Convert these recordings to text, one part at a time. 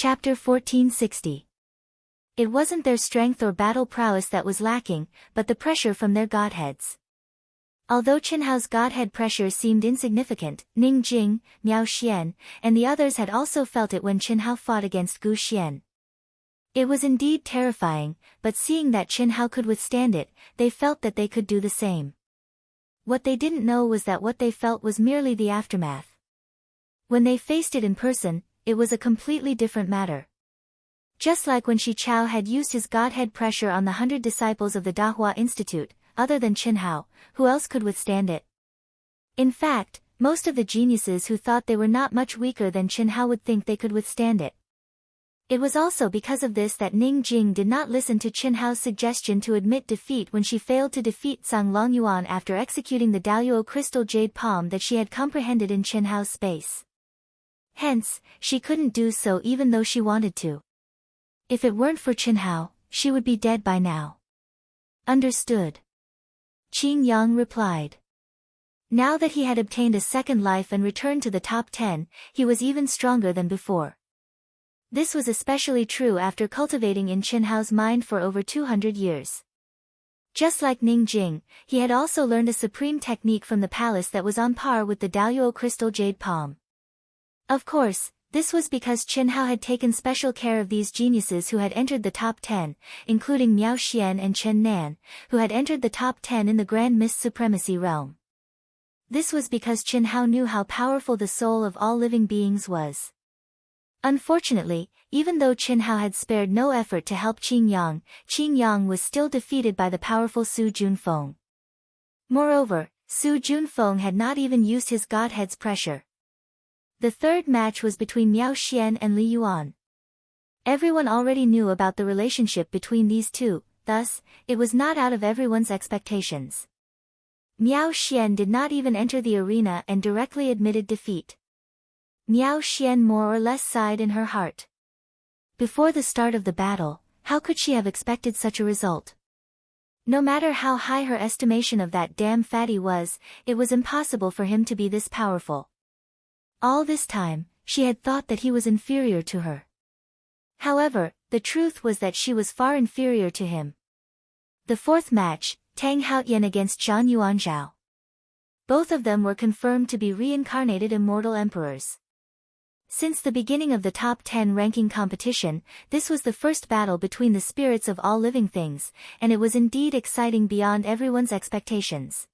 Chapter 1460. It wasn't their strength or battle prowess that was lacking, but the pressure from their godheads. Although Qinhao's godhead pressure seemed insignificant, Ning Jing, Miao Xian, and the others had also felt it when Qinhao fought against Gu Xian. It was indeed terrifying, but seeing that Qinhao could withstand it, they felt that they could do the same. What they didn't know was that what they felt was merely the aftermath. When they faced it in person, it was a completely different matter. Just like when Shi Chao had used his godhead pressure on the 100 disciples of the Dahua Institute, other than Qinhao, who else could withstand it? In fact, most of the geniuses who thought they were not much weaker than Qinhao would think they could withstand it. It was also because of this that Ning Jing did not listen to Qinhao's suggestion to admit defeat when she failed to defeat Zhang Longyuan after executing the Daluo crystal jade palm that she had comprehended in Qinhao's space. Hence, she couldn't do so even though she wanted to. If it weren't for Qinhao, she would be dead by now. Understood. Qing Yang replied. Now that he had obtained a second life and returned to the top 10, he was even stronger than before. This was especially true after cultivating in Qinhao's mind for over 200 years. Just like Ning Jing, he had also learned a supreme technique from the palace that was on par with the Daluo crystal jade palm. Of course, this was because Qinhao had taken special care of these geniuses who had entered the top 10, including Miao Xian and Chen Nan, who had entered the top 10 in the Grand Mist Supremacy realm. This was because Qinhao knew how powerful the soul of all living beings was. Unfortunately, even though Qinhao had spared no effort to help Qing Yang was still defeated by the powerful Su Junfeng. Moreover, Su Junfeng had not even used his godhead's pressure. The third match was between Miao Xian and Li Yuan. Everyone already knew about the relationship between these two, thus, it was not out of everyone's expectations. Miao Xian did not even enter the arena and directly admitted defeat. Miao Xian more or less sighed in her heart. Before the start of the battle, how could she have expected such a result? No matter how high her estimation of that damn fatty was, it was impossible for him to be this powerful. All this time, she had thought that he was inferior to her. However, the truth was that she was far inferior to him. The fourth match, Tang Haotian against Zhang Yuanzhao. Both of them were confirmed to be reincarnated immortal emperors. Since the beginning of the top 10 ranking competition, this was the first battle between the spirits of all living things, and it was indeed exciting beyond everyone's expectations.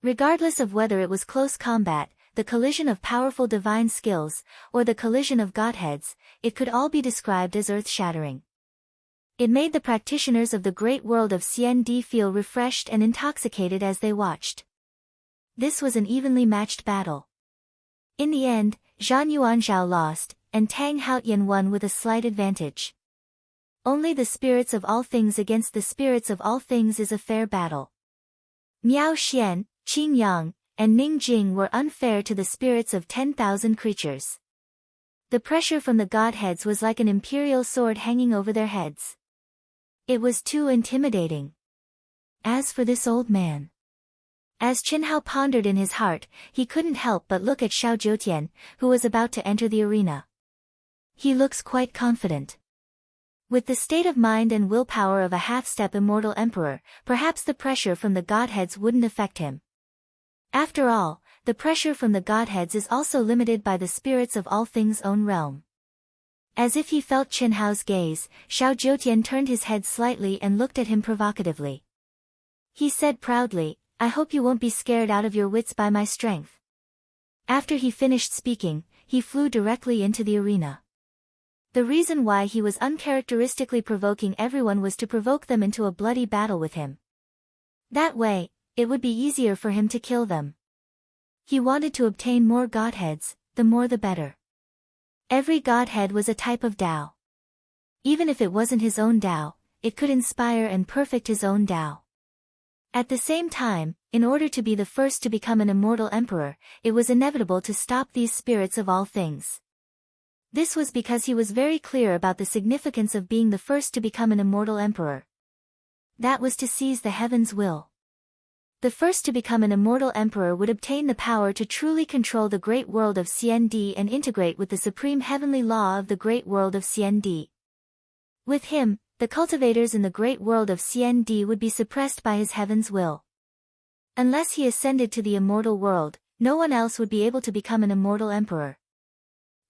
Regardless of whether it was close combat, the collision of powerful divine skills, or the collision of godheads, it could all be described as earth-shattering. It made the practitioners of the great world of CND feel refreshed and intoxicated as they watched. This was an evenly matched battle. In the end, Zhang Yuanzhao lost, and Tang Haotian won with a slight advantage. Only the spirits of all things against the spirits of all things is a fair battle. Miao Xian, Qing Yang, and Ning Jing were unfair to the spirits of 10,000 creatures. The pressure from the godheads was like an imperial sword hanging over their heads. It was too intimidating. As for this old man. As Qinhao pondered in his heart, he couldn't help but look at Xiao Zhoutian, who was about to enter the arena. He looks quite confident. With the state of mind and willpower of a half-step immortal emperor, perhaps the pressure from the godheads wouldn't affect him. After all, the pressure from the godheads is also limited by the spirits of all things' own realm. As if he felt Qinhao's gaze, Xiao Zhoutian turned his head slightly and looked at him provocatively. He said proudly, "I hope you won't be scared out of your wits by my strength." After he finished speaking, he flew directly into the arena. The reason why he was uncharacteristically provoking everyone was to provoke them into a bloody battle with him. That way, it would be easier for him to kill them. He wanted to obtain more godheads, the more the better. Every godhead was a type of Tao. Even if it wasn't his own Tao, it could inspire and perfect his own Tao. At the same time, in order to be the first to become an immortal emperor, it was inevitable to stop these spirits of all things. This was because he was very clear about the significance of being the first to become an immortal emperor. That was to seize the heavens' will. The first to become an immortal emperor would obtain the power to truly control the great world of CND and integrate with the supreme heavenly law of the great world of CND. With him, the cultivators in the great world of CND would be suppressed by his heaven's will. Unless he ascended to the immortal world, no one else would be able to become an immortal emperor.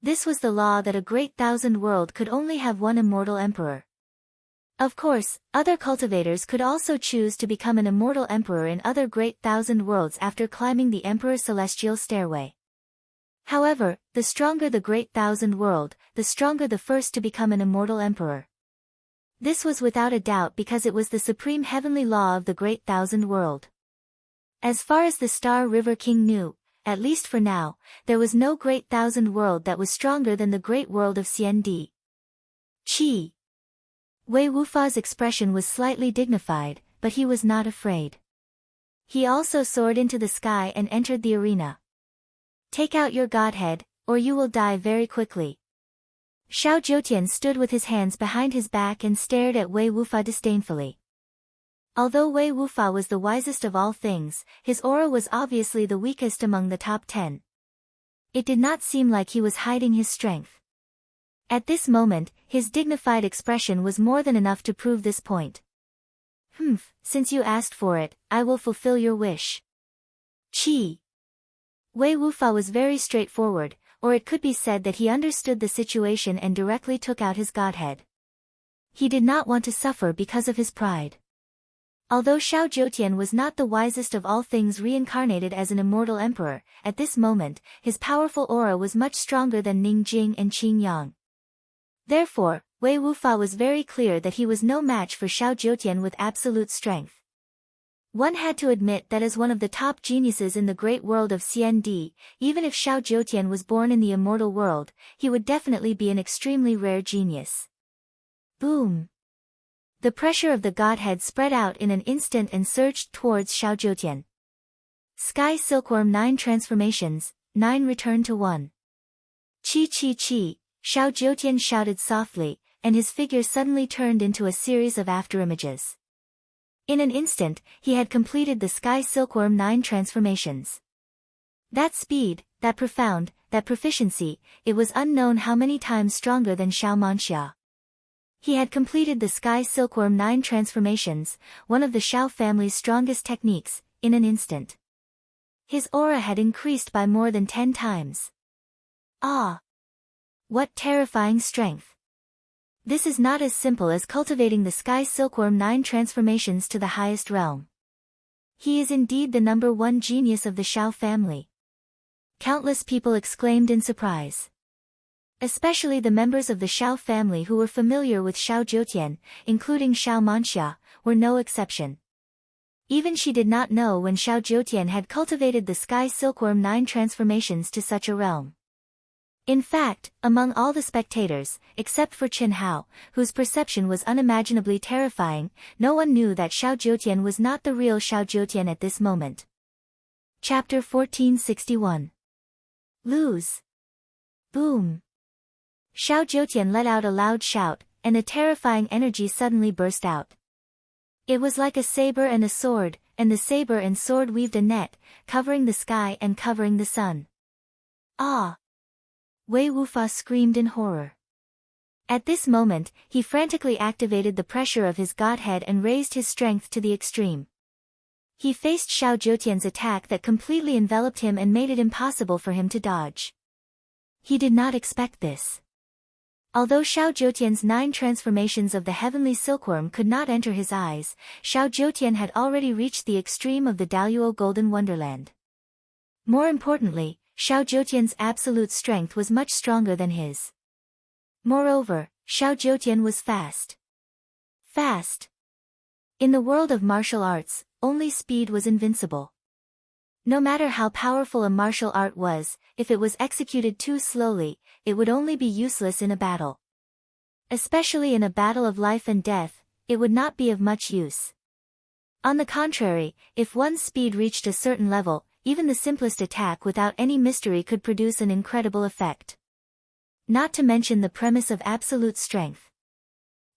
This was the law that a great thousand world could only have one immortal emperor. Of course, other cultivators could also choose to become an immortal emperor in other great thousand worlds after climbing the emperor's celestial stairway. However, the stronger the great thousand world, the stronger the first to become an immortal emperor. This was without a doubt because it was the supreme heavenly law of the great thousand world. As far as the Star River King knew, at least for now, there was no great thousand world that was stronger than the great world of CND. Chi. Wei Wufa's expression was slightly dignified, but he was not afraid. He also soared into the sky and entered the arena. Take out your godhead, or you will die very quickly. Xiao Jiutian stood with his hands behind his back and stared at Wei Wufa disdainfully. Although Wei Wufa was the wisest of all things, his aura was obviously the weakest among the top 10. It did not seem like he was hiding his strength. At this moment, his dignified expression was more than enough to prove this point. Since you asked for it, I will fulfill your wish. Chi. Wei Wufa was very straightforward, or it could be said that he understood the situation and directly took out his godhead. He did not want to suffer because of his pride. Although Xiao Jiutian was not the wisest of all things reincarnated as an immortal emperor, at this moment, his powerful aura was much stronger than Ning Jing and Qin Yang. Therefore, Wei Wufa was very clear that he was no match for Xiao Jiutian with absolute strength. One had to admit that as one of the top geniuses in the great world of CND, even if Xiao Jiutian was born in the immortal world, he would definitely be an extremely rare genius. Boom! The pressure of the godhead spread out in an instant and surged towards Xiao Jiutian. Sky Silkworm 9 transformations, 9 return to 1. Chi chi chi, Xiao Jiutian shouted softly, and his figure suddenly turned into a series of afterimages. In an instant, he had completed the Sky Silkworm 9 transformations. That speed, that profound, that proficiency, it was unknown how many times stronger than Xiao Manxia. He had completed the Sky Silkworm 9 transformations, one of the Xiao family's strongest techniques, in an instant. His aura had increased by more than 10 times. Ah! What terrifying strength! This is not as simple as cultivating the Sky Silkworm 9 transformations to the highest realm. He is indeed the number one genius of the Xiao family. Countless people exclaimed in surprise. Especially the members of the Xiao family who were familiar with Xiao Jiutian, including Xiao Manxia, were no exception. Even she did not know when Xiao Jiutian had cultivated the Sky Silkworm 9 transformations to such a realm. In fact, among all the spectators, except for Qin Hao, whose perception was unimaginably terrifying, no one knew that Xiao Jiutian was not the real Xiao Jiutian at this moment. Chapter 1461. Lose. Boom. Xiao Jiutian let out a loud shout, and a terrifying energy suddenly burst out. It was like a saber and a sword, and the saber and sword weaved a net, covering the sky and covering the sun. Ah! Wei Wufa screamed in horror. At this moment, he frantically activated the pressure of his godhead and raised his strength to the extreme. He faced Xiao Jiutian's attack that completely enveloped him and made it impossible for him to dodge. He did not expect this. Although Xiao Jiutian's 9 transformations of the heavenly silkworm could not enter his eyes, Xiao Jiutian had already reached the extreme of the Daluo Golden Wonderland. More importantly, Xiao Jiutian's absolute strength was much stronger than his. Moreover, Xiao Jiutian was fast. Fast. In the world of martial arts, only speed was invincible. No matter how powerful a martial art was, if it was executed too slowly, it would only be useless in a battle. Especially in a battle of life and death, it would not be of much use. On the contrary, if one's speed reached a certain level, even the simplest attack without any mystery could produce an incredible effect. Not to mention the premise of absolute strength.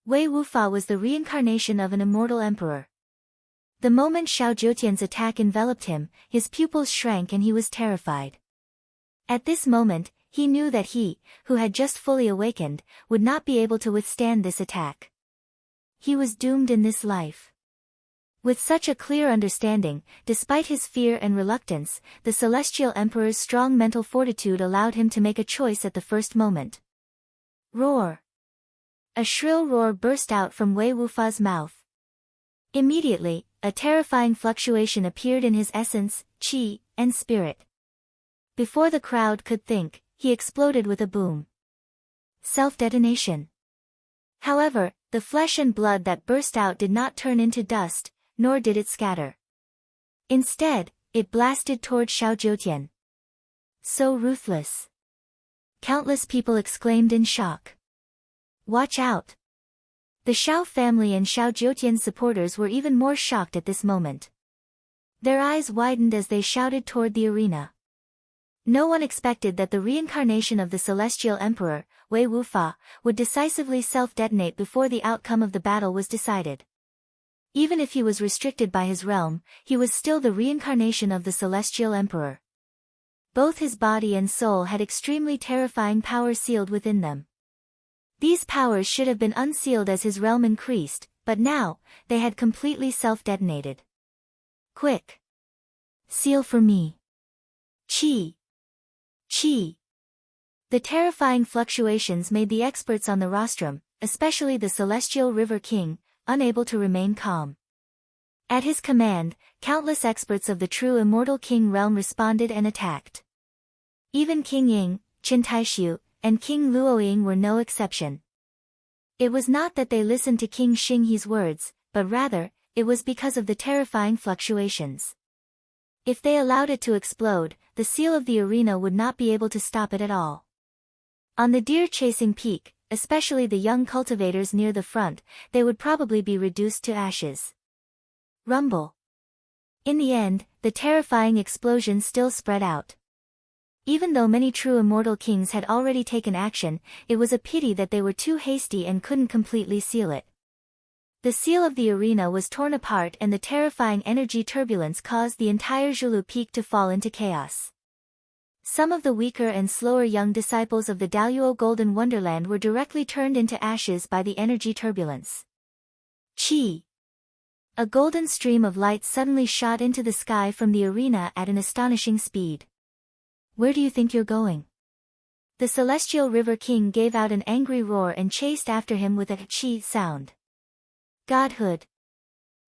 Wei Wufa was the reincarnation of an immortal emperor. The moment Xiao Jiutian's attack enveloped him, his pupils shrank and he was terrified. At this moment, he knew that he, who had just fully awakened, would not be able to withstand this attack. He was doomed in this life. With such a clear understanding, despite his fear and reluctance, the Celestial Emperor's strong mental fortitude allowed him to make a choice at the first moment. Roar! A shrill roar burst out from Wei Wufa's mouth. Immediately, a terrifying fluctuation appeared in his essence, qi, and spirit. Before the crowd could think, he exploded with a boom. Self-detonation. However, the flesh and blood that burst out did not turn into dust, nor did it scatter. Instead, it blasted toward Xiao Jiutian. So ruthless! Countless people exclaimed in shock. Watch out! The Xiao family and Xiao Jiutian's supporters were even more shocked at this moment. Their eyes widened as they shouted toward the arena. No one expected that the reincarnation of the Celestial Emperor, Wei Wufa, would decisively self-detonate before the outcome of the battle was decided. Even if he was restricted by his realm, he was still the reincarnation of the Celestial Emperor. Both his body and soul had extremely terrifying power sealed within them. These powers should have been unsealed as his realm increased, but now, they had completely self-detonated. Quick! Seal for me. Qi! Qi! The terrifying fluctuations made the experts on the rostrum, especially the Celestial River King, unable to remain calm. At his command, countless experts of the true immortal King realm responded and attacked. Even King Ying, Qin Taishu, and King Luoying were no exception. It was not that they listened to King Xinghe's words, but rather, it was because of the terrifying fluctuations. If they allowed it to explode, the seal of the arena would not be able to stop it at all. On the deer-chasing peak, especially the young cultivators near the front, they would probably be reduced to ashes. Rumble. In the end, the terrifying explosion still spread out. Even though many true immortal kings had already taken action, it was a pity that they were too hasty and couldn't completely seal it. The seal of the arena was torn apart and the terrifying energy turbulence caused the entire Zhulu Peak to fall into chaos. Some of the weaker and slower young disciples of the Daluo Golden Wonderland were directly turned into ashes by the energy turbulence. Qi! A golden stream of light suddenly shot into the sky from the arena at an astonishing speed. Where do you think you're going? The Celestial River King gave out an angry roar and chased after him with a qi sound. Godhood!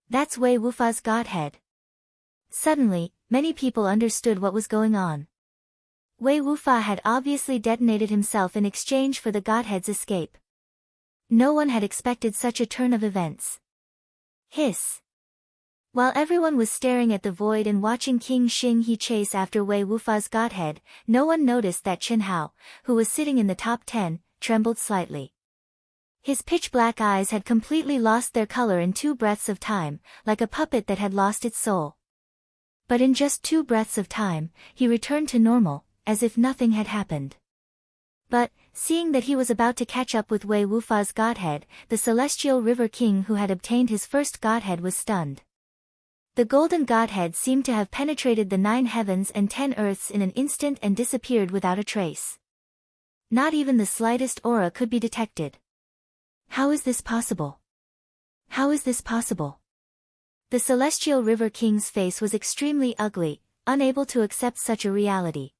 That's Wei Wufa's godhead. Suddenly, many people understood what was going on. Wei Wufa had obviously detonated himself in exchange for the godhead's escape. No one had expected such a turn of events. Hiss! While everyone was staring at the void and watching King Xinghe chase after Wei Wufa's godhead, no one noticed that Chen Hao, who was sitting in the top 10, trembled slightly. His pitch-black eyes had completely lost their color in 2 breaths of time, like a puppet that had lost its soul. But in just 2 breaths of time, he returned to normal, as if nothing had happened. But, seeing that he was about to catch up with Wei Wufa's godhead, the Celestial River King who had obtained his first godhead was stunned. The golden godhead seemed to have penetrated the 9 heavens and 10 earths in an instant and disappeared without a trace. Not even the slightest aura could be detected. How is this possible? How is this possible? The Celestial River King's face was extremely ugly, unable to accept such a reality.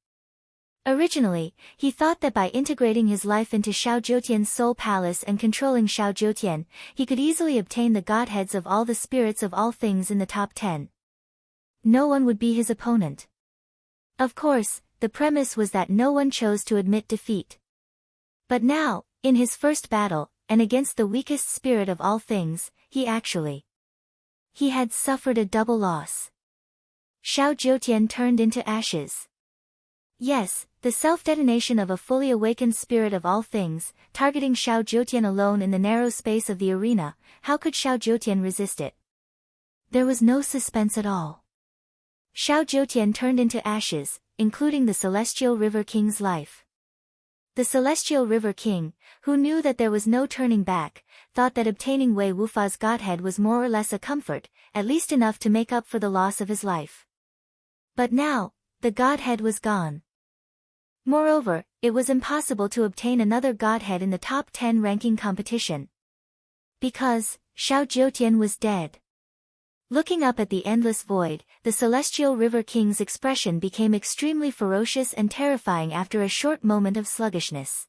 Originally, he thought that by integrating his life into Xiao Jiutian's soul palace and controlling Xiao Jiutian, he could easily obtain the godheads of all the spirits of all things in the top 10. No one would be his opponent. Of course, the premise was that no one chose to admit defeat. But now, in his first battle, and against the weakest spirit of all things, he had suffered a double loss. Xiao Jiutian turned into ashes. Yes, the self-detonation of a fully awakened spirit of all things, targeting Xiao Jiutian alone in the narrow space of the arena, how could Xiao Jiutian resist it? There was no suspense at all. Xiao Jiutian turned into ashes, including the Celestial River King's life. The Celestial River King, who knew that there was no turning back, thought that obtaining Wei Wufa's godhead was more or less a comfort, at least enough to make up for the loss of his life. But now, the godhead was gone. Moreover, it was impossible to obtain another godhead in the top 10 ranking competition. Because, Xiao Jiutian was dead. Looking up at the endless void, the Celestial River King's expression became extremely ferocious and terrifying after a short moment of sluggishness.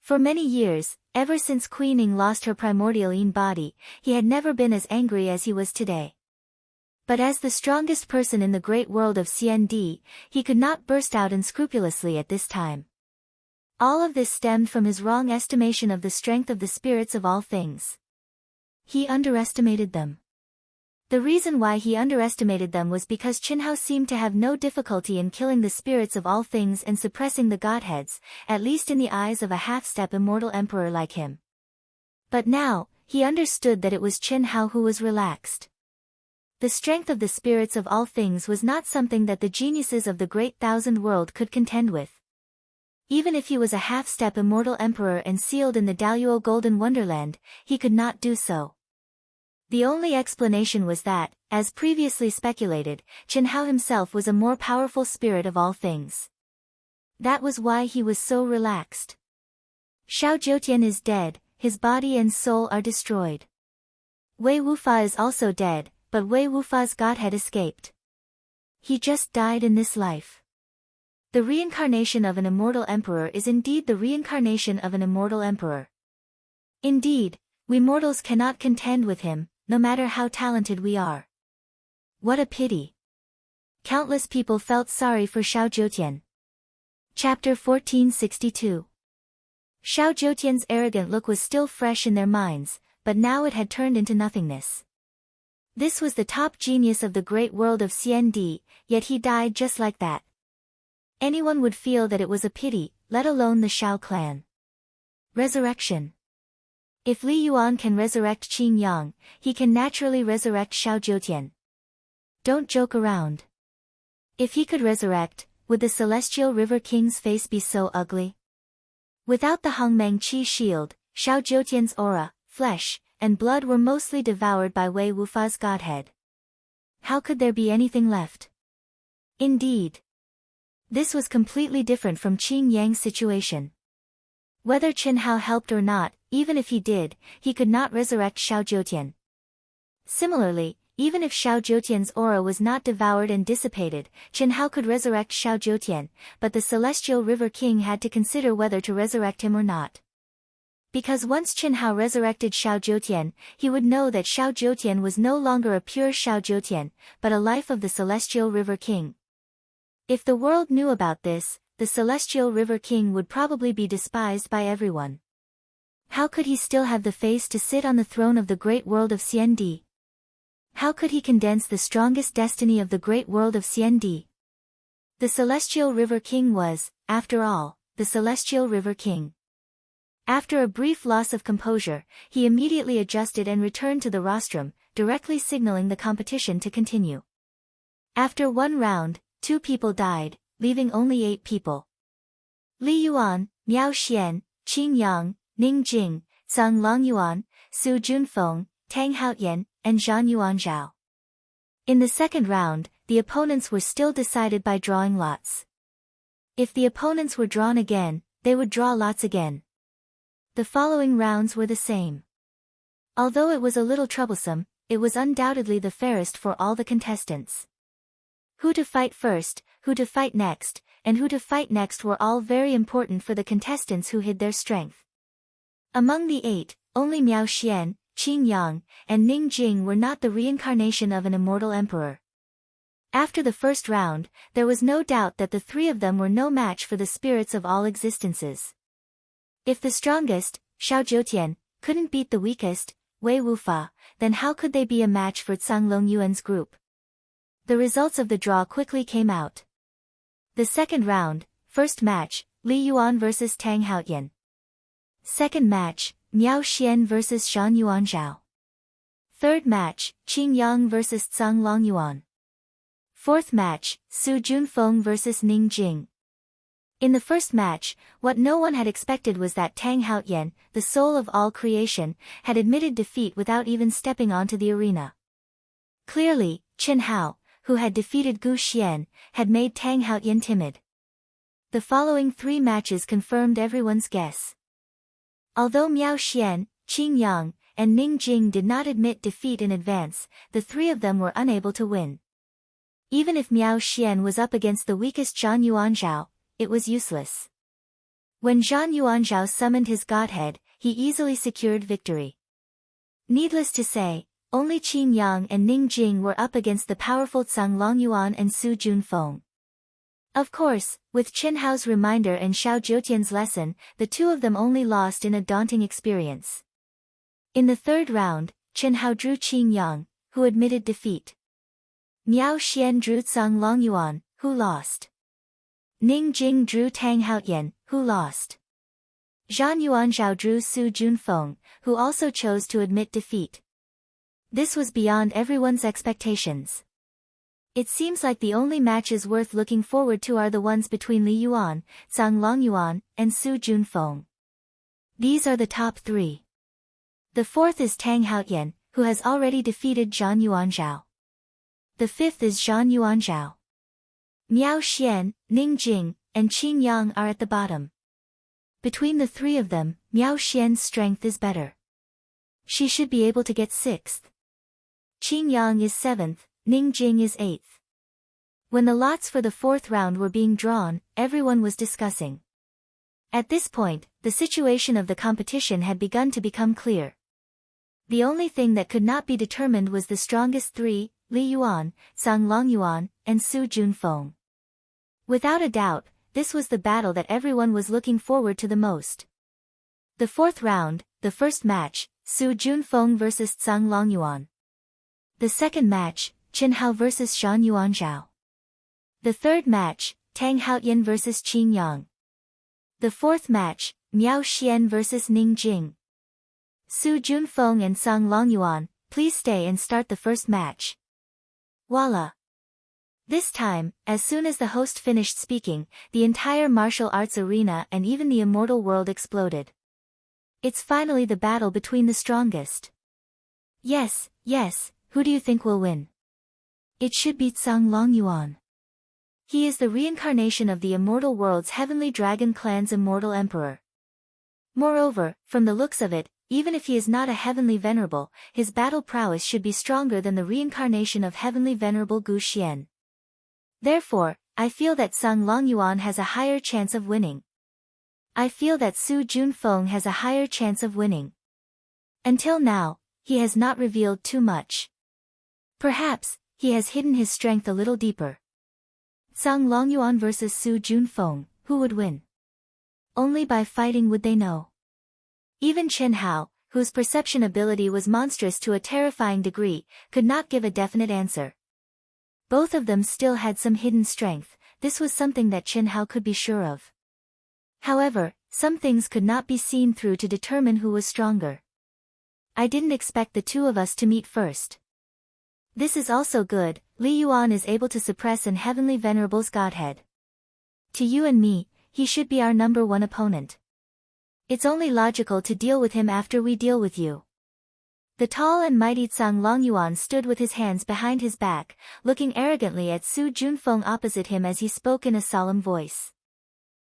For many years, ever since Queen Ning lost her primordial Yin body, he had never been as angry as he was today. But as the strongest person in the great world of CND, he could not burst out unscrupulously at this time. All of this stemmed from his wrong estimation of the strength of the spirits of all things. He underestimated them. The reason why he underestimated them was because Qinhao seemed to have no difficulty in killing the spirits of all things and suppressing the godheads, at least in the eyes of a half-step immortal emperor like him. But now, he understood that it was Qinhao who was relaxed. The strength of the spirits of all things was not something that the geniuses of the great thousand world could contend with. Even if he was a half-step immortal emperor and sealed in the Daluo Golden Wonderland, he could not do so. The only explanation was that, as previously speculated, Qinhao himself was a more powerful spirit of all things. That was why he was so relaxed. Xiao Jiutian is dead, his body and soul are destroyed. Wei Wufa is also dead, but Wei Wufa's godhead escaped. He just died in this life. The reincarnation of an immortal emperor is indeed the reincarnation of an immortal emperor. Indeed, we mortals cannot contend with him, no matter how talented we are. What a pity. Countless people felt sorry for Xiao Jiutian. Chapter 1462. Xiao Jiutian's arrogant look was still fresh in their minds, but now it had turned into nothingness. This was the top genius of the great world of CND, yet he died just like that. Anyone would feel that it was a pity, let alone the Xiao clan. Resurrection. If Li Yuan can resurrect Qin Yang, he can naturally resurrect Xiao Jiutian. Don't joke around. If he could resurrect, would the Celestial River King's face be so ugly? Without the Hongmeng Qi shield, Xiao Jiutian's aura, flesh, and blood were mostly devoured by Wei Wufa's godhead. How could there be anything left? Indeed. This was completely different from Qin Yang's situation. Whether Qinhao helped or not, even if he did, he could not resurrect Xiao Jiutian. Similarly, even if Xiao Jiutian's aura was not devoured and dissipated, Qinhao could resurrect Xiao Jiutian, but the Celestial River King had to consider whether to resurrect him or not. Because once Qinhao resurrected Xiao Jiutian, he would know that Xiao Jiutian was no longer a pure Xiao Jiutian, but a life of the Celestial River King. If the world knew about this, the Celestial River King would probably be despised by everyone. How could he still have the face to sit on the throne of the great world of CND? How could he condense the strongest destiny of the great world of CND? The Celestial River King was, after all, the Celestial River King. After a brief loss of composure, he immediately adjusted and returned to the rostrum, directly signaling the competition to continue. After one round, 2 people died, leaving only 8 people. Li Yuan, Miao Xian, Qin Yang, Ning Jing, Zhang Longyuan, Su Junfeng, Tang Haoyan, and Zhan Yuanzhao. In the second round, the opponents were still decided by drawing lots. If the opponents were drawn again, they would draw lots again. The following rounds were the same. Although it was a little troublesome, it was undoubtedly the fairest for all the contestants. Who to fight first, who to fight next, and who to fight next were all very important for the contestants who hid their strength. Among the 8, only Miao Xian, Qin Yang, and Ning Jing were not the reincarnation of an immortal emperor. After the first round, there was no doubt that the 3 of them were no match for the spirits of all existences. If the strongest, Xiao Jiutian, couldn't beat the weakest, Wei Wufa, then how could they be a match for Zhang Longyuan's group? The results of the draw quickly came out. The second round, first match, Li Yuan vs Tang Haoyan. Second match, Miao Xian vs Zhan Yuanzhao. Third match, Qin Yang vs Zhang Longyuan. Fourth match, Su Junfeng vs Ning Jing. In the first match, what no one had expected was that Tang Haotian, the soul of all creation, had admitted defeat without even stepping onto the arena. Clearly, Chen Hao, who had defeated Gu Xian, had made Tang Haotian timid. The following 3 matches confirmed everyone's guess. Although Miao Xian, Qing Yang, and Ning Jing did not admit defeat in advance, the 3 of them were unable to win. Even if Miao Xian was up against the weakest Zhang Yuanzhao, it was useless. When Zhang Yuanzhao summoned his godhead, he easily secured victory. Needless to say, only Qin Yang and Ning Jing were up against the powerful Zhang Longyuan and Su Junfeng. Of course, with Chen Hao's reminder and Xiao Jiutian's lesson, the 2 of them only lost in a daunting experience. In the 3rd round, Chen Hao drew Qin Yang, who admitted defeat. Miao Xian drew Zhang Longyuan, who lost. Ning Jing drew Tang Haotian, who lost. Zhang Yuanzhao drew Su Junfeng, who also chose to admit defeat. This was beyond everyone's expectations. It seems like the only matches worth looking forward to are the ones between Li Yuan, Zhang Longyuan, and Su Junfeng. These are the top 3. The 4th is Tang Haotian, who has already defeated Zhang Yuanzhao. The 5th is Zhang Yuanzhao. Miao Xian, Ning Jing, and Qin Yang are at the bottom. Between the 3 of them, Miao Xian's strength is better. She should be able to get 6th. Qin Yang is 7th, Ning Jing is 8th. When the lots for the 4th round were being drawn, everyone was discussing. At this point, the situation of the competition had begun to become clear. The only thing that could not be determined was the strongest 3, Li Yuan, Zhang Longyuan, and Su Junfeng. Without a doubt, this was the battle that everyone was looking forward to the most. The 4th round, the first match, Su Junfeng vs Zhang Longyuan. The second match, Chen Hao vs Zhang Yuanzhao. The third match, Tang Haotian vs Qin Yang. The 4th match, Miao Xian vs Ning Jing. Su Junfeng and Zhang Longyuan, please stay and start the first match. Voila! This time, as soon as the host finished speaking, the entire martial arts arena and even the immortal world exploded. It's finally the battle between the strongest. Yes, who do you think will win? It should be Zhang Longyuan. He is the reincarnation of the immortal world's heavenly dragon clan's immortal emperor. Moreover, from the looks of it, even if he is not a heavenly venerable, his battle prowess should be stronger than the reincarnation of heavenly venerable Gu Xian. Therefore, I feel that Zhang Longyuan has a higher chance of winning. I feel that Su Junfeng has a higher chance of winning. Until now, he has not revealed too much. Perhaps, he has hidden his strength a little deeper. Zhang Longyuan vs Su Junfeng, who would win? Only by fighting would they know. Even Chen Hao, whose perception ability was monstrous to a terrifying degree, could not give a definite answer. Both of them still had some hidden strength, this was something that Chen Hao could be sure of. However, some things could not be seen through to determine who was stronger. I didn't expect the 2 of us to meet first. This is also good, Li Yuan is able to suppress an heavenly venerable's godhead. To you and me, he should be our number 1 opponent. It's only logical to deal with him after we deal with you. The tall and mighty Zhang Longyuan stood with his hands behind his back, looking arrogantly at Su Junfeng opposite him as he spoke in a solemn voice.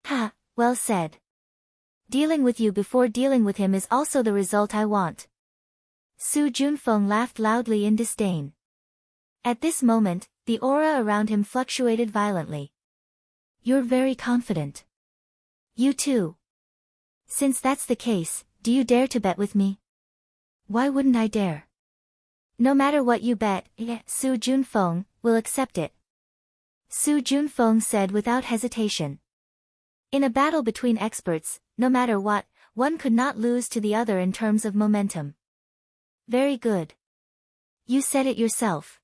Ha, well said. Dealing with you before dealing with him is also the result I want. Su Junfeng laughed loudly in disdain. At this moment, the aura around him fluctuated violently. You're very confident. You too. Since that's the case, do you dare to bet with me? Why wouldn't I dare? No matter what you bet, Su Junfeng will accept it. Su Junfeng said without hesitation. In a battle between experts, no matter what, one could not lose to the other in terms of momentum. Very good. You said it yourself.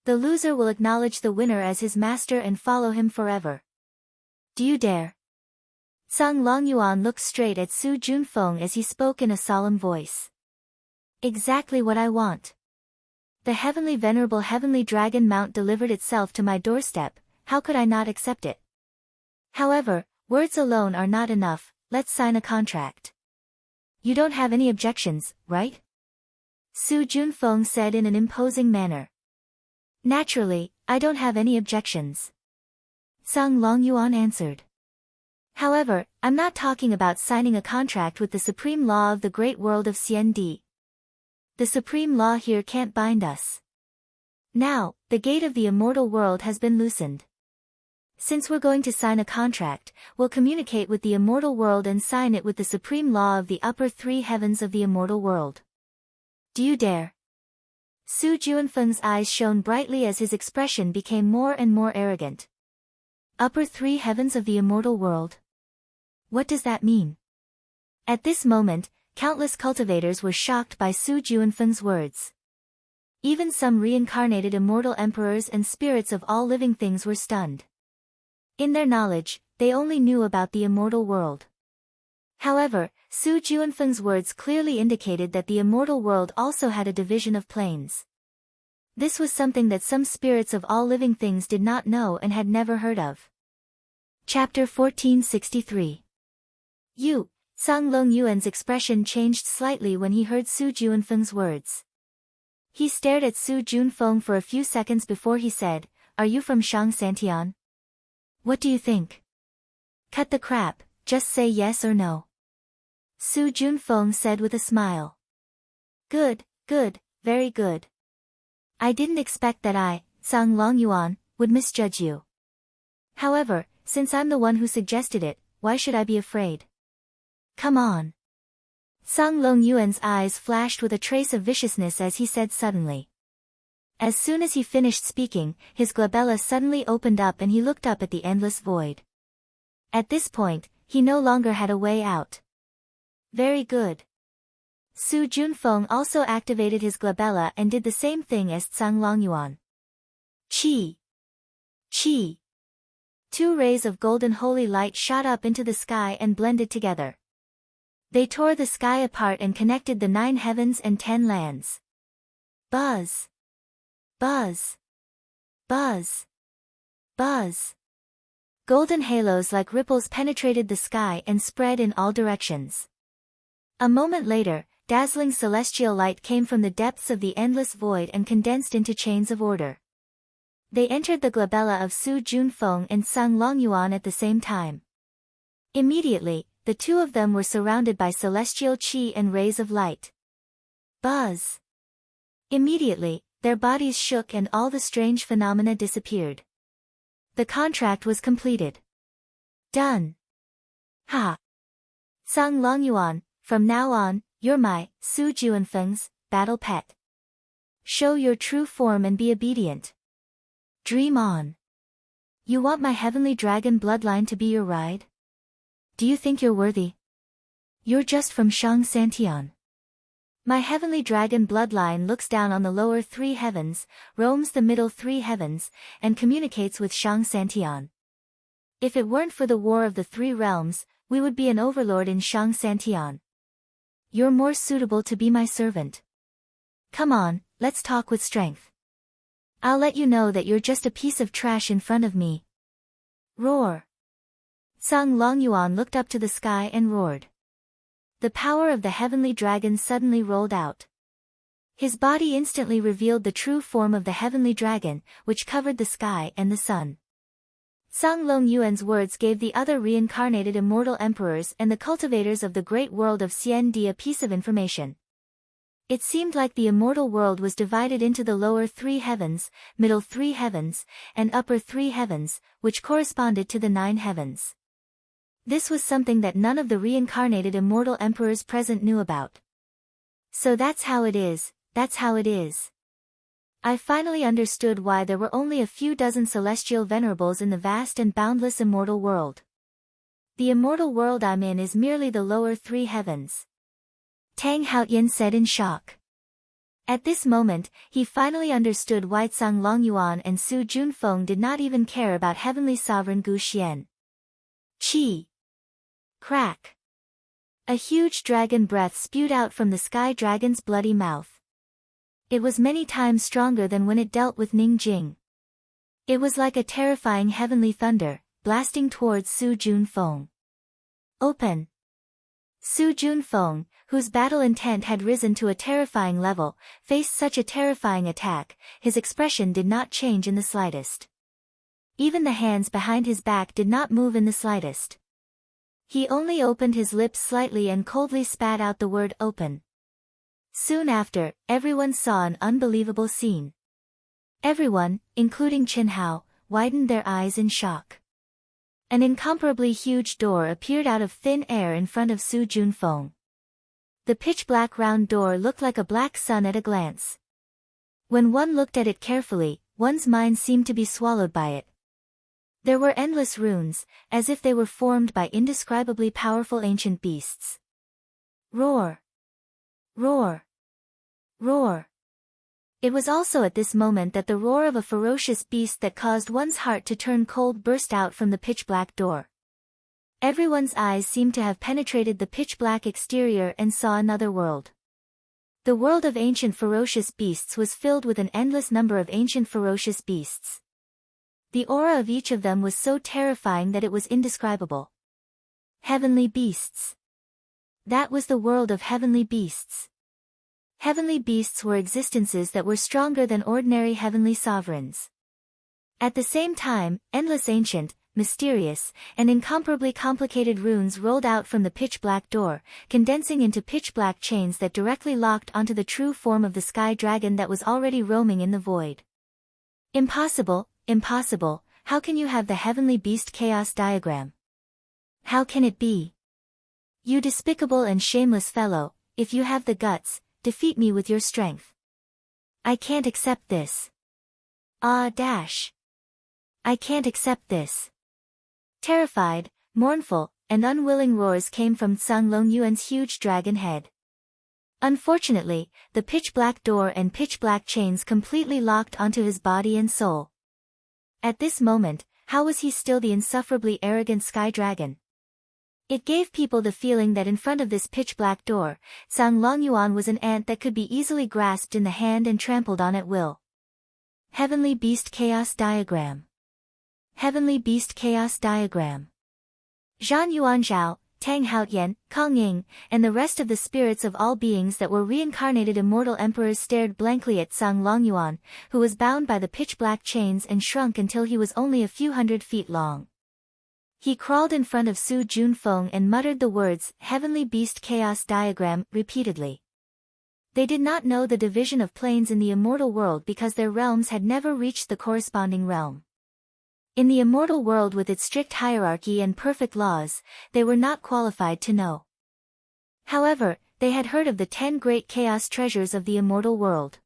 The loser will acknowledge the winner as his master and follow him forever. Do you dare? Zhang Longyuan looked straight at Su Junfeng as he spoke in a solemn voice. Exactly what I want. The heavenly venerable heavenly dragon mount delivered itself to my doorstep, how could I not accept it? However, Words alone are not enough, let's sign a contract. You don't have any objections, right? Su Junfeng said in an imposing manner. Naturally, I don't have any objections. Sang Longyuan answered. However, I'm not talking about signing a contract with the supreme law of the great world of CND. The supreme law here can't bind us. Now, the gate of the immortal world has been loosened. Since we're going to sign a contract, we'll communicate with the immortal world and sign it with the supreme law of the upper three heavens of the immortal world. Do you dare? Su Junfeng's eyes shone brightly as his expression became more and more arrogant. Upper three heavens of the immortal world? What does that mean? At this moment, countless cultivators were shocked by Su Junfeng's words. Even some reincarnated immortal emperors and spirits of all living things were stunned. In their knowledge, they only knew about the immortal world. However, Su Junfeng's words clearly indicated that the immortal world also had a division of planes. This was something that some spirits of all living things did not know and had never heard of. Chapter 1463. Sang Longyuan's expression changed slightly when he heard Su Junfeng's words. He stared at Su Junfeng for a few seconds before he said, "Are you from Shang Santian? What do you think? Cut the crap, just say yes or no." Su Junfeng said with a smile. Good, very good. I didn't expect that I, Sang Longyuan, would misjudge you. However, since I'm the one who suggested it, why should I be afraid? Come on. Sang Longyuan's eyes flashed with a trace of viciousness as he said suddenly. As soon as he finished speaking, his glabella suddenly opened up and he looked up at the endless void. At this point, he no longer had a way out. Very good. Su Junfeng also activated his glabella and did the same thing as Sang Longyuan. Chi! Chi! Two rays of golden holy light shot up into the sky and blended together. They tore the sky apart and connected the 9 heavens and 10 lands. Buzz! Buzz! Buzz! Buzz! Golden halos like ripples penetrated the sky and spread in all directions. A moment later, dazzling celestial light came from the depths of the endless void and condensed into chains of order. They entered the glabella of Su Junfeng and Sang Longyuan at the same time. Immediately, the two of them were surrounded by celestial chi and rays of light. Buzz! Immediately, their bodies shook and all the strange phenomena disappeared. The contract was completed. Done. Ha! Sang Longyuan, from now on, you're my, Su Junfeng's, battle pet. Show your true form and be obedient. Dream on. You want my heavenly dragon bloodline to be your ride? Do you think you're worthy? You're just from Shang Santian. My heavenly dragon bloodline looks down on the lower 3 heavens, roams the middle 3 heavens, and communicates with Shang Santian. If it weren't for the war of the 3 realms, we would be an overlord in Shang Santian. You're more suitable to be my servant. Come on, let's talk with strength. I'll let you know that you're just a piece of trash in front of me. Roar. Sang Longyuan looked up to the sky and roared. The power of the heavenly dragon suddenly rolled out. His body instantly revealed the true form of the heavenly dragon, which covered the sky and the sun. Sang Longyuan's words gave the other reincarnated immortal emperors and the cultivators of the great world of CND a piece of information. It seemed like the immortal world was divided into the lower 3 heavens, middle 3 heavens, and upper 3 heavens, which corresponded to the 9 heavens. This was something that none of the reincarnated immortal emperors present knew about. So that's how it is, that's how it is. I finally understood why there were only a few dozen celestial venerables in the vast and boundless immortal world. The immortal world I'm in is merely the lower 3 heavens. Tang Haoyan said in shock. At this moment, he finally understood why Sang Longyuan and Su Junfeng did not even care about heavenly sovereign Gu Xian. Chi! Crack! A huge dragon breath spewed out from the sky dragon's bloody mouth. It was many times stronger than when it dealt with Ning Jing. It was like a terrifying heavenly thunder, blasting towards Su Junfeng. Open! Su Junfeng, whose battle intent had risen to a terrifying level, faced such a terrifying attack. His expression did not change in the slightest. Even the hands behind his back did not move in the slightest. He only opened his lips slightly and coldly spat out the word open. Soon after, everyone saw an unbelievable scene. Everyone, including Chen Hao, widened their eyes in shock. An incomparably huge door appeared out of thin air in front of Su Junfeng. The pitch-black round door looked like a black sun at a glance. When one looked at it carefully, one's mind seemed to be swallowed by it. There were endless runes, as if they were formed by indescribably powerful ancient beasts. Roar! Roar! Roar! It was also at this moment that the roar of a ferocious beast that caused one's heart to turn cold burst out from the pitch-black door. Everyone's eyes seemed to have penetrated the pitch-black exterior and saw another world. The world of ancient ferocious beasts was filled with an endless number of ancient ferocious beasts. The aura of each of them was so terrifying that it was indescribable. Heavenly beasts. That was the world of heavenly beasts. Heavenly beasts were existences that were stronger than ordinary heavenly sovereigns. At the same time, endless ancient, mysterious, and incomparably complicated runes rolled out from the pitch-black door, condensing into pitch-black chains that directly locked onto the true form of the sky dragon that was already roaming in the void. Impossible, impossible, how can you have the heavenly beast chaos diagram? How can it be? You despicable and shameless fellow, if you have the guts, defeat me with your strength. I can't accept this. I can't accept this. Terrified, mournful, and unwilling roars came from Tsang Longyuan's huge dragon head. Unfortunately, the pitch-black door and pitch-black chains completely locked onto his body and soul. At this moment, how was he still the insufferably arrogant sky dragon? It gave people the feeling that in front of this pitch-black door, Tsang Longyuan was an ant that could be easily grasped in the hand and trampled on at will. Heavenly Beast Chaos Diagram. Heavenly Beast Chaos Diagram. Zhan Yuanzhao, Tang Haotian, Kang Ying, and the rest of the spirits of all beings that were reincarnated immortal emperors stared blankly at Tsang Longyuan, who was bound by the pitch-black chains and shrunk until he was only a few hundred feet long. He crawled in front of Su Junfeng and muttered the words, Heavenly Beast Chaos Diagram, repeatedly. They did not know the division of planes in the immortal world because their realms had never reached the corresponding realm. In the immortal world with its strict hierarchy and perfect laws, they were not qualified to know. However, they had heard of the 10 great chaos treasures of the immortal world.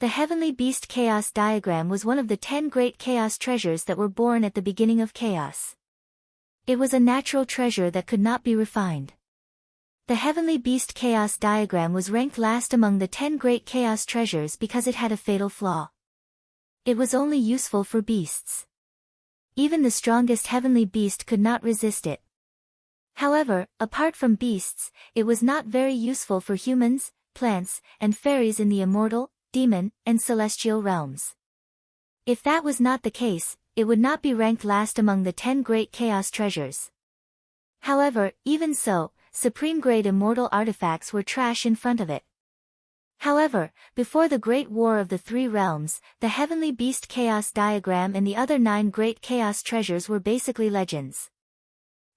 The Heavenly Beast Chaos Diagram was one of the 10 great chaos treasures that were born at the beginning of chaos. It was a natural treasure that could not be refined. The Heavenly Beast Chaos Diagram was ranked last among the 10 great chaos treasures because it had a fatal flaw. It was only useful for beasts. Even the strongest heavenly beast could not resist it. However, apart from beasts, it was not very useful for humans, plants, and fairies in the immortal, demon, and celestial realms. If that was not the case, it would not be ranked last among the 10 great chaos treasures. However, even so, supreme-grade immortal artifacts were trash in front of it. However, before the Great War of the Three Realms, the Heavenly Beast Chaos Diagram and the other 9 great chaos treasures were basically legends.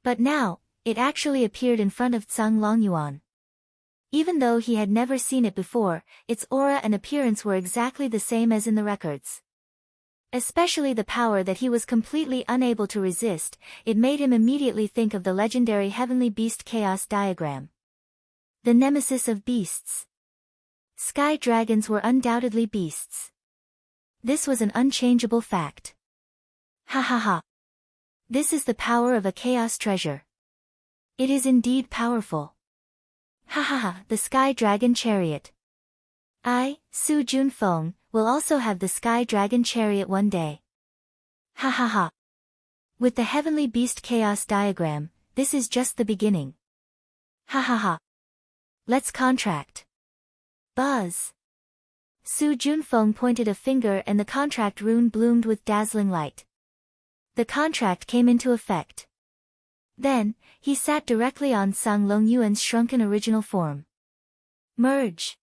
But now, it actually appeared in front of Tsang Longyuan. Even though he had never seen it before, its aura and appearance were exactly the same as in the records. Especially the power that he was completely unable to resist, it made him immediately think of the legendary Heavenly Beast Chaos Diagram. The nemesis of beasts. Sky dragons were undoubtedly beasts. This was an unchangeable fact. Ha ha ha. This is the power of a chaos treasure. It is indeed powerful. Ha ha ha, the Sky Dragon Chariot. I, Su Junfeng, will also have the Sky Dragon Chariot one day. Ha ha ha. With the Heavenly Beast Chaos Diagram, this is just the beginning. Ha ha ha. Let's contract. Buzz. Su Junfeng pointed a finger and the contract rune bloomed with dazzling light. The contract came into effect. Then, he sat directly on Sang Longyuan's shrunken original form. Merge.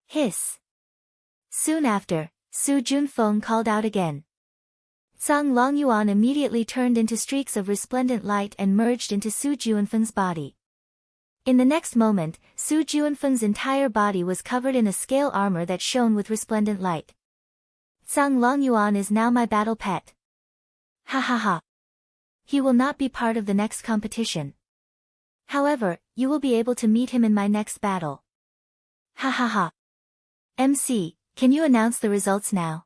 Hiss. Soon after, Su Junfeng called out again. Sang Longyuan immediately turned into streaks of resplendent light and merged into Su Junfeng's body. In the next moment, Su Junfeng's entire body was covered in a scale armor that shone with resplendent light. Sang Longyuan is now my battle pet. Ha ha ha. He will not be part of the next competition. However, you will be able to meet him in my next battle. Ha ha ha. MC, can you announce the results now?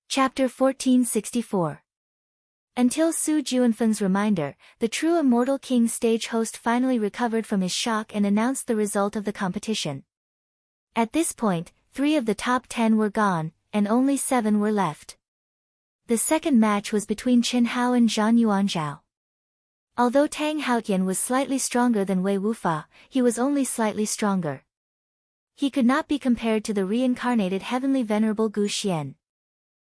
Chapter 1464. Until Su Junfeng's reminder, the true Immortal King stage host finally recovered from his shock and announced the result of the competition. At this point, 3 of the top 10 were gone, and only 7 were left. The second match was between Qin Hao and Zhan Yuanzhao. Although Tang Haotian was slightly stronger than Wei Wufa, he was only slightly stronger. He could not be compared to the reincarnated heavenly venerable Gu Xian.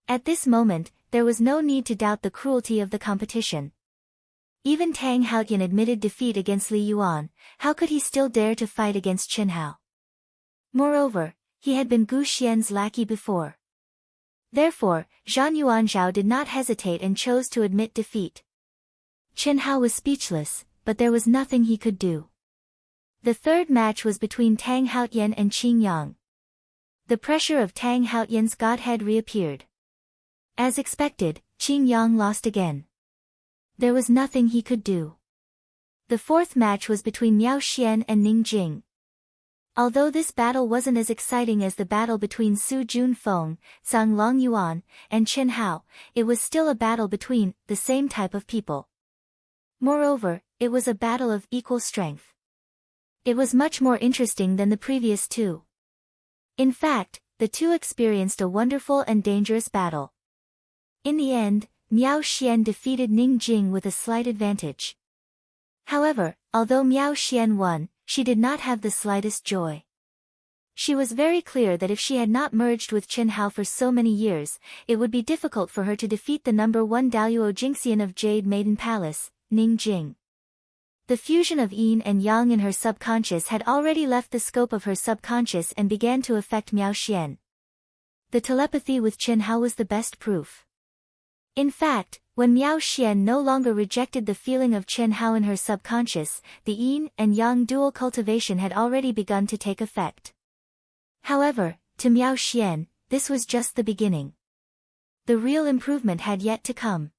At this moment, there was no need to doubt the cruelty of the competition. Even Tang Haotian admitted defeat against Li Yuan. How could he still dare to fight against Qin Hao? Moreover, he had been Gu Xian's lackey before. Therefore, Zhan Yuanzhao did not hesitate and chose to admit defeat. Qin Hao was speechless, but there was nothing he could do. The third match was between Tang Haotian and Qin Yang. The pressure of Tang Haotian's godhead reappeared. As expected, Qin Yang lost again. There was nothing he could do. The fourth match was between Miao Xian and Ning Jing. Although this battle wasn't as exciting as the battle between Su Junfeng, Sang Longyuan, and Qin Hao, it was still a battle between the same type of people. Moreover, it was a battle of equal strength. It was much more interesting than the previous two. In fact, the two experienced a wonderful and dangerous battle. In the end, Miao Xian defeated Ning Jing with a slight advantage. However, although Miao Xian won, she did not have the slightest joy. She was very clear that if she had not merged with Qin Hao for so many years, it would be difficult for her to defeat the number 1 Daluo Jingxian of Jade Maiden Palace, Ning Jing. The fusion of yin and yang in her subconscious had already left the scope of her subconscious and began to affect Miao Xian. The telepathy with Qin Hao was the best proof. In fact, when Miao Xian no longer rejected the feeling of Qin Hao in her subconscious, the yin and yang dual cultivation had already begun to take effect. However, to Miao Xian, this was just the beginning. The real improvement had yet to come.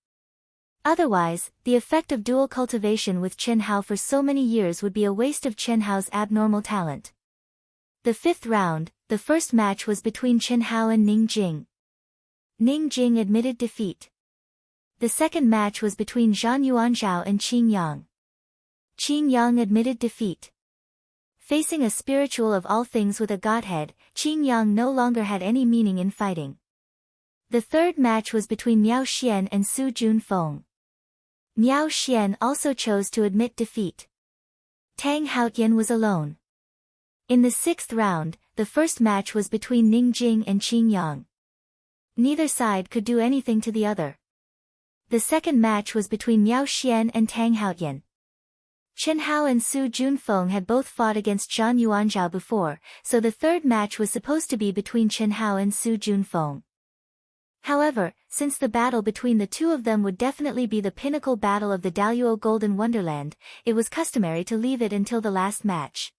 Otherwise, the effect of dual cultivation with Qin Hao for so many years would be a waste of Qin Hao's abnormal talent. The fifth round, the first match was between Qin Hao and Ning Jing. Ning Jing admitted defeat. The second match was between Zhan Yuanzhao and Qin Yang. Qin Yang admitted defeat. Facing a spiritual of all things with a godhead, Qin Yang no longer had any meaning in fighting. The third match was between Miao Xian and Su Junfeng. Miao Xian also chose to admit defeat. Tang Haotian was alone. In the sixth round, the first match was between Ning Jing and Qin Yang. Neither side could do anything to the other. The second match was between Miao Xian and Tang Haotian. Qin Hao and Su Junfeng had both fought against Zhan Yuanzhao before, so the third match was supposed to be between Qin Hao and Su Junfeng. However, since the battle between the two of them would definitely be the pinnacle battle of the Daluo Golden Wonderland, it was customary to leave it until the last match.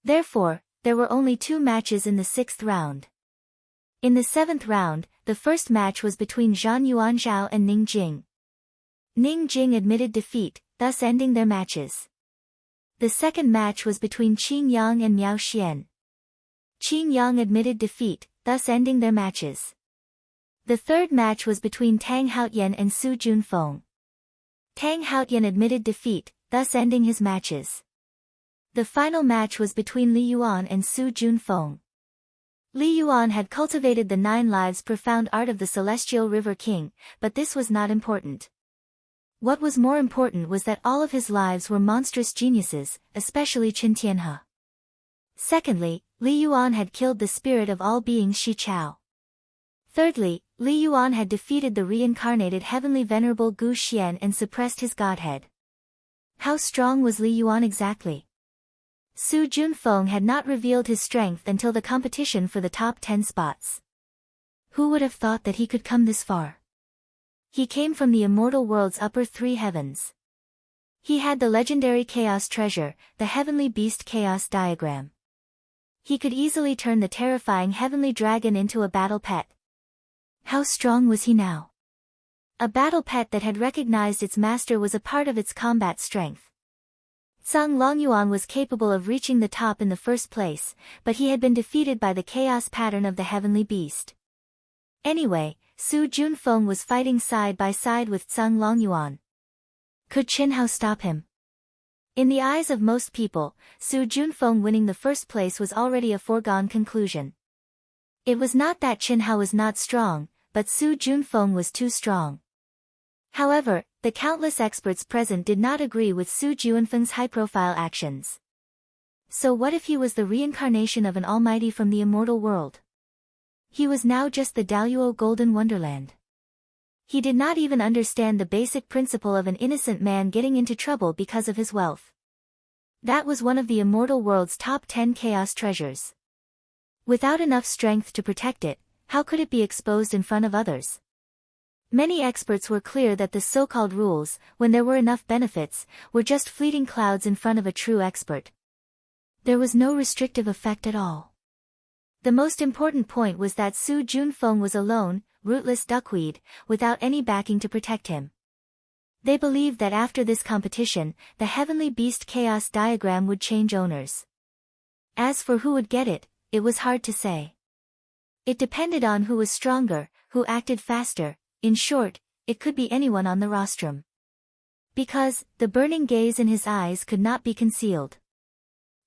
Therefore, there were only 2 matches in the 6th round. In the 7th round, the first match was between Zhan Yuanzhao and Ning Jing. Ning Jing admitted defeat, thus ending their matches. The second match was between Qin Yang and Miao Xian. Qin Yang admitted defeat, thus ending their matches. The third match was between Tang Haotian and Su Junfeng. Tang Haotian admitted defeat, thus ending his matches. The final match was between Li Yuan and Su Junfeng. Li Yuan had cultivated the 9 lives profound art of the Celestial River King, but this was not important. What was more important was that all of his lives were monstrous geniuses, especially Qin Tianhe. Secondly, Li Yuan had killed the spirit of all beings Shi Chao. Thirdly, Li Yuan had defeated the reincarnated heavenly venerable Gu Xian and suppressed his godhead. How strong was Li Yuan exactly? Su Junfeng had not revealed his strength until the competition for the top 10 spots. Who would have thought that he could come this far? He came from the immortal world's upper 3 heavens. He had the legendary chaos treasure, the heavenly beast chaos diagram. He could easily turn the terrifying heavenly dragon into a battle pet. How strong was he now? A battle pet that had recognized its master was a part of its combat strength. Zhang Longyuan was capable of reaching the top in the first place, but he had been defeated by the chaos pattern of the heavenly beast. Anyway, Su Junfeng was fighting side by side with Zhang Longyuan. Could Qin Hao stop him? In the eyes of most people, Su Junfeng winning the first place was already a foregone conclusion. It was not that Qin Hao was not strong, but Su Junfeng was too strong. However, the countless experts present did not agree with Su Junfeng's high-profile actions. So what if he was the reincarnation of an almighty from the immortal world? He was now just the Daluo Golden Wonderland. He did not even understand the basic principle of an innocent man getting into trouble because of his wealth. That was one of the immortal world's top 10 chaos treasures. Without enough strength to protect it, how could it be exposed in front of others? Many experts were clear that the so-called rules, when there were enough benefits, were just fleeting clouds in front of a true expert. There was no restrictive effect at all. The most important point was that Su Junfeng was alone, rootless duckweed, without any backing to protect him. They believed that after this competition, the heavenly beast chaos diagram would change owners. As for who would get it, it was hard to say. It depended on who was stronger, who acted faster. In short, it could be anyone on the rostrum. Because, the burning gaze in his eyes could not be concealed.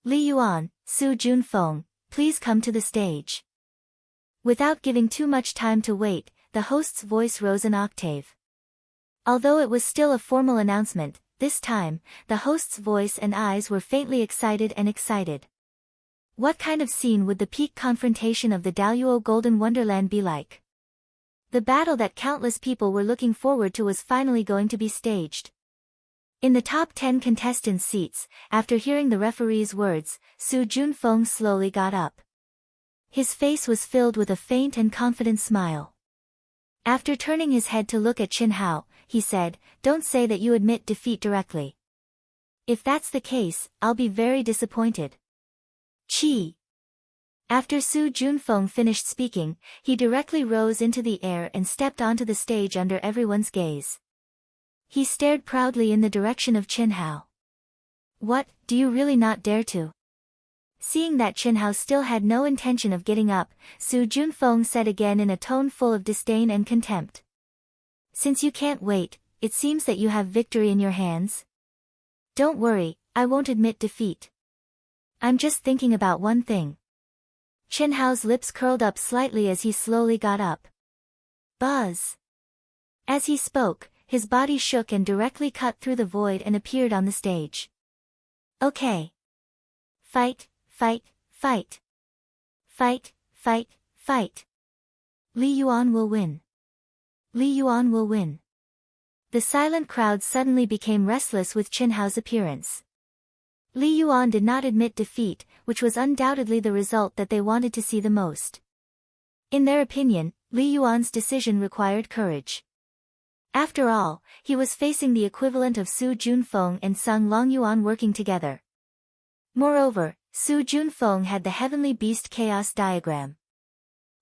Li Yuan, Su Junfeng, please come to the stage. Without giving too much time to wait, the host's voice rose an octave. Although it was still a formal announcement, this time, the host's voice and eyes were faintly excited and excited. What kind of scene would the peak confrontation of the Daluo Golden Wonderland be like? The battle that countless people were looking forward to was finally going to be staged. In the top 10 contestants' seats, after hearing the referee's words, Su Junfeng slowly got up. His face was filled with a faint and confident smile. After turning his head to look at Qin Hao, he said, "Don't say that you admit defeat directly. If that's the case, I'll be very disappointed." Qi. After Su Junfeng finished speaking, he directly rose into the air and stepped onto the stage under everyone's gaze. He stared proudly in the direction of Qin Hao. "What, do you really not dare to?" Seeing that Qin Hao still had no intention of getting up, Su Junfeng said again in a tone full of disdain and contempt. "Since you can't wait, it seems that you have victory in your hands? Don't worry, I won't admit defeat. I'm just thinking about one thing." Qin Hao's lips curled up slightly as he slowly got up. Buzz. As he spoke, his body shook and directly cut through the void and appeared on the stage. "Okay. Fight, fight, fight. Fight, fight, fight. Li Yuan will win. Li Yuan will win." The silent crowd suddenly became restless with Qin Hao's appearance. Li Yuan did not admit defeat, which was undoubtedly the result that they wanted to see the most. In their opinion, Li Yuan's decision required courage. After all, he was facing the equivalent of Su Junfeng and Zhang Longyuan working together. Moreover, Su Junfeng had the heavenly beast chaos diagram.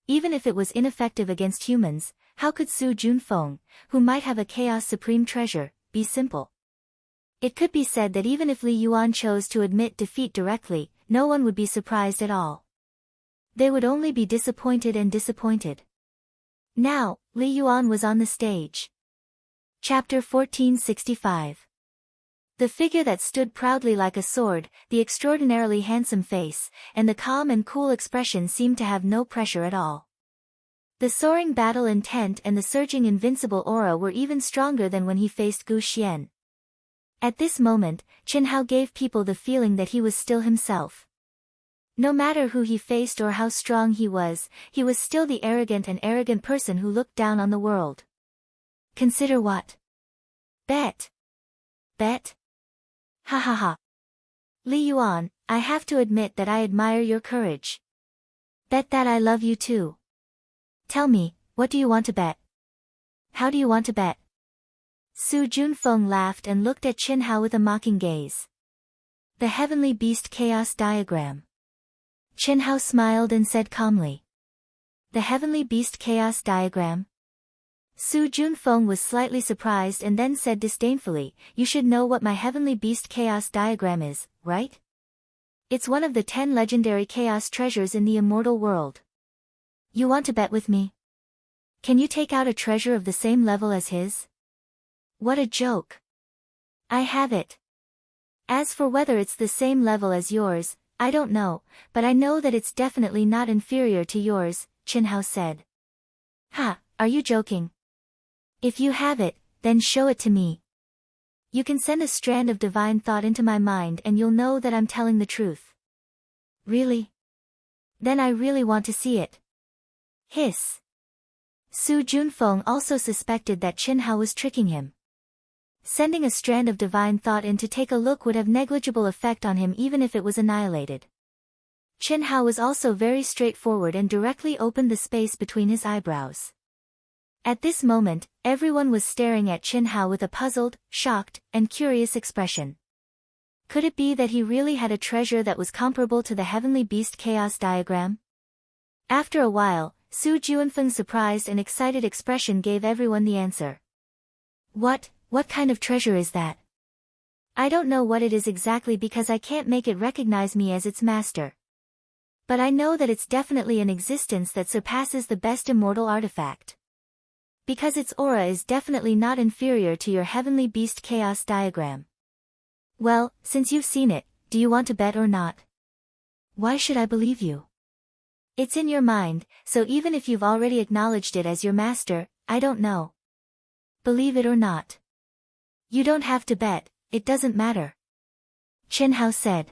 Even if it was ineffective against humans, how could Su Junfeng, who might have a chaos supreme treasure, be simple? It could be said that even if Li Yuan chose to admit defeat directly, no one would be surprised at all. They would only be disappointed and disappointed. Now, Li Yuan was on the stage. Chapter 1465. The figure that stood proudly like a sword, the extraordinarily handsome face, and the calm and cool expression seemed to have no pressure at all. The soaring battle intent and the surging invincible aura were even stronger than when he faced Gu Xian. At this moment, Qin Hao gave people the feeling that he was still himself. No matter who he faced or how strong he was still the arrogant person who looked down on the world. Consider what? Bet. Bet? Ha ha ha. Li Yuan, I have to admit that I admire your courage. Bet that I love you too. Tell me, what do you want to bet? How do you want to bet? Su Junfeng laughed and looked at Qin Hao with a mocking gaze. The Heavenly Beast Chaos Diagram. Qin Hao smiled and said calmly. The Heavenly Beast Chaos Diagram? Su Junfeng was slightly surprised and then said disdainfully, you should know what my Heavenly Beast Chaos Diagram is, right? It's one of the 10 legendary chaos treasures in the immortal world. You want to bet with me? Can you take out a treasure of the same level as his? What a joke. I have it. As for whether it's the same level as yours, I don't know, but I know that it's definitely not inferior to yours, Qin Hao said. Ha, are you joking? If you have it, then show it to me. You can send a strand of divine thought into my mind and you'll know that I'm telling the truth. Really? Then I really want to see it. Hiss. Su Junfeng also suspected that Qin Hao was tricking him. Sending a strand of divine thought in to take a look would have negligible effect on him even if it was annihilated. Qin Hao was also very straightforward and directly opened the space between his eyebrows. At this moment, everyone was staring at Qin Hao with a puzzled, shocked, and curious expression. Could it be that he really had a treasure that was comparable to the Heavenly Beast Chaos Diagram? After a while, Su Junfeng's surprised and excited expression gave everyone the answer. What kind of treasure is that? I don't know what it is exactly because I can't make it recognize me as its master. But I know that it's definitely an existence that surpasses the best immortal artifact. Because its aura is definitely not inferior to your Heavenly Beast Chaos Diagram. Well, since you've seen it, do you want to bet or not? Why should I believe you? It's in your mind, so even if you've already acknowledged it as your master, I don't know. Believe it or not. You don't have to bet, it doesn't matter. Qin Hao said.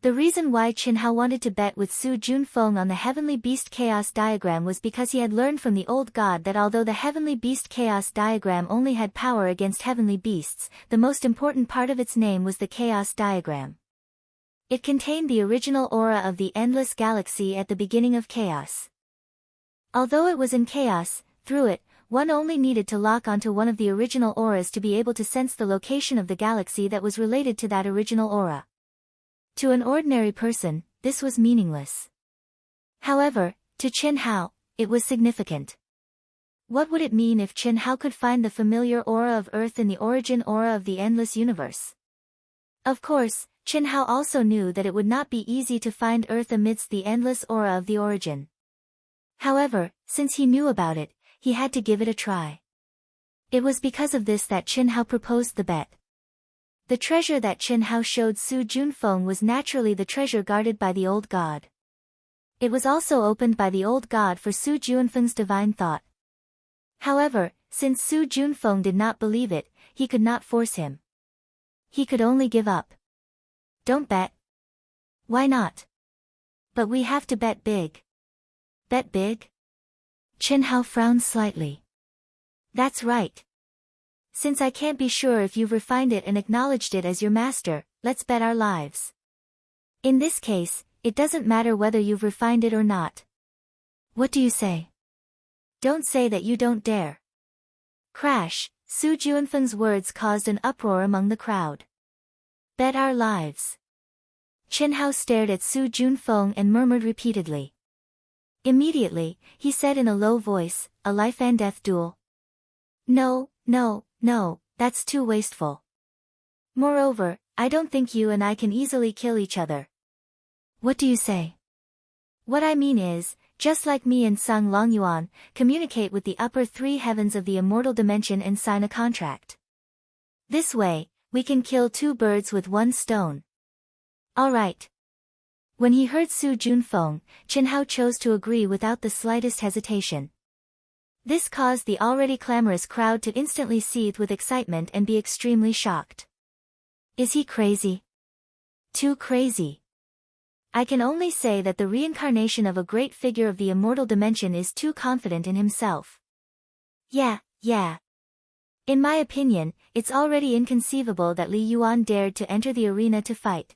The reason why Qin Hao wanted to bet with Su Junfeng on the Heavenly Beast Chaos Diagram was because he had learned from the old god that although the Heavenly Beast Chaos Diagram only had power against heavenly beasts, the most important part of its name was the Chaos Diagram. It contained the original aura of the endless galaxy at the beginning of chaos. Although it was in chaos, through it, one only needed to lock onto one of the original auras to be able to sense the location of the galaxy that was related to that original aura. To an ordinary person, this was meaningless. However, to Qin Hao, it was significant. What would it mean if Qin Hao could find the familiar aura of Earth in the origin aura of the endless universe? Of course, Qin Hao also knew that it would not be easy to find Earth amidst the endless aura of the origin. However, since he knew about it, he had to give it a try. It was because of this that Qin Hao proposed the bet. The treasure that Qin Hao showed Su Junfeng was naturally the treasure guarded by the old god. It was also opened by the old god for Su Junfeng's divine thought. However, since Su Junfeng did not believe it, he could not force him. He could only give up. Don't bet. Why not? But we have to bet big. Bet big? Qin Hao frowned slightly. That's right. Since I can't be sure if you've refined it and acknowledged it as your master, let's bet our lives. In this case, it doesn't matter whether you've refined it or not. What do you say? Don't say that you don't dare. Crash, Su Junfeng's words caused an uproar among the crowd. Bet our lives. Qin Hao stared at Su Junfeng and murmured repeatedly. Immediately, he said in a low voice, a life and death duel. No, that's too wasteful. Moreover, I don't think you and I can easily kill each other. What do you say? What I mean is, just like me and Sang Longyuan, communicate with the upper 3 heavens of the immortal dimension and sign a contract. This way, we can kill 2 birds with 1 stone. Alright. When he heard Su Junfeng, Qin Hao chose to agree without the slightest hesitation. This caused the already clamorous crowd to instantly seethe with excitement and be extremely shocked. Is he crazy? Too crazy. I can only say that the reincarnation of a great figure of the immortal dimension is too confident in himself. Yeah. In my opinion, it's already inconceivable that Li Yuan dared to enter the arena to fight.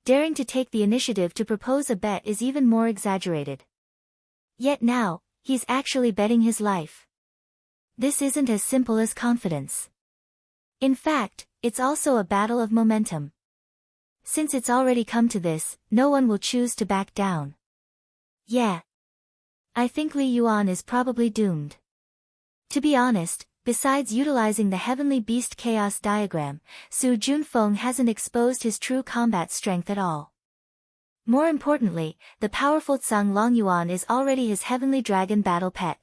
Daring to take the initiative to propose a bet is even more exaggerated. Yet now, he's actually betting his life. This isn't as simple as confidence. In fact, it's also a battle of momentum. Since it's already come to this, no one will choose to back down. Yeah. I think Li Yuan is probably doomed. To be honest, besides utilizing the Heavenly Beast Chaos diagram, Su Junfeng hasn't exposed his true combat strength at all. More importantly, the powerful Tsang Longyuan is already his Heavenly Dragon battle pet.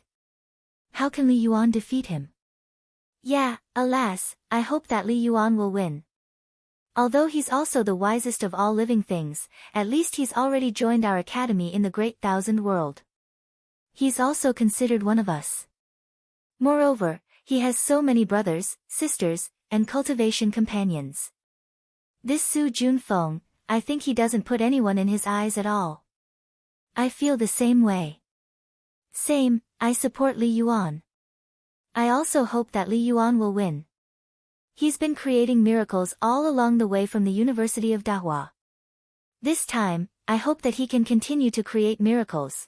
How can Li Yuan defeat him? Yeah, alas, I hope that Li Yuan will win. Although he's also the wisest of all living things, at least he's already joined our academy in the Great Thousand World. He's also considered one of us. Moreover, he has so many brothers, sisters, and cultivation companions. This Su Junfeng, I think he doesn't put anyone in his eyes at all. I feel the same way. Same, I support Li Yuan. I also hope that Li Yuan will win. He's been creating miracles all along the way from the University of Dahua. This time, I hope that he can continue to create miracles.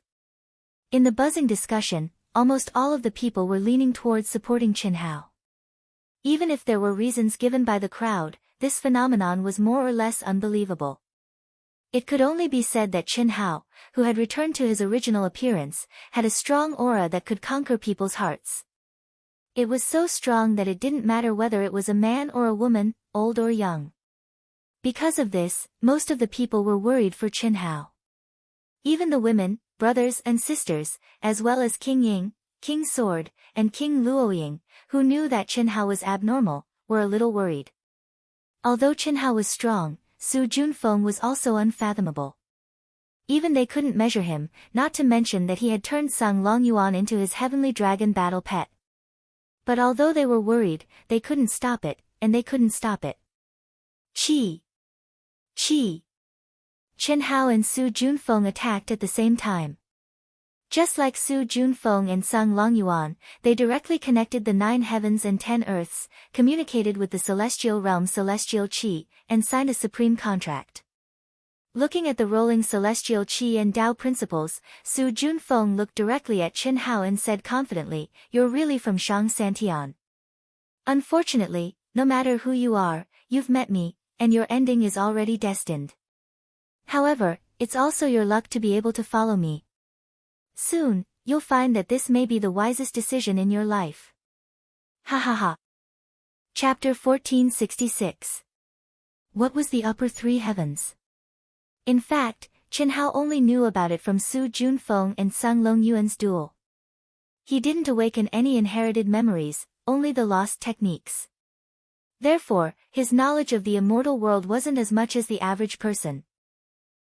In the buzzing discussion, almost all of the people were leaning towards supporting Qin Hao. Even if there were reasons given by the crowd, this phenomenon was more or less unbelievable. It could only be said that Qin Hao, who had returned to his original appearance, had a strong aura that could conquer people's hearts. It was so strong that it didn't matter whether it was a man or a woman, old or young. Because of this, most of the people were worried for Qin Hao. Even the women, brothers and sisters, as well as King Ying, King Sword, and King Luoying, who knew that Qin Hao was abnormal, were a little worried. Although Qin Hao was strong, Su Junfeng was also unfathomable. Even they couldn't measure him, not to mention that he had turned Tsang Longyuan into his Heavenly Dragon battle pet. But although they were worried, they couldn't stop it, and they couldn't stop it. Qi! Qin Hao and Su Junfeng attacked at the same time. Just like Su Junfeng and Tsang Longyuan, they directly connected the 9 heavens and 10 earths, communicated with the celestial realm celestial qi, and signed a supreme contract. Looking at the rolling celestial qi and Tao principles, Su Junfeng looked directly at Qin Hao and said confidently, "You're really from Shang Santian. Unfortunately, no matter who you are, you've met me, and your ending is already destined. However, it's also your luck to be able to follow me. Soon, you'll find that this may be the wisest decision in your life." Ha ha ha. Chapter 1466. What was the upper 3 heavens? In fact, Qin Hao only knew about it from Su Junfeng and Tsang Longyuan's duel. He didn't awaken any inherited memories, only the lost techniques. Therefore, his knowledge of the immortal world wasn't as much as the average person.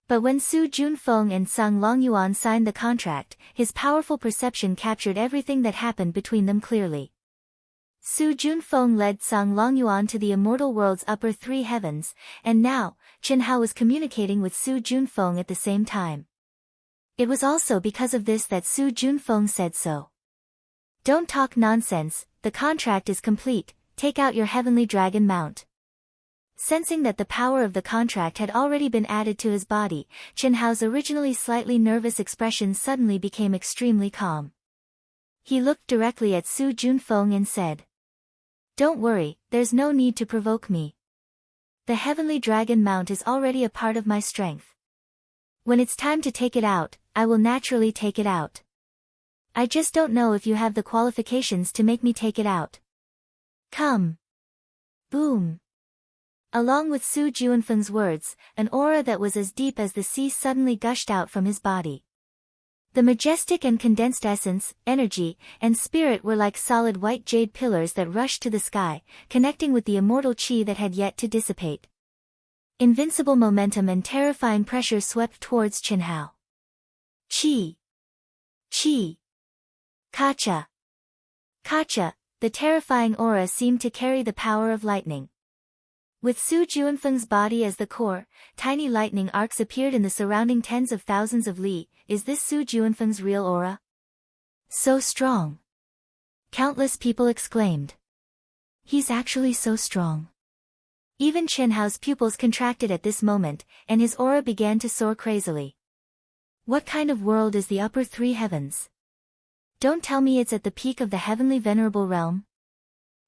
But when Su Junfeng and Tsang Longyuan signed the contract, his powerful perception captured everything that happened between them clearly. Su Junfeng led Tsang Longyuan to the immortal world's upper 3 heavens, and now, Qin Hao was communicating with Su Junfeng at the same time. It was also because of this that Su Junfeng said so. "Don't talk nonsense, the contract is complete, take out your Heavenly Dragon mount." Sensing that the power of the contract had already been added to his body, Qin Hao's originally slightly nervous expression suddenly became extremely calm. He looked directly at Su Junfeng and said, "Don't worry, there's no need to provoke me. The Heavenly Dragon mount is already a part of my strength. When it's time to take it out, I will naturally take it out. I just don't know if you have the qualifications to make me take it out. Come." Boom. Along with Su Junfeng's words, an aura that was as deep as the sea suddenly gushed out from his body. The majestic and condensed essence, energy, and spirit were like solid white jade pillars that rushed to the sky, connecting with the immortal qi that had yet to dissipate. Invincible momentum and terrifying pressure swept towards Qin Hao. Qi! Kacha! The terrifying aura seemed to carry the power of lightning. With Su Juanfeng's body as the core, tiny lightning arcs appeared in the surrounding tens of thousands of li. Is this Su Juanfeng's real aura? So strong! Countless people exclaimed. He's actually so strong. Even Chen Hao's pupils contracted at this moment, and his aura began to soar crazily. What kind of world is the upper three heavens? Don't tell me it's at the peak of the heavenly venerable realm?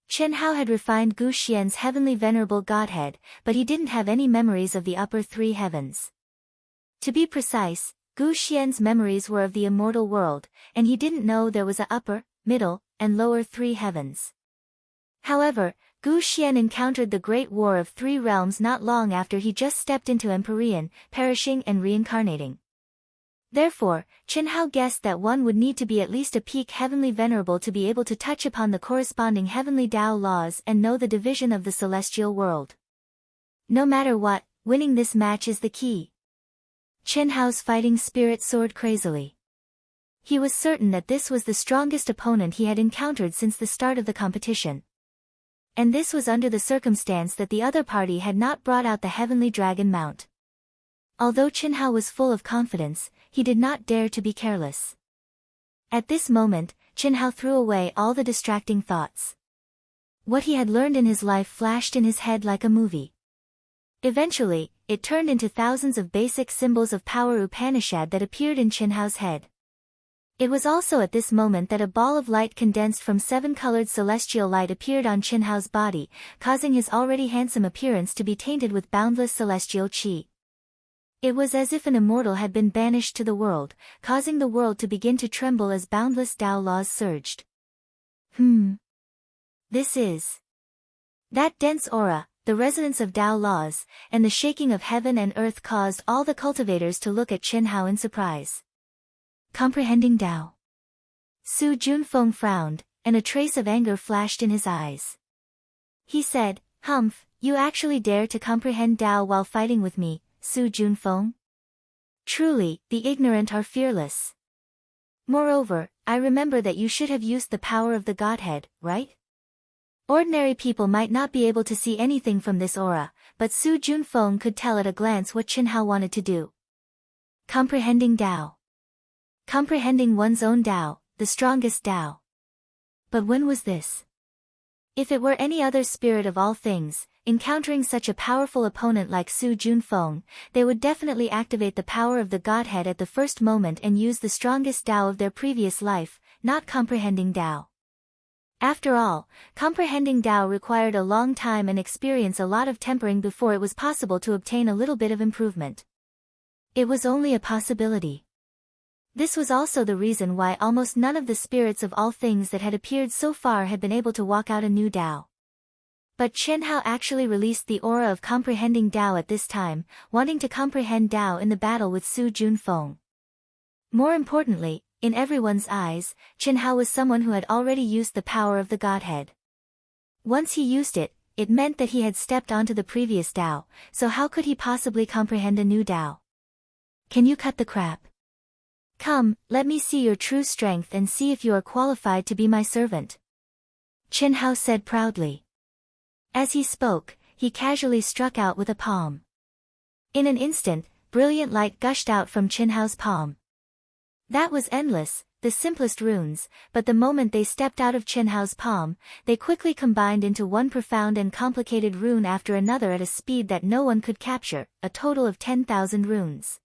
Chen Hao had refined Gu Xian's heavenly venerable godhead, but he didn't have any memories of the upper three heavens. To be precise, Gu Xian's memories were of the immortal world, and he didn't know there was a upper, middle, and lower three heavens. However, Gu Xian encountered the Great War of Three Realms not long after he just stepped into Empyrean, perishing and reincarnating. Therefore, Chen Hao guessed that one would need to be at least a peak heavenly venerable to be able to touch upon the corresponding heavenly Tao laws and know the division of the celestial world. No matter what, winning this match is the key. Chen Hao's fighting spirit soared crazily. He was certain that this was the strongest opponent he had encountered since the start of the competition. And this was under the circumstance that the other party had not brought out the heavenly dragon mount. Although Chen Hao was full of confidence, he did not dare to be careless. At this moment, Chen Hao threw away all the distracting thoughts. What he had learned in his life flashed in his head like a movie. Eventually, it turned into thousands of basic symbols of power Upanishad that appeared in Chen Hao's head. It was also at this moment that a ball of light condensed from seven-colored celestial light appeared on Chen Hao's body, causing his already handsome appearance to be tainted with boundless celestial qi. It was as if an immortal had been banished to the world, causing the world to begin to tremble as boundless Tao laws surged. This is that dense aura, the resonance of Tao laws, and the shaking of heaven and earth caused all the cultivators to look at Chen Hao in surprise. Comprehending Tao. Su Junfeng frowned, and a trace of anger flashed in his eyes. He said, "Humph, you actually dare to comprehend Tao while fighting with me, Su Junfeng? Truly, the ignorant are fearless. Moreover, I remember that you should have used the power of the Godhead, right? Ordinary people might not be able to see anything from this aura, but Su Junfeng could tell at a glance what Chen Hao wanted to do. Comprehending Tao. Comprehending one's own Tao, the strongest Tao. But when was this? If it were any other spirit of all things, encountering such a powerful opponent like Su Junfeng, they would definitely activate the power of the Godhead at the first moment and use the strongest Tao of their previous life, not comprehending Tao. After all, comprehending Tao required a long time and experience a lot of tempering before it was possible to obtain a little bit of improvement. It was only a possibility. This was also the reason why almost none of the spirits of all things that had appeared so far had been able to walk out a new Tao. But Chen Hao actually released the aura of comprehending Tao at this time, wanting to comprehend Tao in the battle with Su Junfeng. More importantly, in everyone's eyes, Chen Hao was someone who had already used the power of the Godhead. Once he used it, it meant that he had stepped onto the previous Tao, so how could he possibly comprehend a new Tao? Can you cut the crap? Come, let me see your true strength and see if you are qualified to be my servant. Chen Hao said proudly. As he spoke, he casually struck out with a palm. In an instant, brilliant light gushed out from Chen Hao's palm. That was endless, the simplest runes, but the moment they stepped out of Chen Hao's palm, they quickly combined into one profound and complicated rune after another at a speed that no one could capture, a total of 10,000 runes.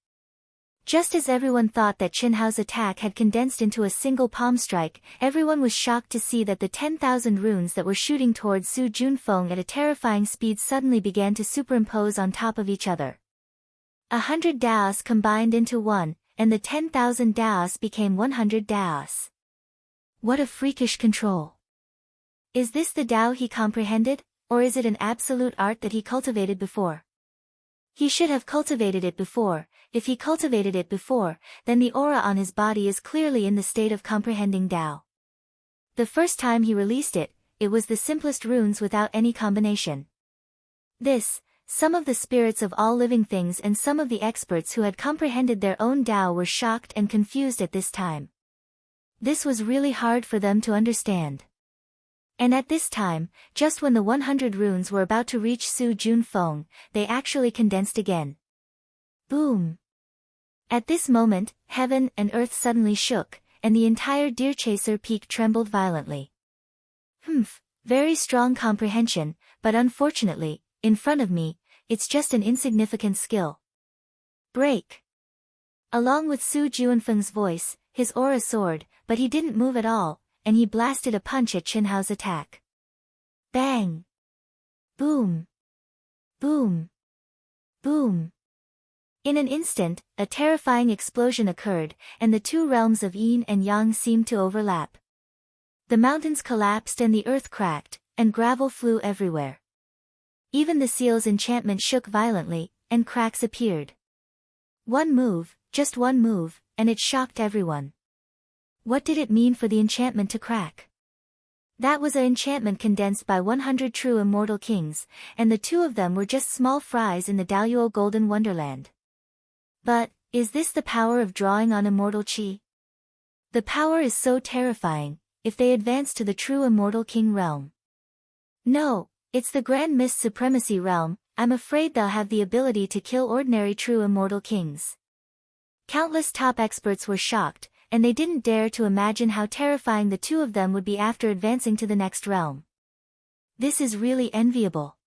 Just as everyone thought that Chen Hao's attack had condensed into a single palm strike, everyone was shocked to see that the 10,000 runes that were shooting towards Su Junfeng at a terrifying speed suddenly began to superimpose on top of each other. 100 Daos combined into one, and the 10,000 Daos became 100 Daos. What a freakish control! Is this the Tao he comprehended, or is it an absolute art that he cultivated before? He should have cultivated it before. If he cultivated it before, then the aura on his body is clearly in the state of comprehending Tao. The first time he released it, it was the simplest runes without any combination. Some of the spirits of all living things and some of the experts who had comprehended their own Tao were shocked and confused at this time. This was really hard for them to understand. And at this time, just when the 100 runes were about to reach Su Junfeng, they actually condensed again. Boom! At this moment, heaven and earth suddenly shook, and the entire Deerchaser Peak trembled violently. Very strong comprehension, but unfortunately, in front of me, it's just an insignificant skill. Break! Along with Su Junfeng's voice, his aura soared, but he didn't move at all, and he blasted a punch at Qinhao's attack. Bang! Boom! Boom! Boom! In an instant, a terrifying explosion occurred, and the two realms of yin and yang seemed to overlap. The mountains collapsed and the earth cracked, and gravel flew everywhere. Even the seal's enchantment shook violently, and cracks appeared. One move, just one move, and it shocked everyone. What did it mean for the enchantment to crack? That was an enchantment condensed by 100 true immortal kings, and the two of them were just small fries in the Daoyuo Golden Wonderland. But, is this the power of drawing on immortal qi? The power is so terrifying, if they advance to the true immortal king realm. No, it's the Grand Mist Supremacy realm. I'm afraid they'll have the ability to kill ordinary true immortal kings. Countless top experts were shocked, and they didn't dare to imagine how terrifying the two of them would be after advancing to the next realm. This is really enviable.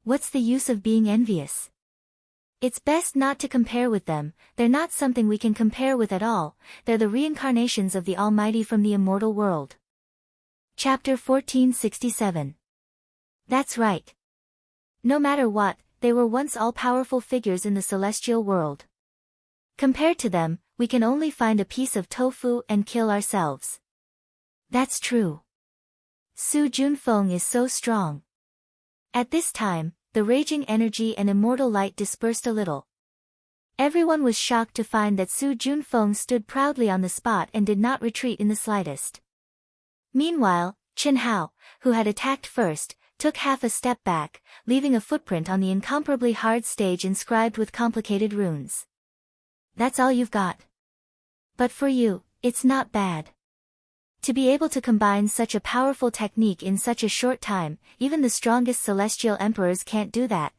What's the use of being envious? It's best not to compare with them. They're not something we can compare with at all. They're the reincarnations of the Almighty from the immortal world. Chapter 1467. That's right. No matter what, they were once all-powerful figures in the celestial world. Compared to them, we can only find a piece of tofu and kill ourselves. That's true. Su Junfeng is so strong. At this time, the raging energy and immortal light dispersed a little. Everyone was shocked to find that Su Junfeng stood proudly on the spot and did not retreat in the slightest. Meanwhile, Qinhao, who had attacked first, took half a step back, leaving a footprint on the incomparably hard stage inscribed with complicated runes. That's all you've got. But for you, it's not bad. To be able to combine such a powerful technique in such a short time, even the strongest celestial emperors can't do that.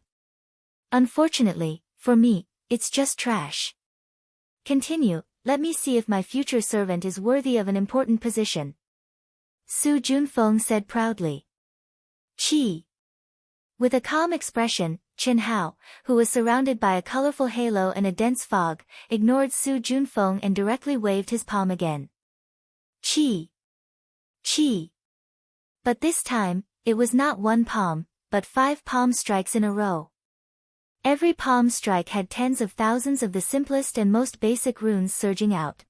Unfortunately, for me, it's just trash. Continue, let me see if my future servant is worthy of an important position. Su Junfeng said proudly. Qi. With a calm expression, Qinhao, who was surrounded by a colorful halo and a dense fog, ignored Su Junfeng and directly waved his palm again. Qi. Qi. But this time, it was not one palm, but 5 palm strikes in a row. Every palm strike had tens of thousands of the simplest and most basic runes surging out.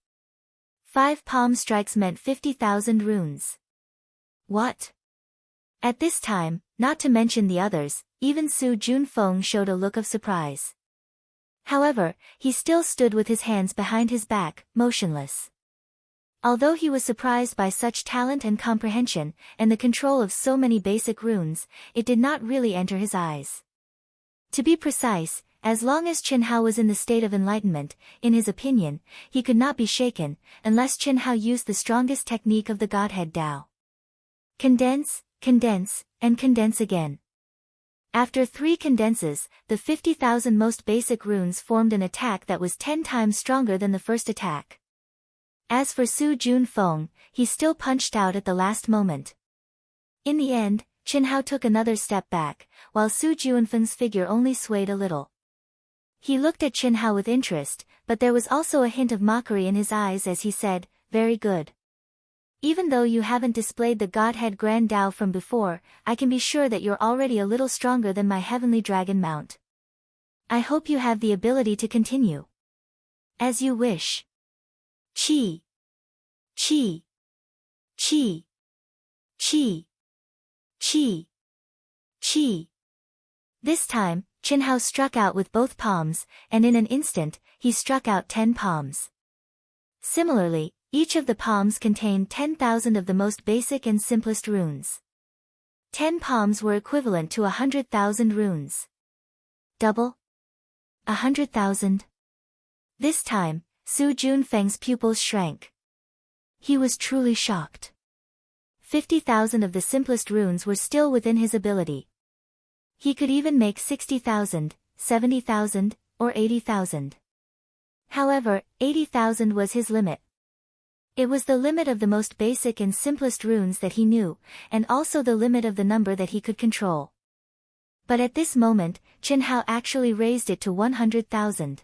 5 palm strikes meant 50,000 runes. What? At this time, not to mention the others, even Su Junfeng showed a look of surprise. However, he still stood with his hands behind his back, motionless. Although he was surprised by such talent and comprehension, and the control of so many basic runes, it did not really enter his eyes. To be precise, as long as Qinhao was in the state of enlightenment, in his opinion, he could not be shaken, unless Qinhao used the strongest technique of the Godhead Tao. Condense, condense, and condense again. After 3 condenses, the 50,000 most basic runes formed an attack that was 10 times stronger than the first attack. As for Su Junfeng, he still punched out at the last moment. In the end, Qinhao took another step back, while Su Junfeng's figure only swayed a little. He looked at Qinhao with interest, but there was also a hint of mockery in his eyes as he said, "Very good. Even though you haven't displayed the Godhead Grand Tao from before, I can be sure that you're already a little stronger than my heavenly dragon mount. I hope you have the ability to continue. As you wish." Qi. Qi. Qi. Qi. Qi. Qi. This time, Qinhao struck out with both palms, and in an instant, he struck out 10 palms. Similarly, each of the palms contained 10,000 of the most basic and simplest runes. 10 palms were equivalent to 100,000 runes. Double? 100,000? This time, Su Junfeng's pupils shrank. He was truly shocked. 50,000 of the simplest runes were still within his ability. He could even make 60,000, 70,000, or 80,000. However, 80,000 was his limit. It was the limit of the most basic and simplest runes that he knew, and also the limit of the number that he could control. But at this moment, Chen Hao actually raised it to 100,000.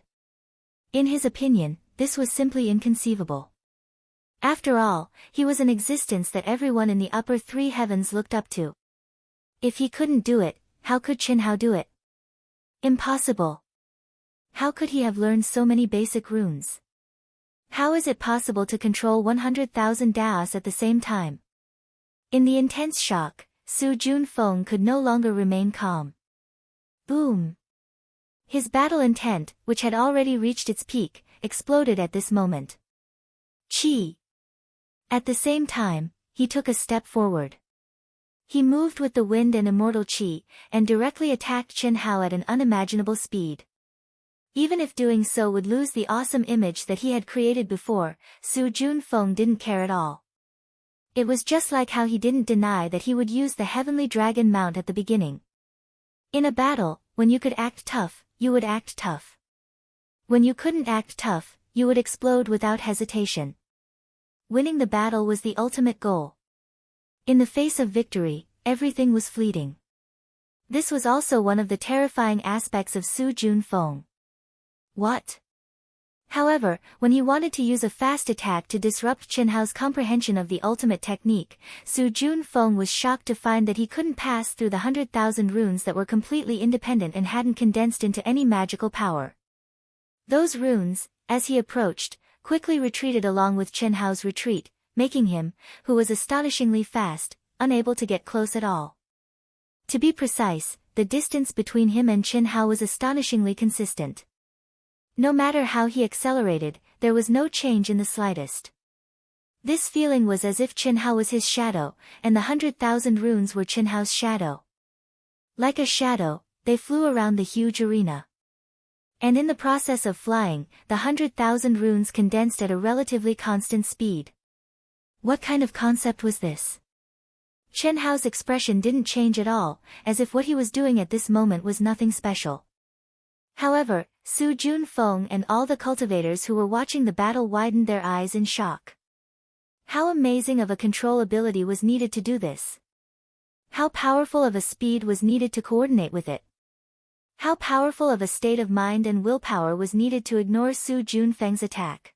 In his opinion, this was simply inconceivable. After all, he was an existence that everyone in the upper three heavens looked up to. If he couldn't do it, how could Chen Hao do it? Impossible. How could he have learned so many basic runes? How is it possible to control 100,000 Daos at the same time? In the intense shock, Su Junfeng could no longer remain calm. Boom! His battle intent, which had already reached its peak, exploded at this moment. Qi! At the same time, he took a step forward. He moved with the wind and immortal qi, and directly attacked Chen Hao at an unimaginable speed. Even if doing so would lose the awesome image that he had created before, Su Junfeng didn't care at all. It was just like how he didn't deny that he would use the heavenly dragon mount at the beginning. In a battle, when you could act tough, you would act tough. When you couldn't act tough, you would explode without hesitation. Winning the battle was the ultimate goal. In the face of victory, everything was fleeting. This was also one of the terrifying aspects of Su Junfeng. What? However, when he wanted to use a fast attack to disrupt Chen Hao's comprehension of the ultimate technique, Su Junfeng was shocked to find that he couldn't pass through the 100,000 runes that were completely independent and hadn't condensed into any magical power. Those runes, as he approached, quickly retreated along with Chen Hao's retreat, making him, who was astonishingly fast, unable to get close at all. To be precise, the distance between him and Chen Hao was astonishingly consistent. No matter how he accelerated, there was no change in the slightest. This feeling was as if Chen Hao was his shadow, and the 100,000 runes were Chen Hao's shadow. Like a shadow, they flew around the huge arena. And in the process of flying, the 100,000 runes condensed at a relatively constant speed. What kind of concept was this? Chen Hao's expression didn't change at all, as if what he was doing at this moment was nothing special. However, Su Junfeng and all the cultivators who were watching the battle widened their eyes in shock. How amazing of a control ability was needed to do this? How powerful of a speed was needed to coordinate with it? How powerful of a state of mind and willpower was needed to ignore Su Junfeng's attack?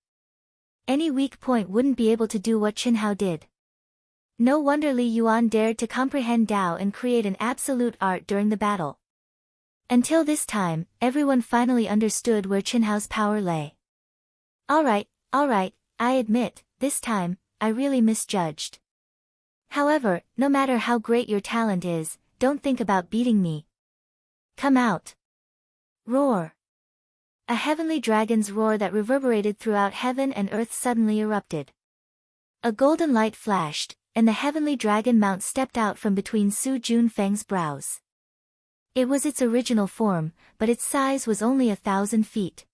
Any weak point wouldn't be able to do what Chen Hao did. No wonder Li Yuan dared to comprehend Dao and create an absolute art during the battle. Until this time, everyone finally understood where Chen Hao's power lay. Alright, I admit, this time, I really misjudged. However, no matter how great your talent is, don't think about beating me. Come out. Roar. A heavenly dragon's roar that reverberated throughout heaven and earth suddenly erupted. A golden light flashed, and the heavenly dragon mount stepped out from between Su Junfeng's brows. It was its original form, but its size was only 1,000 feet.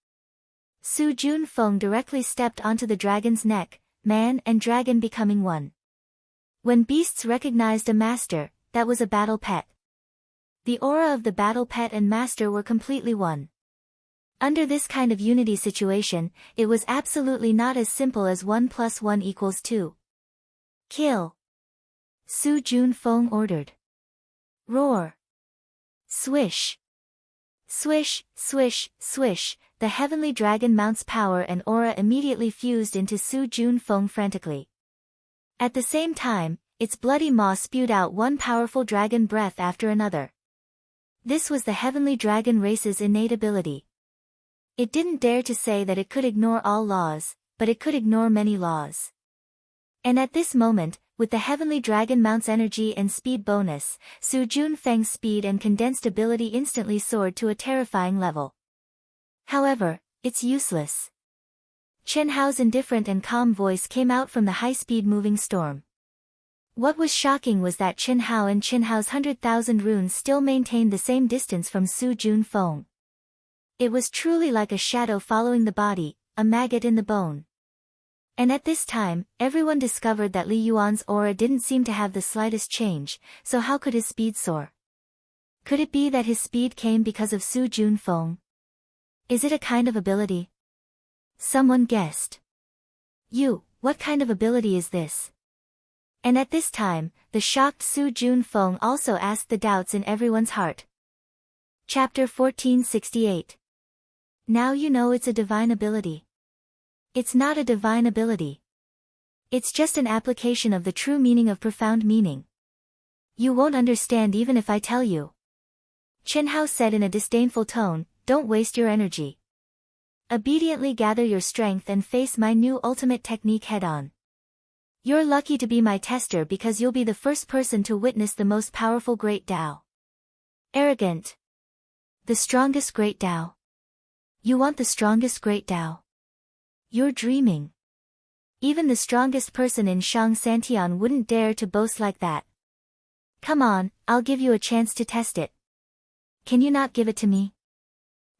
Su Junfeng directly stepped onto the dragon's neck, man and dragon becoming one. When beasts recognized a master, that was a battle pet. The aura of the battle pet and master were completely one. Under this kind of unity situation, it was absolutely not as simple as 1 + 1 = 2. Kill. Su Junfeng ordered. Roar. Swish. Swish, swish, swish, the heavenly dragon mount's power and aura immediately fused into Su Junfeng frantically. At the same time, its bloody maw spewed out one powerful dragon breath after another. This was the heavenly dragon race's innate ability. It didn't dare to say that it could ignore all laws, but it could ignore many laws. And at this moment, with the heavenly dragon mount's energy and speed bonus, Su Junfeng's speed and condensed ability instantly soared to a terrifying level. However, it's useless. Chen Hao's indifferent and calm voice came out from the high-speed moving storm. What was shocking was that Chen Hao and Chen Hao's 100,000 runes still maintained the same distance from Su Junfeng. It was truly like a shadow following the body, a maggot in the bone. And at this time, everyone discovered that Li Yuan's aura didn't seem to have the slightest change, so how could his speed soar? Could it be that his speed came because of Su Junfeng? Is it a kind of ability? Someone guessed. What kind of ability is this? And at this time, the shocked Su Junfeng also asked the doubts in everyone's heart. Chapter 1468. Now you know it's a divine ability. It's not a divine ability. It's just an application of the true meaning of profound meaning. You won't understand even if I tell you. Chen Hao said in a disdainful tone, don't waste your energy. Obediently gather your strength and face my new ultimate technique head-on. You're lucky to be my tester because you'll be the first person to witness the most powerful great Tao. Arrogant. The strongest great Tao. You want the strongest great Tao? You're dreaming. Even the strongest person in Shang Santian wouldn't dare to boast like that. Come on, I'll give you a chance to test it. Can you not give it to me?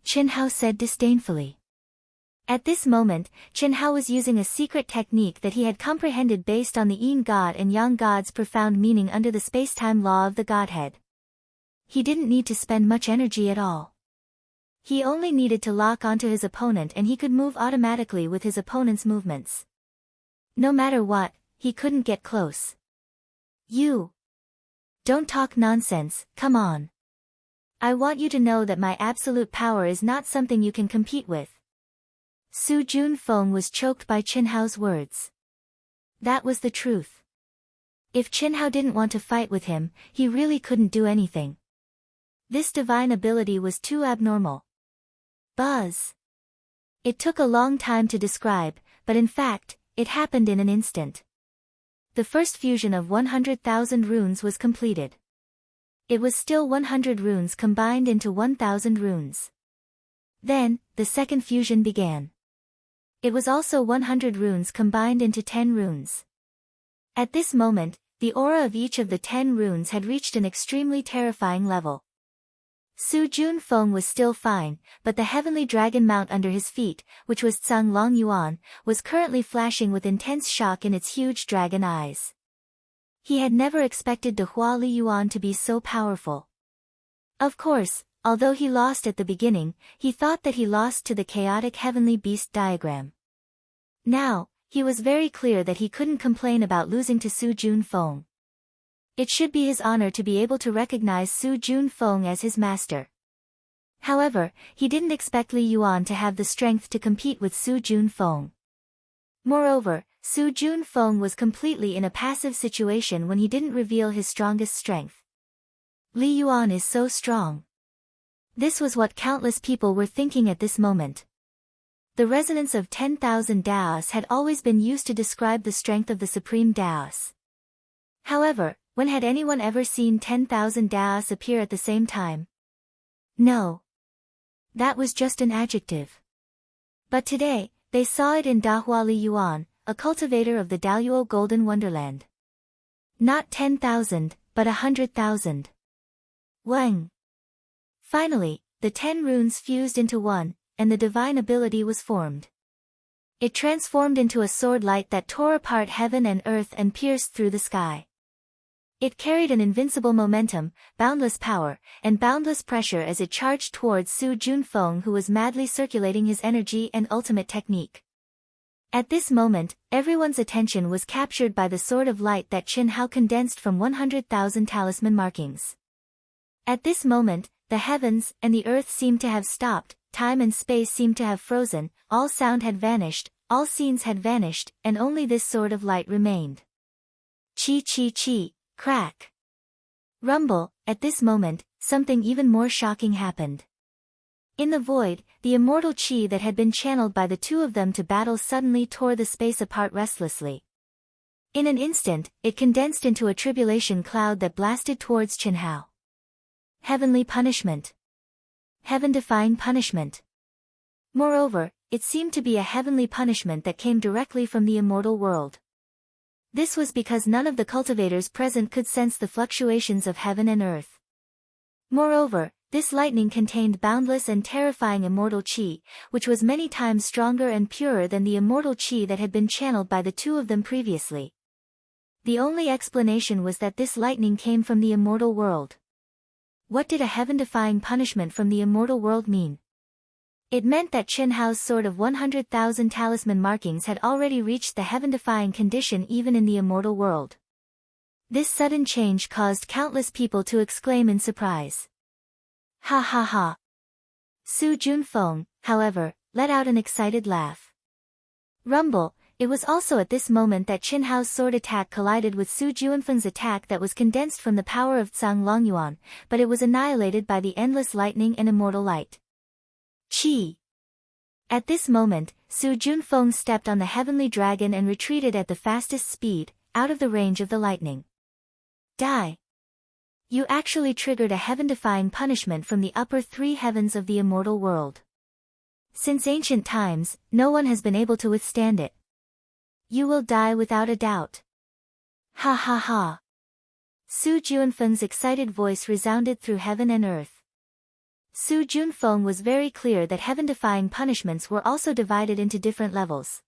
Chen Hao said disdainfully. At this moment, Chen Hao was using a secret technique that he had comprehended based on the Yin God and Yang God's profound meaning under the space-time law of the Godhead. He didn't need to spend much energy at all. He only needed to lock onto his opponent and he could move automatically with his opponent's movements. No matter what, he couldn't get close. You. Don't talk nonsense, come on. I want you to know that my absolute power is not something you can compete with. Su Junfeng was choked by Chen Hao's words. That was the truth. If Chen Hao didn't want to fight with him, he really couldn't do anything. This divine ability was too abnormal. Buzz. It took a long time to describe, but in fact, it happened in an instant. The first fusion of 100,000 runes was completed. It was still 100 runes combined into 1,000 runes. Then, the second fusion began. It was also 100 runes combined into 10 runes. At this moment, the aura of each of the 10 runes had reached an extremely terrifying level. Su Junfeng was still fine, but the heavenly dragon mount under his feet, which was Tsang Long Yuan, was currently flashing with intense shock in its huge dragon eyes. He had never expected the Hua Li Yuan to be so powerful. Of course, although he lost at the beginning, he thought that he lost to the chaotic heavenly beast diagram. Now, he was very clear that he couldn't complain about losing to Su Junfeng. It should be his honor to be able to recognize Su Junfeng as his master. However, he didn't expect Li Yuan to have the strength to compete with Su Junfeng. Moreover, Su Junfeng was completely in a passive situation when he didn't reveal his strongest strength. Li Yuan is so strong. This was what countless people were thinking at this moment. The resonance of 10,000 Daos had always been used to describe the strength of the supreme Daos. However, when had anyone ever seen 10,000 Daos appear at the same time? No. That was just an adjective. But today, they saw it in Dahua Li Yuan, a cultivator of the Daoyuo Golden Wonderland. Not 10,000, but 100,000. Wang. Finally, the 10 runes fused into one, and the divine ability was formed. It transformed into a sword light that tore apart heaven and earth and pierced through the sky. It carried an invincible momentum, boundless power, and boundless pressure as it charged towards Su Junfeng, who was madly circulating his energy and ultimate technique. At this moment, everyone's attention was captured by the sword of light that Chen Hao condensed from 100,000 talisman markings. At this moment, the heavens and the earth seemed to have stopped, time and space seemed to have frozen, all sound had vanished, all scenes had vanished, and only this sword of light remained. Chi chi chi, crack. Rumble. At this moment, something even more shocking happened. In the void, the immortal chi that had been channeled by the two of them to battle suddenly tore the space apart restlessly. In an instant, it condensed into a tribulation cloud that blasted towards Chen Hao. Heavenly punishment. Heaven-defying punishment. Moreover, it seemed to be a heavenly punishment that came directly from the immortal world. This was because none of the cultivators present could sense the fluctuations of heaven and earth. Moreover, This lightning contained boundless and terrifying immortal chi, which was many times stronger and purer than the immortal chi that had been channeled by the two of them previously. The only explanation was that this lightning came from the immortal world. What did a heaven-defying punishment from the immortal world mean? It meant that Chen Hao's sword of 100,000 talisman markings had already reached the heaven-defying condition even in the immortal world. This sudden change caused countless people to exclaim in surprise. Ha ha ha. Su Junfeng, however, let out an excited laugh. Rumble. It was also at this moment that Chen Hao's sword attack collided with Su Junfeng's attack that was condensed from the power of Tsang Longyuan, but it was annihilated by the endless lightning and immortal light. Qi. At this moment, Su Junfeng stepped on the heavenly dragon and retreated at the fastest speed, out of the range of the lightning. Die. You actually triggered a heaven-defying punishment from the upper three heavens of the immortal world. Since ancient times, no one has been able to withstand it. You will die without a doubt. Ha ha ha. Su Junfeng's excited voice resounded through heaven and earth. Su Junfeng was very clear that heaven-defying punishments were also divided into different levels.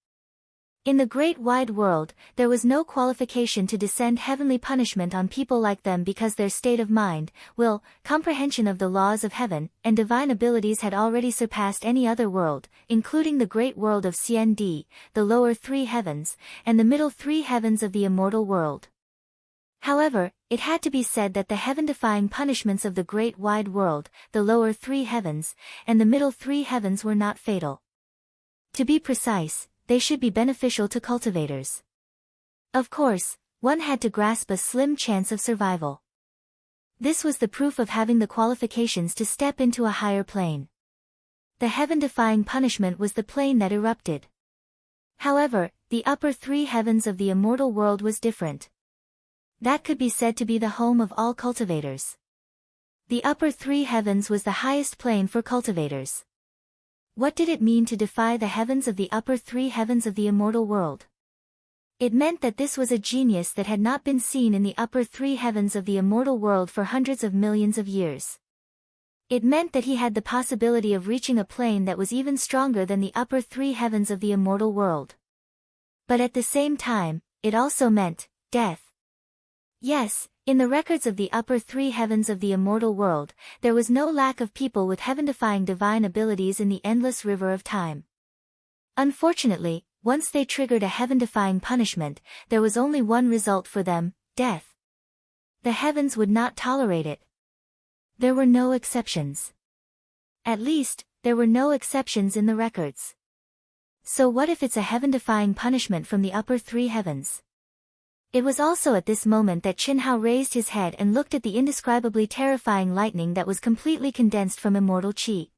In the great wide world, there was no qualification to descend heavenly punishment on people like them because their state of mind, will, comprehension of the laws of heaven, and divine abilities had already surpassed any other world, including the great world of CND, the lower three heavens, and the middle three heavens of the immortal world. However, it had to be said that the heaven-defying punishments of the great wide world, the lower three heavens, and the middle three heavens were not fatal. To be precise, they should be beneficial to cultivators. Of course, one had to grasp a slim chance of survival. This was the proof of having the qualifications to step into a higher plane. The heaven-defying punishment was the plane that erupted. However, the upper three heavens of the immortal world was different. That could be said to be the home of all cultivators. The upper three heavens was the highest plane for cultivators. What did it mean to defy the heavens of the upper three heavens of the immortal world? It meant that this was a genius that had not been seen in the upper three heavens of the immortal world for hundreds of millions of years. It meant that he had the possibility of reaching a plane that was even stronger than the upper three heavens of the immortal world. But at the same time, it also meant death. Yes, in the records of the upper three heavens of the immortal world, there was no lack of people with heaven-defying divine abilities in the endless river of time. Unfortunately, once they triggered a heaven-defying punishment, there was only one result for them, death. The heavens would not tolerate it. There were no exceptions. At least, there were no exceptions in the records. So what if it's a heaven-defying punishment from the upper three heavens? It was also at this moment that Chen Hao raised his head and looked at the indescribably terrifying lightning that was completely condensed from immortal qi.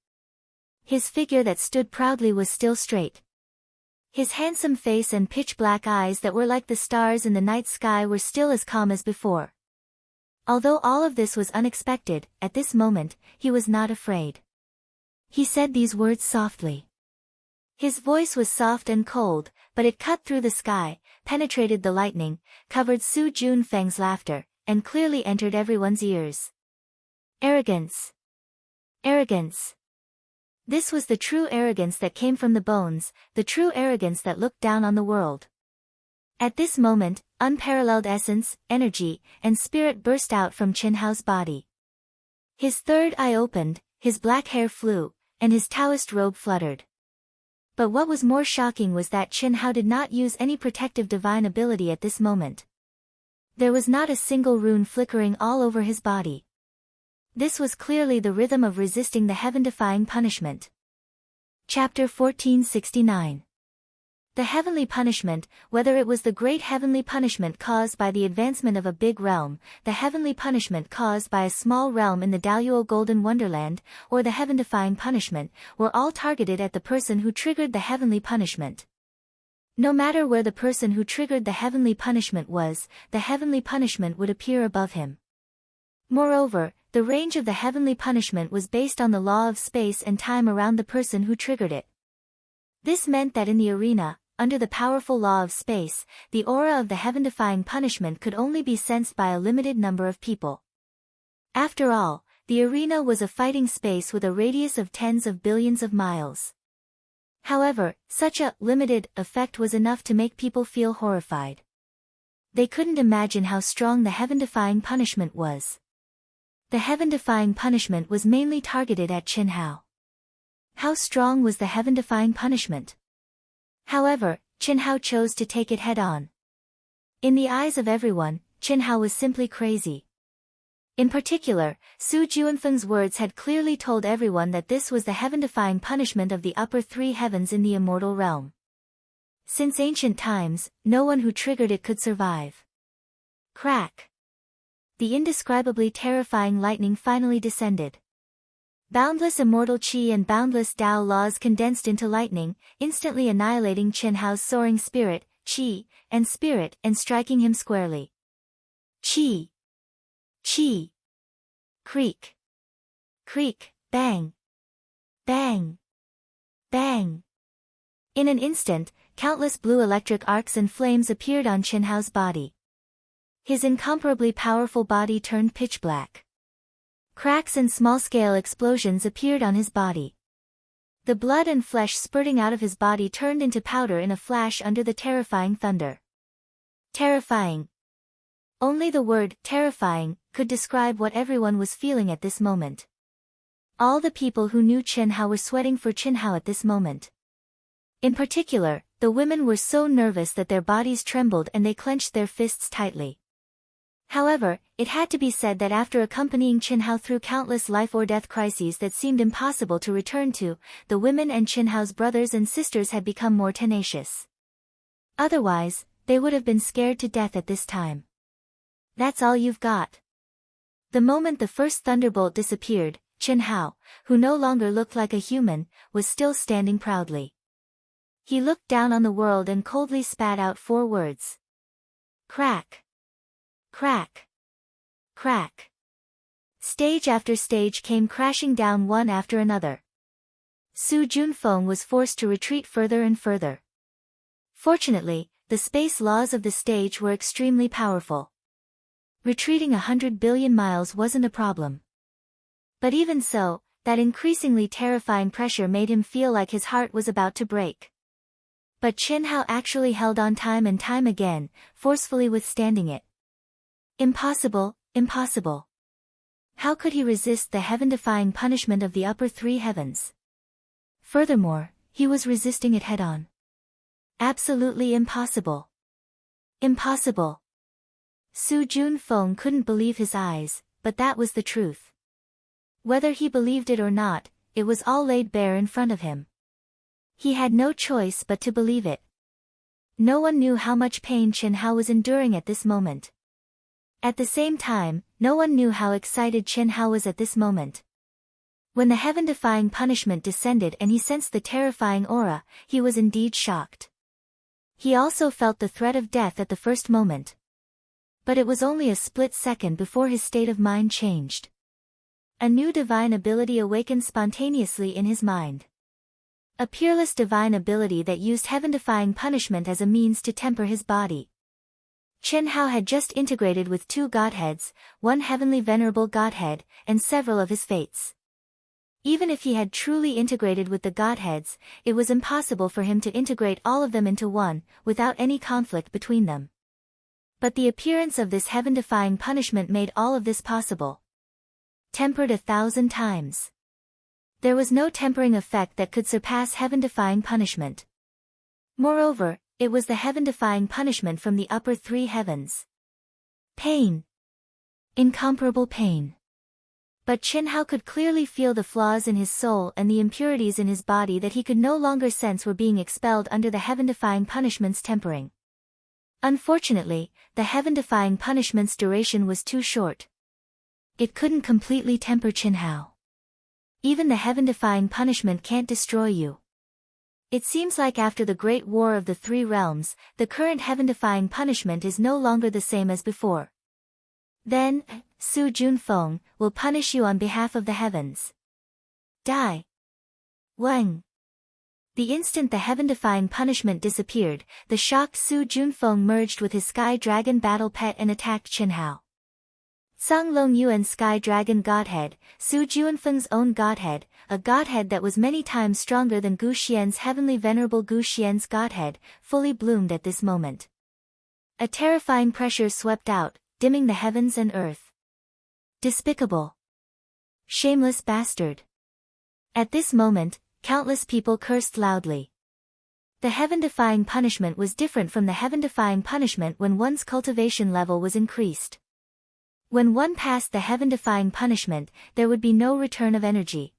His figure that stood proudly was still straight. His handsome face and pitch-black eyes that were like the stars in the night sky were still as calm as before. Although all of this was unexpected, at this moment, he was not afraid. He said these words softly. His voice was soft and cold, but it cut through the sky, penetrated the lightning, covered Su Junfeng's laughter, and clearly entered everyone's ears. Arrogance. Arrogance. This was the true arrogance that came from the bones, the true arrogance that looked down on the world. At this moment, unparalleled essence, energy, and spirit burst out from Chen Hao's body. His third eye opened, his black hair flew, and his Taoist robe fluttered. But what was more shocking was that Chen Hao did not use any protective divine ability at this moment. There was not a single rune flickering all over his body. This was clearly the rhythm of resisting the heaven-defying punishment. Chapter 1469. The heavenly punishment, whether it was the great heavenly punishment caused by the advancement of a big realm, the heavenly punishment caused by a small realm in the Daluo Golden Wonderland, or the heaven-defying punishment, were all targeted at the person who triggered the heavenly punishment. No matter where the person who triggered the heavenly punishment was, the heavenly punishment would appear above him. Moreover, the range of the heavenly punishment was based on the law of space and time around the person who triggered it. This meant that in the arena, under the powerful law of space, the aura of the heaven-defying punishment could only be sensed by a limited number of people. After all, The arena was a fighting space with a radius of tens of billions of miles. However, such a limited effect was enough to make people feel horrified. They couldn't imagine how strong the heaven-defying punishment was. The heaven-defying punishment was mainly targeted at Qin Hao. How strong was the heaven-defying punishment? However, Qin Hao chose to take it head-on. In the eyes of everyone, Qin Hao was simply crazy. In particular, Su Juanfeng's words had clearly told everyone that this was the heaven-defying punishment of the upper three heavens in the immortal realm. Since ancient times, no one who triggered it could survive. Crack! The indescribably terrifying lightning finally descended. Boundless immortal qi and boundless Tao laws condensed into lightning, instantly annihilating Qin Hao's soaring spirit, qi, and striking him squarely. Qi! Qi! Creak! Creak! Bang! Bang! Bang! In an instant, countless blue electric arcs and flames appeared on Qin Hao's body. His incomparably powerful body turned pitch black. Cracks and small-scale explosions appeared on his body. The blood and flesh spurting out of his body turned into powder in a flash under the terrifying thunder. Terrifying. Only the word terrifying could describe what everyone was feeling at this moment. All the people who knew Qin Hao were sweating for Qin Hao at this moment. In particular, the women were so nervous that their bodies trembled and they clenched their fists tightly. However, it had to be said that after accompanying Qin Hao through countless life-or-death crises that seemed impossible to return to, the women and Qin Hao's brothers and sisters had become more tenacious. Otherwise, they would have been scared to death at this time. That's all you've got. The moment the first thunderbolt disappeared, Qin Hao, who no longer looked like a human, was still standing proudly. He looked down on the world and coldly spat out 4 words. Crack! Crack! Crack! Stage after stage came crashing down one after another. Su Junfeng was forced to retreat further and further. Fortunately, the space laws of the stage were extremely powerful. Retreating 100 billion miles wasn't a problem. But even so, that increasingly terrifying pressure made him feel like his heart was about to break. But Qin Hao actually held on time and time again, forcefully withstanding it. Impossible, impossible. How could he resist the heaven-defying punishment of the upper 3 heavens? Furthermore, he was resisting it head-on. Absolutely impossible. Impossible. Su Junfeng couldn't believe his eyes, but that was the truth. Whether he believed it or not, it was all laid bare in front of him. He had no choice but to believe it. No one knew how much pain Qin Hao was enduring at this moment. At the same time, no one knew how excited Qin Hao was at this moment. When the heaven-defying punishment descended and he sensed the terrifying aura, he was indeed shocked. He also felt the threat of death at the first moment. But it was only a split second before his state of mind changed. A new divine ability awakened spontaneously in his mind. A peerless divine ability that used heaven-defying punishment as a means to temper his body. Qin Hao had just integrated with 2 godheads, one heavenly venerable godhead, and several of his fates. Even if he had truly integrated with the godheads, it was impossible for him to integrate all of them into one, without any conflict between them. But the appearance of this heaven-defying punishment made all of this possible. Tempered 1,000 times. There was no tempering effect that could surpass heaven-defying punishment. Moreover, it was the heaven-defying punishment from the upper 3 heavens. Pain. Incomparable pain. But Qin Hao could clearly feel the flaws in his soul and the impurities in his body that he could no longer sense were being expelled under the heaven-defying punishment's tempering. Unfortunately, the heaven-defying punishment's duration was too short. It couldn't completely temper Qin Hao. Even the heaven-defying punishment can't destroy you. It seems like after the Great War of the 3 Realms, the current heaven-defying punishment is no longer the same as before. Then, Su Junfeng will punish you on behalf of the heavens. Die. Weng. The instant the heaven-defying punishment disappeared, the shocked Su Junfeng merged with his sky dragon battle pet and attacked Qin Hao. Sung Long Yuan Sky Dragon Godhead, Su Juanfeng's own godhead, a godhead that was many times stronger than Gu Xian's heavenly venerable Gu Xian's godhead, fully bloomed at this moment. A terrifying pressure swept out, dimming the heavens and earth. Despicable. Shameless bastard. At this moment, countless people cursed loudly. The heaven-defying punishment was different from the heaven-defying punishment when one's cultivation level was increased. When one passed the heaven-defying punishment, there would be no return of energy.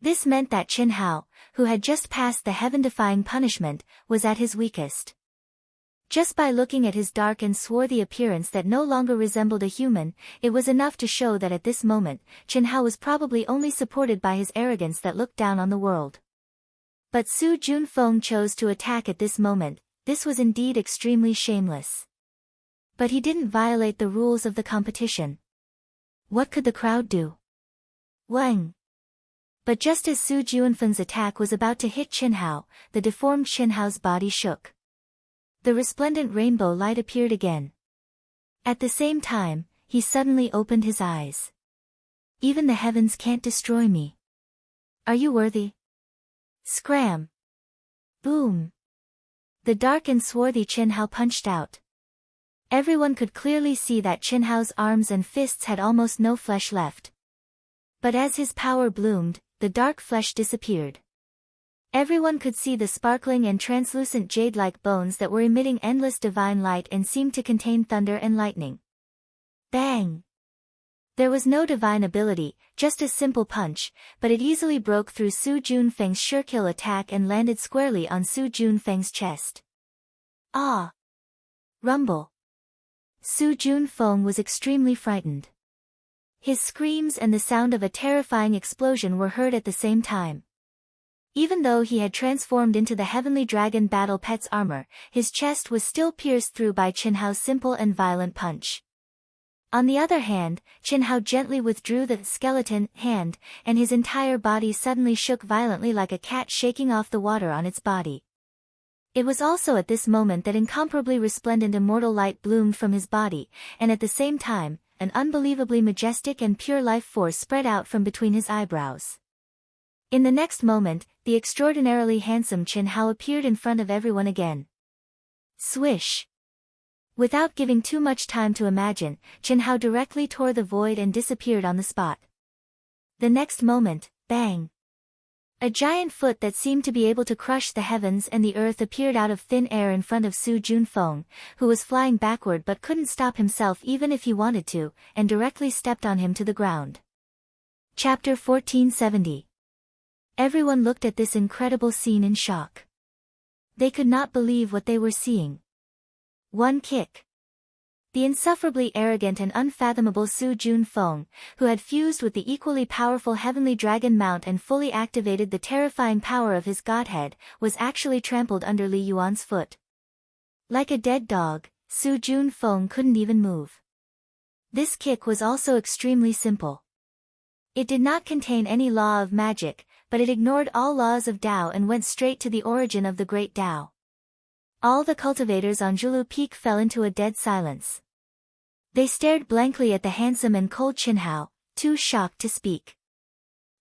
This meant that Qin Hao, who had just passed the heaven-defying punishment, was at his weakest. Just by looking at his dark and swarthy appearance that no longer resembled a human, it was enough to show that at this moment, Qin Hao was probably only supported by his arrogance that looked down on the world. But Su Junfeng chose to attack at this moment. This was indeed extremely shameless. But he didn't violate the rules of the competition. What could the crowd do? Wang. But just as Su Junfeng's attack was about to hit Qin Hao, the deformed Qin Hao's body shook. The resplendent rainbow light appeared again. At the same time, he suddenly opened his eyes. Even the heavens can't destroy me. Are you worthy? Scram! Boom! The dark and swarthy Qin Hao punched out. Everyone could clearly see that Qin Hao's arms and fists had almost no flesh left. But as his power bloomed, the dark flesh disappeared. Everyone could see the sparkling and translucent jade-like bones that were emitting endless divine light and seemed to contain thunder and lightning. Bang! There was no divine ability, just a simple punch, but it easily broke through Su Junfeng's sure-kill attack and landed squarely on Su Junfeng's chest. Ah! Rumble! Su Junfeng was extremely frightened. His screams and the sound of a terrifying explosion were heard at the same time. Even though he had transformed into the heavenly dragon battle pet's armor, his chest was still pierced through by Qin Hao's simple and violent punch. On the other hand, Qin Hao gently withdrew the skeleton hand, and his entire body suddenly shook violently like a cat shaking off the water on its body. It was also at this moment that incomparably resplendent immortal light bloomed from his body, and at the same time, an unbelievably majestic and pure life force spread out from between his eyebrows. In the next moment, the extraordinarily handsome Qin Hao appeared in front of everyone again. Swish! Without giving too much time to imagine, Qin Hao directly tore the void and disappeared on the spot. The next moment, bang! A giant foot that seemed to be able to crush the heavens and the earth appeared out of thin air in front of Su Junfeng, who was flying backward but couldn't stop himself even if he wanted to, and directly stepped on him to the ground. Chapter 1470. Everyone looked at this incredible scene in shock. They could not believe what they were seeing. One kick. The insufferably arrogant and unfathomable Su Junfeng, who had fused with the equally powerful heavenly dragon mount and fully activated the terrifying power of his godhead, was actually trampled under Li Yuan's foot. Like a dead dog, Su Junfeng couldn't even move. This kick was also extremely simple. It did not contain any law of magic, but it ignored all laws of Tao and went straight to the origin of the great Tao. All the cultivators on Zhulu Peak fell into a dead silence. They stared blankly at the handsome and cold Qin Hao, too shocked to speak.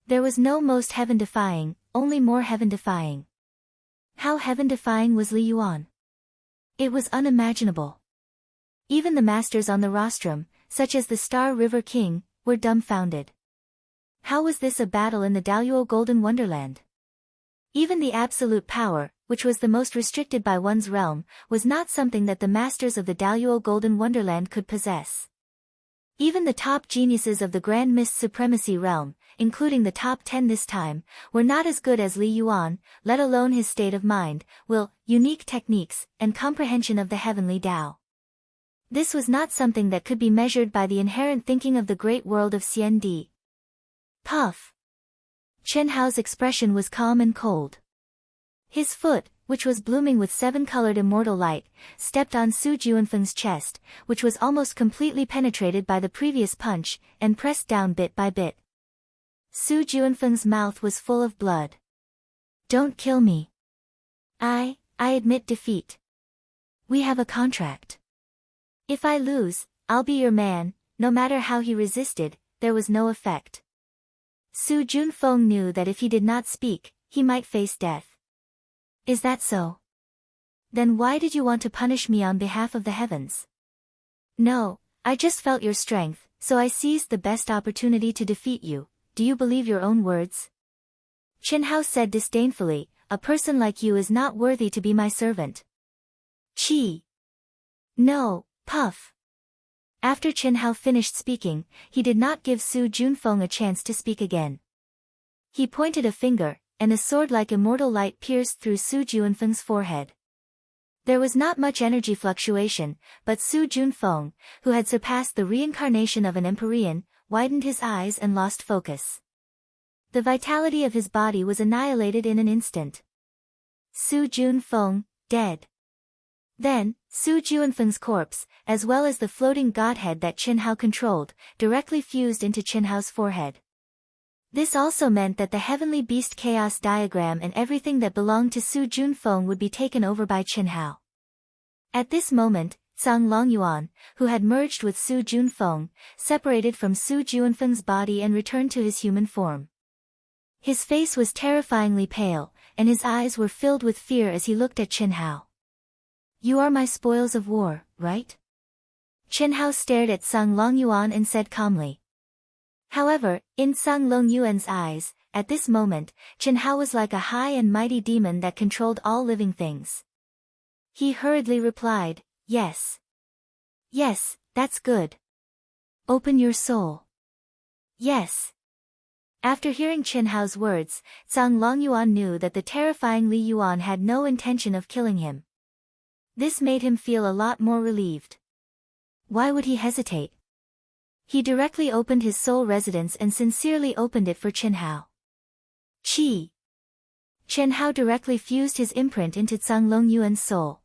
There was no most heaven-defying, only more heaven-defying. How heaven-defying was Li Yuan? It was unimaginable. Even the masters on the rostrum, such as the Star River King, were dumbfounded. How was this a battle in the Daluo Golden Wonderland? Even the absolute power, which was the most restricted by one's realm, was not something that the masters of the Daluo Golden Wonderland could possess. Even the top geniuses of the Grand Mist Supremacy realm, including the top 10 this time, were not as good as Li Yuan, let alone his state of mind, will, unique techniques, and comprehension of the heavenly Tao. This was not something that could be measured by the inherent thinking of the great world of CND. Puff! Qin Hao's expression was calm and cold. His foot, which was blooming with seven-colored immortal light, stepped on Su Junfeng's chest, which was almost completely penetrated by the previous punch, and pressed down bit by bit. Su Junfeng's mouth was full of blood. Don't kill me. I admit defeat. We have a contract. If I lose, I'll be your man, no matter how he resisted, there was no effect. Su Junfeng knew that if he did not speak, he might face death. Is that so? Then why did you want to punish me on behalf of the heavens? No, I just felt your strength, so I seized the best opportunity to defeat you. Do you believe your own words? Chen Hao said disdainfully, a person like you is not worthy to be my servant. Chi. No, puff. After Chen Hao finished speaking, he did not give Su Junfeng a chance to speak again. He pointed a finger, and a sword-like immortal light pierced through Su Junfeng's forehead. There was not much energy fluctuation, but Su Junfeng, who had surpassed the reincarnation of an Empyrean, widened his eyes and lost focus. The vitality of his body was annihilated in an instant. Su Junfeng, dead. Then, Su Junfeng's corpse, as well as the floating godhead that Chen Hao controlled, directly fused into Chen Hao's forehead. This also meant that the heavenly beast chaos diagram and everything that belonged to Su Junfeng would be taken over by Chen Hao. At this moment, Zhang Longyuan, who had merged with Su Junfeng, separated from Su Junfeng's body and returned to his human form. His face was terrifyingly pale, and his eyes were filled with fear as he looked at Chen Hao. You are my spoils of war, right? Chen Hao stared at Zhang Longyuan and said calmly. However, in Zhang Longyuan's eyes, at this moment, Chen Hao was like a high and mighty demon that controlled all living things. He hurriedly replied, yes. Yes, that's good. Open your soul. Yes. After hearing Chen Hao's words, Zhang Longyuan knew that the terrifying Li Yuan had no intention of killing him. This made him feel a lot more relieved. Why would he hesitate? He directly opened his soul residence and sincerely opened it for Chen Hao. Chi. Chen Hao directly fused his imprint into Zhang Longyuan's soul.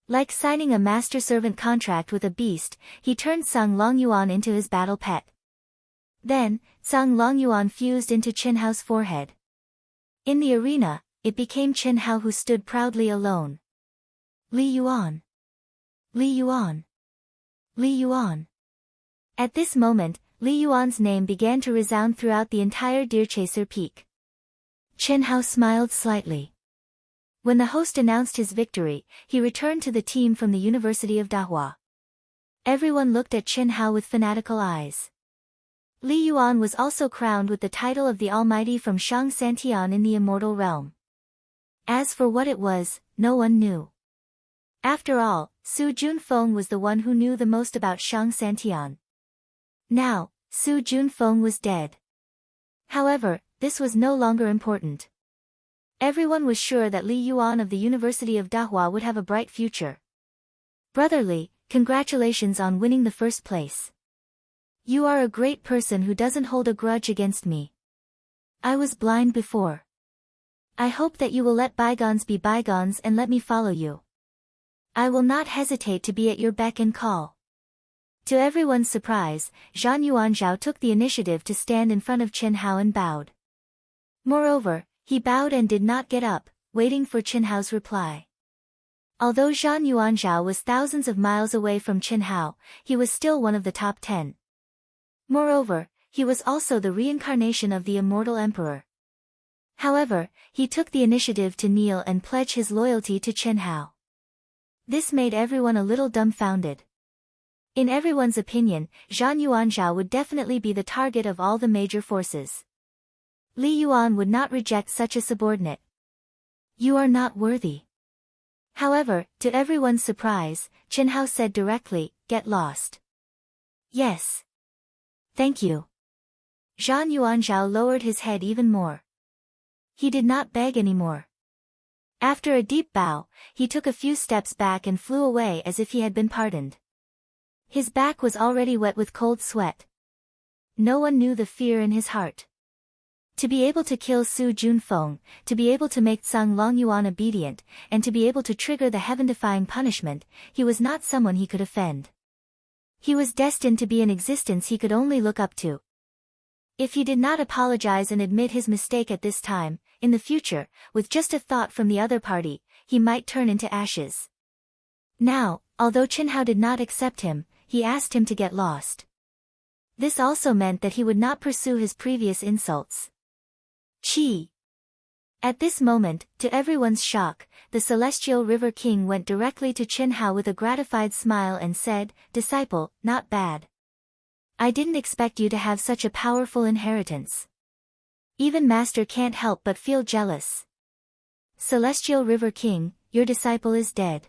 Like signing a master-servant contract with a beast, he turned Zhang Longyuan into his battle pet. Then, Zhang Longyuan fused into Chen Hao's forehead. In the arena, it became Chen Hao who stood proudly alone. Li Yuan. Li Yuan. Li Yuan. At this moment, Li Yuan's name began to resound throughout the entire Deerchaser Peak. Chen Hao smiled slightly. When the host announced his victory, he returned to the team from the University of Dahua. Everyone looked at Chen Hao with fanatical eyes. Li Yuan was also crowned with the title of the Almighty from Shang Santian in the immortal realm. As for what it was, no one knew. After all, Su Junfeng was the one who knew the most about Shang Santian. Now, Su Junfeng was dead. However, this was no longer important. Everyone was sure that Li Yuan of the University of Dahua would have a bright future. Brotherly, congratulations on winning the first place. You are a great person who doesn't hold a grudge against me. I was blind before. I hope that you will let bygones be bygones and let me follow you. I will not hesitate to be at your beck and call. To everyone's surprise, Zhan Yuanzhao took the initiative to stand in front of Chen Hao and bowed. Moreover, he bowed and did not get up, waiting for Chen Hao's reply. Although Zhan Yuanzhao was thousands of miles away from Chen Hao, he was still one of the top 10. Moreover, he was also the reincarnation of the immortal emperor. However, he took the initiative to kneel and pledge his loyalty to Chen Hao. This made everyone a little dumbfounded. In everyone's opinion, Zhan Yuanzhao would definitely be the target of all the major forces. Li Yuan would not reject such a subordinate. You are not worthy. However, to everyone's surprise, Chen Hao said directly, get lost. Yes. Thank you. Zhan Yuanzhao lowered his head even more. He did not beg anymore. After a deep bow, he took a few steps back and flew away as if he had been pardoned. His back was already wet with cold sweat. No one knew the fear in his heart. To be able to kill Su Junfeng, to be able to make Zhang Longyuan obedient, and to be able to trigger the heaven-defying punishment, he was not someone he could offend. He was destined to be an existence he could only look up to. If he did not apologize and admit his mistake at this time, in the future, with just a thought from the other party, he might turn into ashes. Now, although Chen Hao did not accept him, he asked him to get lost. This also meant that he would not pursue his previous insults. Chi. At this moment, to everyone's shock, the Celestial River King went directly to Chen Hao with a gratified smile and said, "Disciple, not bad. I didn't expect you to have such a powerful inheritance. Even Master can't help but feel jealous. Celestial River King, your disciple is dead.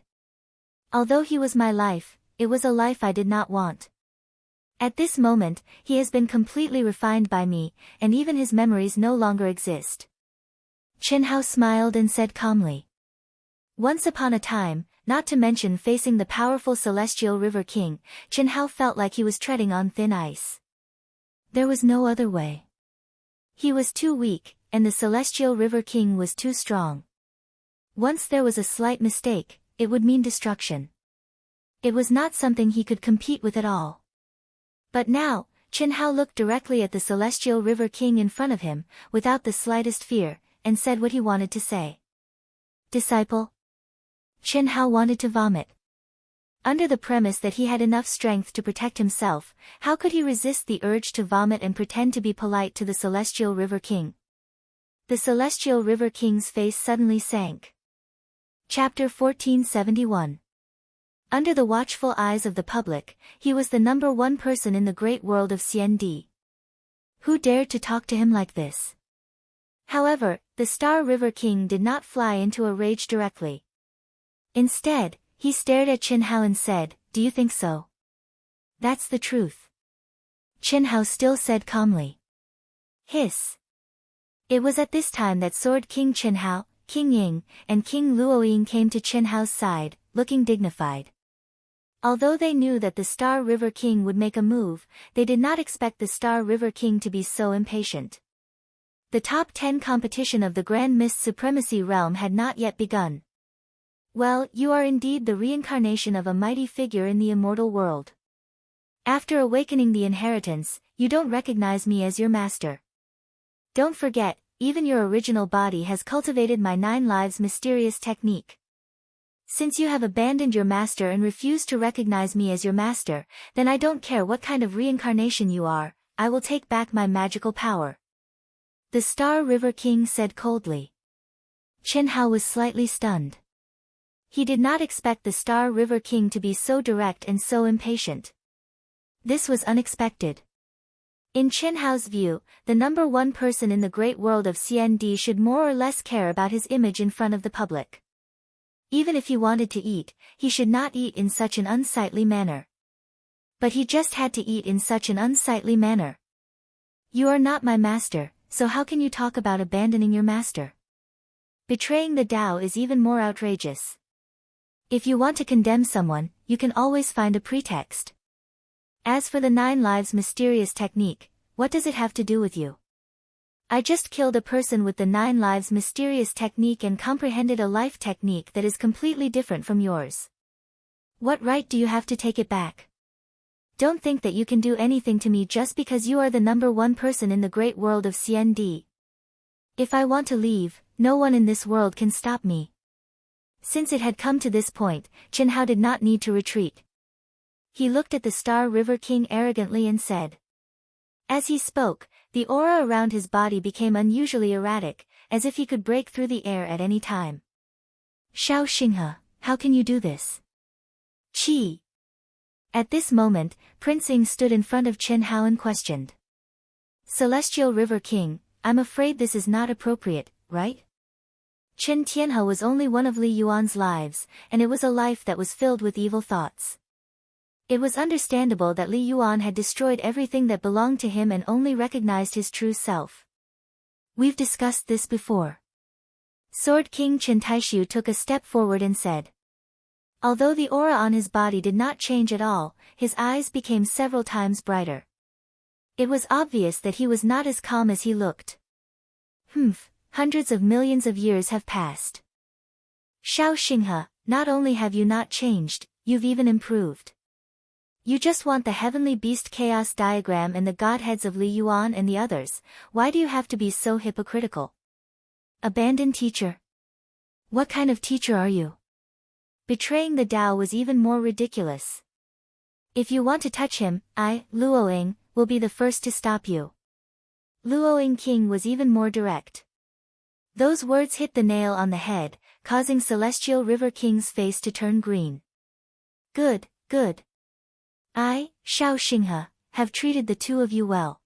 Although he was my life, it was a life I did not want. At this moment, he has been completely refined by me, and even his memories no longer exist." Chen Hao smiled and said calmly. Once upon a time, not to mention facing the powerful Celestial River King, Chen Hao felt like he was treading on thin ice. There was no other way. He was too weak, and the Celestial River King was too strong. Once there was a slight mistake, it would mean destruction. It was not something he could compete with at all. But now, Chen Hao looked directly at the Celestial River King in front of him, without the slightest fear, and said what he wanted to say. "Disciple?" Chen Hao wanted to vomit. Under the premise that he had enough strength to protect himself, how could he resist the urge to vomit and pretend to be polite to the Celestial River King? The Celestial River King's face suddenly sank. Chapter 1471. Under the watchful eyes of the public, he was the number one person in the great world of CND. Who dared to talk to him like this? However, the Star River King did not fly into a rage directly. Instead, he stared at Chen Hao and said, "Do you think so?" "That's the truth." Chen Hao still said calmly. Hiss. It was at this time that Sword King Chen Hao, King Ying, and King Luoying came to Chen Hao's side, looking dignified. Although they knew that the Star River King would make a move, they did not expect the Star River King to be so impatient. The top 10 competition of the Grand Mist Supremacy Realm had not yet begun. "Well, you are indeed the reincarnation of a mighty figure in the immortal world. After awakening the inheritance, you don't recognize me as your master. Don't forget, even your original body has cultivated my 9 lives mysterious technique. Since you have abandoned your master and refused to recognize me as your master, then I don't care what kind of reincarnation you are, I will take back my magical power." The Star River King said coldly. Chen Hao was slightly stunned. He did not expect the Star River King to be so direct and so impatient. This was unexpected. In Chen Hao's view, the number one person in the great world of CND should more or less care about his image in front of the public. Even if he wanted to eat, he should not eat in such an unsightly manner. But he just had to eat in such an unsightly manner. "You are not my master, so how can you talk about abandoning your master? Betraying the Tao is even more outrageous. If you want to condemn someone, you can always find a pretext. As for the 9 lives mysterious technique, what does it have to do with you? I just killed a person with the 9 lives mysterious technique and comprehended a life technique that is completely different from yours. What right do you have to take it back? Don't think that you can do anything to me just because you are the number one person in the great world of CND. If I want to leave, no one in this world can stop me." Since it had come to this point, Chen Hao did not need to retreat. He looked at the Star River King arrogantly and said. As he spoke, the aura around his body became unusually erratic, as if he could break through the air at any time. "Shao Xinghe, how can you do this?" "Qi." At this moment, Prince Ying stood in front of Chen Hao and questioned. "Celestial River King, I'm afraid this is not appropriate, right?" Chen Tianhe was only one of Li Yuan's lives, and it was a life that was filled with evil thoughts. It was understandable that Li Yuan had destroyed everything that belonged to him and only recognized his true self. "We've discussed this before." Sword King Chen Taishu took a step forward and said. Although the aura on his body did not change at all, his eyes became several times brighter. It was obvious that he was not as calm as he looked. Hundreds of millions of years have passed. Shao Xinghe, not only have you not changed, you've even improved. You just want the heavenly beast chaos diagram and the godheads of Li Yuan and the others. Why do you have to be so hypocritical? Abandoned teacher. What kind of teacher are you? Betraying the Tao was even more ridiculous. If you want to touch him, I, Luoying, will be the first to stop you. Luoying King was even more direct. Those words hit the nail on the head, causing Celestial River King's face to turn green. Good, good. I, Shao Xinghe, have treated the two of you well.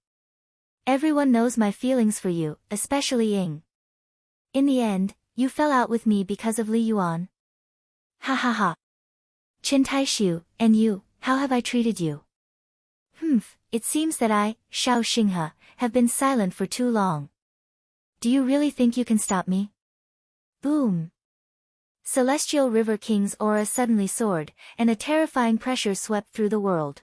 Everyone knows my feelings for you, especially Ying. In the end, you fell out with me because of Li Yuan. Ha ha ha. Qin Taishu, and you, how have I treated you? It seems that I, Shao Xinghe, have been silent for too long. Do you really think you can stop me? Boom. Celestial River King's aura suddenly soared, and a terrifying pressure swept through the world.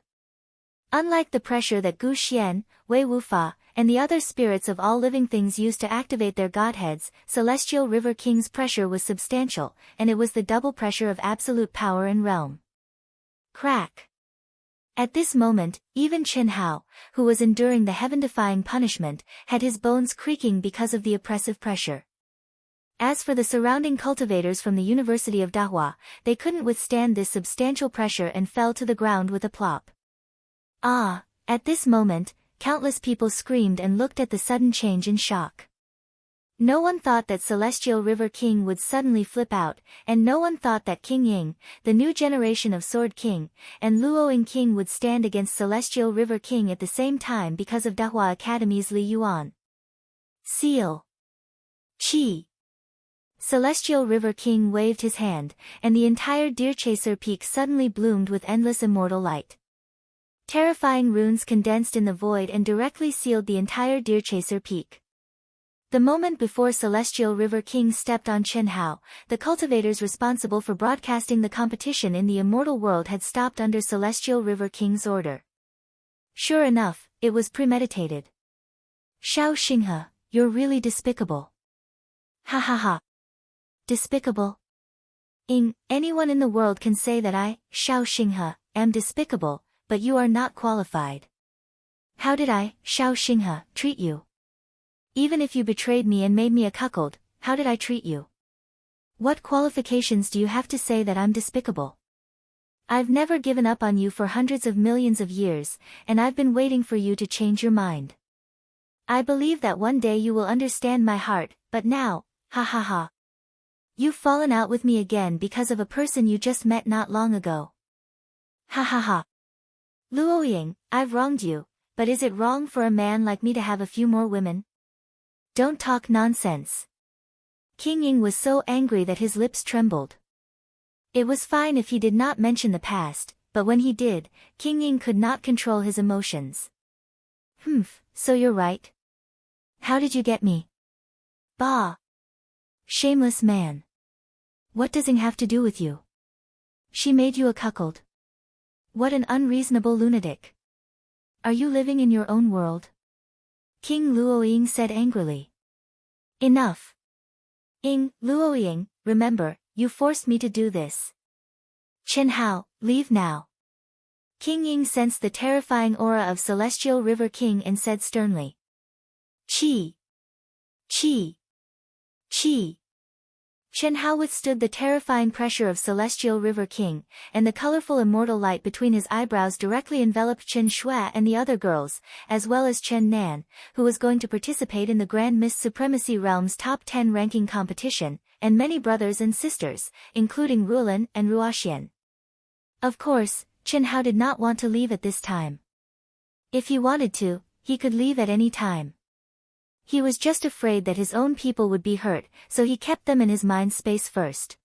Unlike the pressure that Gu Xian, Wei Wufa, and the other spirits of all living things used to activate their godheads, Celestial River King's pressure was substantial, and it was the double pressure of absolute power and realm. Crack. At this moment, even Chen Hao, who was enduring the heaven-defying punishment, had his bones creaking because of the oppressive pressure. As for the surrounding cultivators from the University of Dahua, they couldn't withstand this substantial pressure and fell to the ground with a plop. Ah! At this moment, countless people screamed and looked at the sudden change in shock. No one thought that Celestial River King would suddenly flip out, and no one thought that King Ying, the new generation of Sword King, and Luoying King would stand against Celestial River King at the same time because of Dahua Academy's Li Yuan. Seal. Qi. Celestial River King waved his hand, and the entire Deerchaser Peak suddenly bloomed with endless immortal light. Terrifying runes condensed in the void and directly sealed the entire Deerchaser Peak. The moment before Celestial River King stepped on Chen Hao, the cultivators responsible for broadcasting the competition in the immortal world had stopped under Celestial River King's order. Sure enough, it was premeditated. Shao Xinghe, you're really despicable. Ha ha ha. Despicable? Anyone in the world can say that I, Shao Xinghe, am despicable, but you are not qualified. How did I, Shao Xinghe, treat you? Even if you betrayed me and made me a cuckold, how did I treat you? What qualifications do you have to say that I'm despicable? I've never given up on you for hundreds of millions of years, and I've been waiting for you to change your mind. I believe that one day you will understand my heart, but now, ha ha ha. You've fallen out with me again because of a person you just met not long ago. Ha ha ha. Luoying, I've wronged you, but is it wrong for a man like me to have a few more women? Don't talk nonsense. King Ying was so angry that his lips trembled. It was fine if he did not mention the past, but when he did, King Ying could not control his emotions. So you're right. How did you get me? Bah! Shameless man. What does Ying have to do with you? She made you a cuckold. What an unreasonable lunatic. Are you living in your own world? King Luoying said angrily. Enough. Luoying, remember, you forced me to do this. Chen Hao, leave now. King Ying sensed the terrifying aura of Celestial River King and said sternly. Qi. Qi. Qi. Chen Hao withstood the terrifying pressure of Celestial River King, and the colorful immortal light between his eyebrows directly enveloped Chen Shui and the other girls, as well as Chen Nan, who was going to participate in the Grand Miss Supremacy Realm's top 10 ranking competition, and many brothers and sisters, including Ruolin and Ruoxian. Of course, Chen Hao did not want to leave at this time. If he wanted to, he could leave at any time. He was just afraid that his own people would be hurt, so he kept them in his mind space first.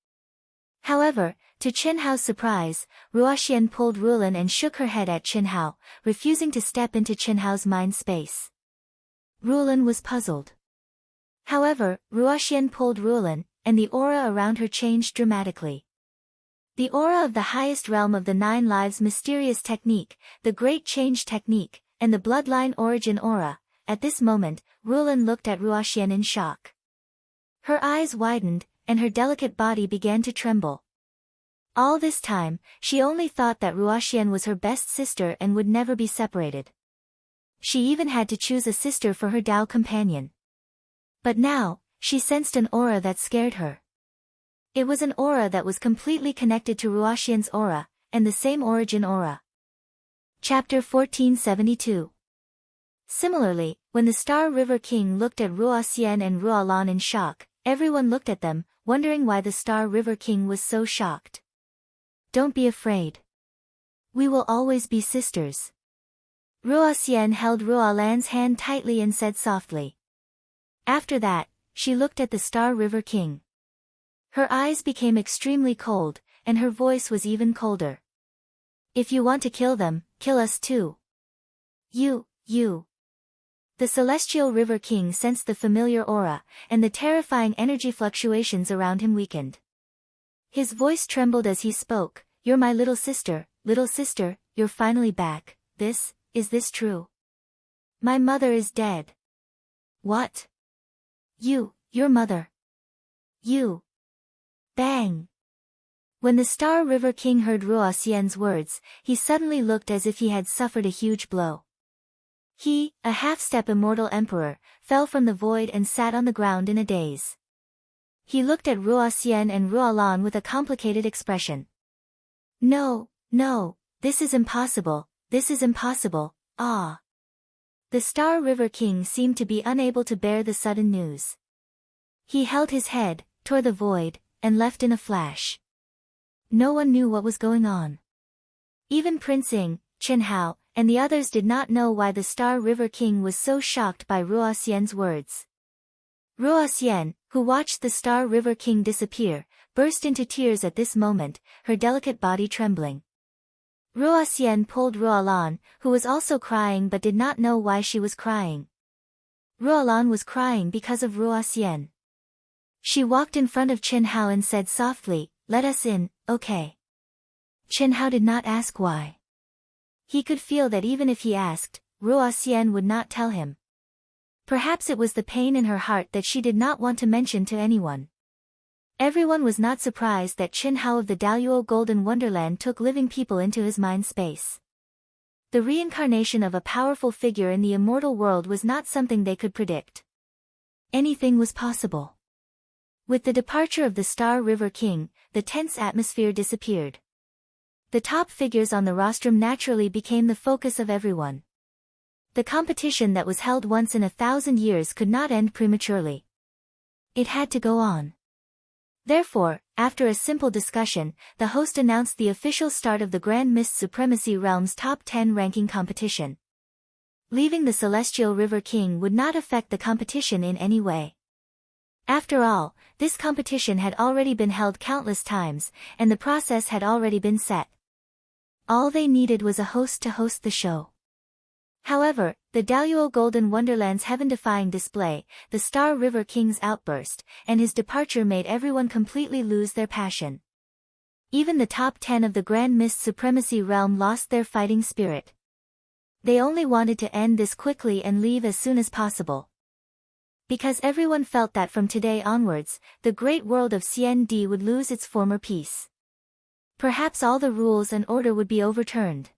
However, to Chen Hao's surprise, Ruoxian pulled Ruolin and shook her head at Chen Hao, refusing to step into Chen Hao's mind space. Ruolin was puzzled. However, Ruoxian pulled Ruolin, and the aura around her changed dramatically. The aura of the highest realm of the 9 lives mysterious technique, the Great Change technique, and the bloodline origin aura. At this moment, Ruolin looked at Ruoxian in shock. Her eyes widened, and her delicate body began to tremble. All this time, she only thought that Ruoxian was her best sister and would never be separated. She even had to choose a sister for her Dao companion. But now, she sensed an aura that scared her. It was an aura that was completely connected to Ruoxian's aura, and the same origin aura. Chapter 1472. Similarly, when the Star River King looked at Ruoxian and Ruolan in shock, everyone looked at them, wondering why the Star River King was so shocked. Don't be afraid. We will always be sisters. Ruoxian held Ruolan's hand tightly and said softly. After that, she looked at the Star River King. Her eyes became extremely cold, and her voice was even colder. If you want to kill them, kill us too. You. The Celestial River King sensed the familiar aura, and the terrifying energy fluctuations around him weakened. His voice trembled as he spoke. You're my little sister, you're finally back. Is this true? My mother is dead. What? Your mother. You. Bang. When the Star River King heard Ruoxian's words, he suddenly looked as if he had suffered a huge blow. He, a half-step immortal emperor, fell from the void and sat on the ground in a daze. He looked at Ruoxian and Ruolan with a complicated expression. No, this is impossible, ah. The Star River King seemed to be unable to bear the sudden news. He held his head, tore the void, and left in a flash. No one knew what was going on. Even Prince Ing, Chen Hao, and the others did not know why the Star River King was so shocked by Ruoxian's words. Ruoxian, who watched the Star River King disappear, burst into tears at this moment, her delicate body trembling. Ruoxian pulled Ruolan, who was also crying but did not know why she was crying. Ruolan was crying because of Ruoxian. She walked in front of Chen Hao and said softly, "Let us in, okay?" Chen Hao did not ask why. He could feel that even if he asked, Ruoxian would not tell him. Perhaps it was the pain in her heart that she did not want to mention to anyone. Everyone was not surprised that Chen Hao of the Daluo Golden Wonderland took living people into his mind space. The reincarnation of a powerful figure in the immortal world was not something they could predict. Anything was possible. With the departure of the Star River King, the tense atmosphere disappeared. The top figures on the rostrum naturally became the focus of everyone. The competition that was held once in 1,000 years could not end prematurely. It had to go on. Therefore, after a simple discussion, the host announced the official start of the Grand Mist Supremacy Realm's Top 10 ranking competition. Leaving the Celestial River King would not affect the competition in any way. After all, this competition had already been held countless times, and the process had already been set. All they needed was a host to host the show. However, the Daluo Golden Wonderland's heaven-defying display, the Star River King's outburst, and his departure made everyone completely lose their passion. Even the top 10 of the Grand Mist Supremacy Realm lost their fighting spirit. They only wanted to end this quickly and leave as soon as possible. Because everyone felt that from today onwards, the great world of CND would lose its former peace. Perhaps all the rules and order would be overturned.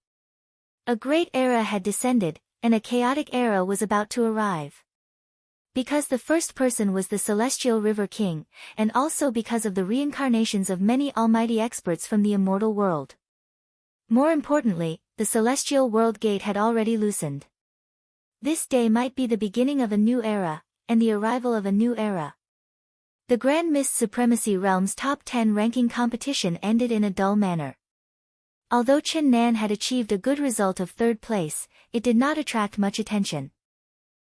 A great era had descended, and a chaotic era was about to arrive. Because the first person was the Celestial River King, and also because of the reincarnations of many almighty experts from the immortal world. More importantly, the Celestial World Gate had already loosened. This day might be the beginning of a new era, and the arrival of a new era. The Grand Mist Supremacy Realm's Top 10 ranking competition ended in a dull manner. Although Chen Nan had achieved a good result of third place, it did not attract much attention.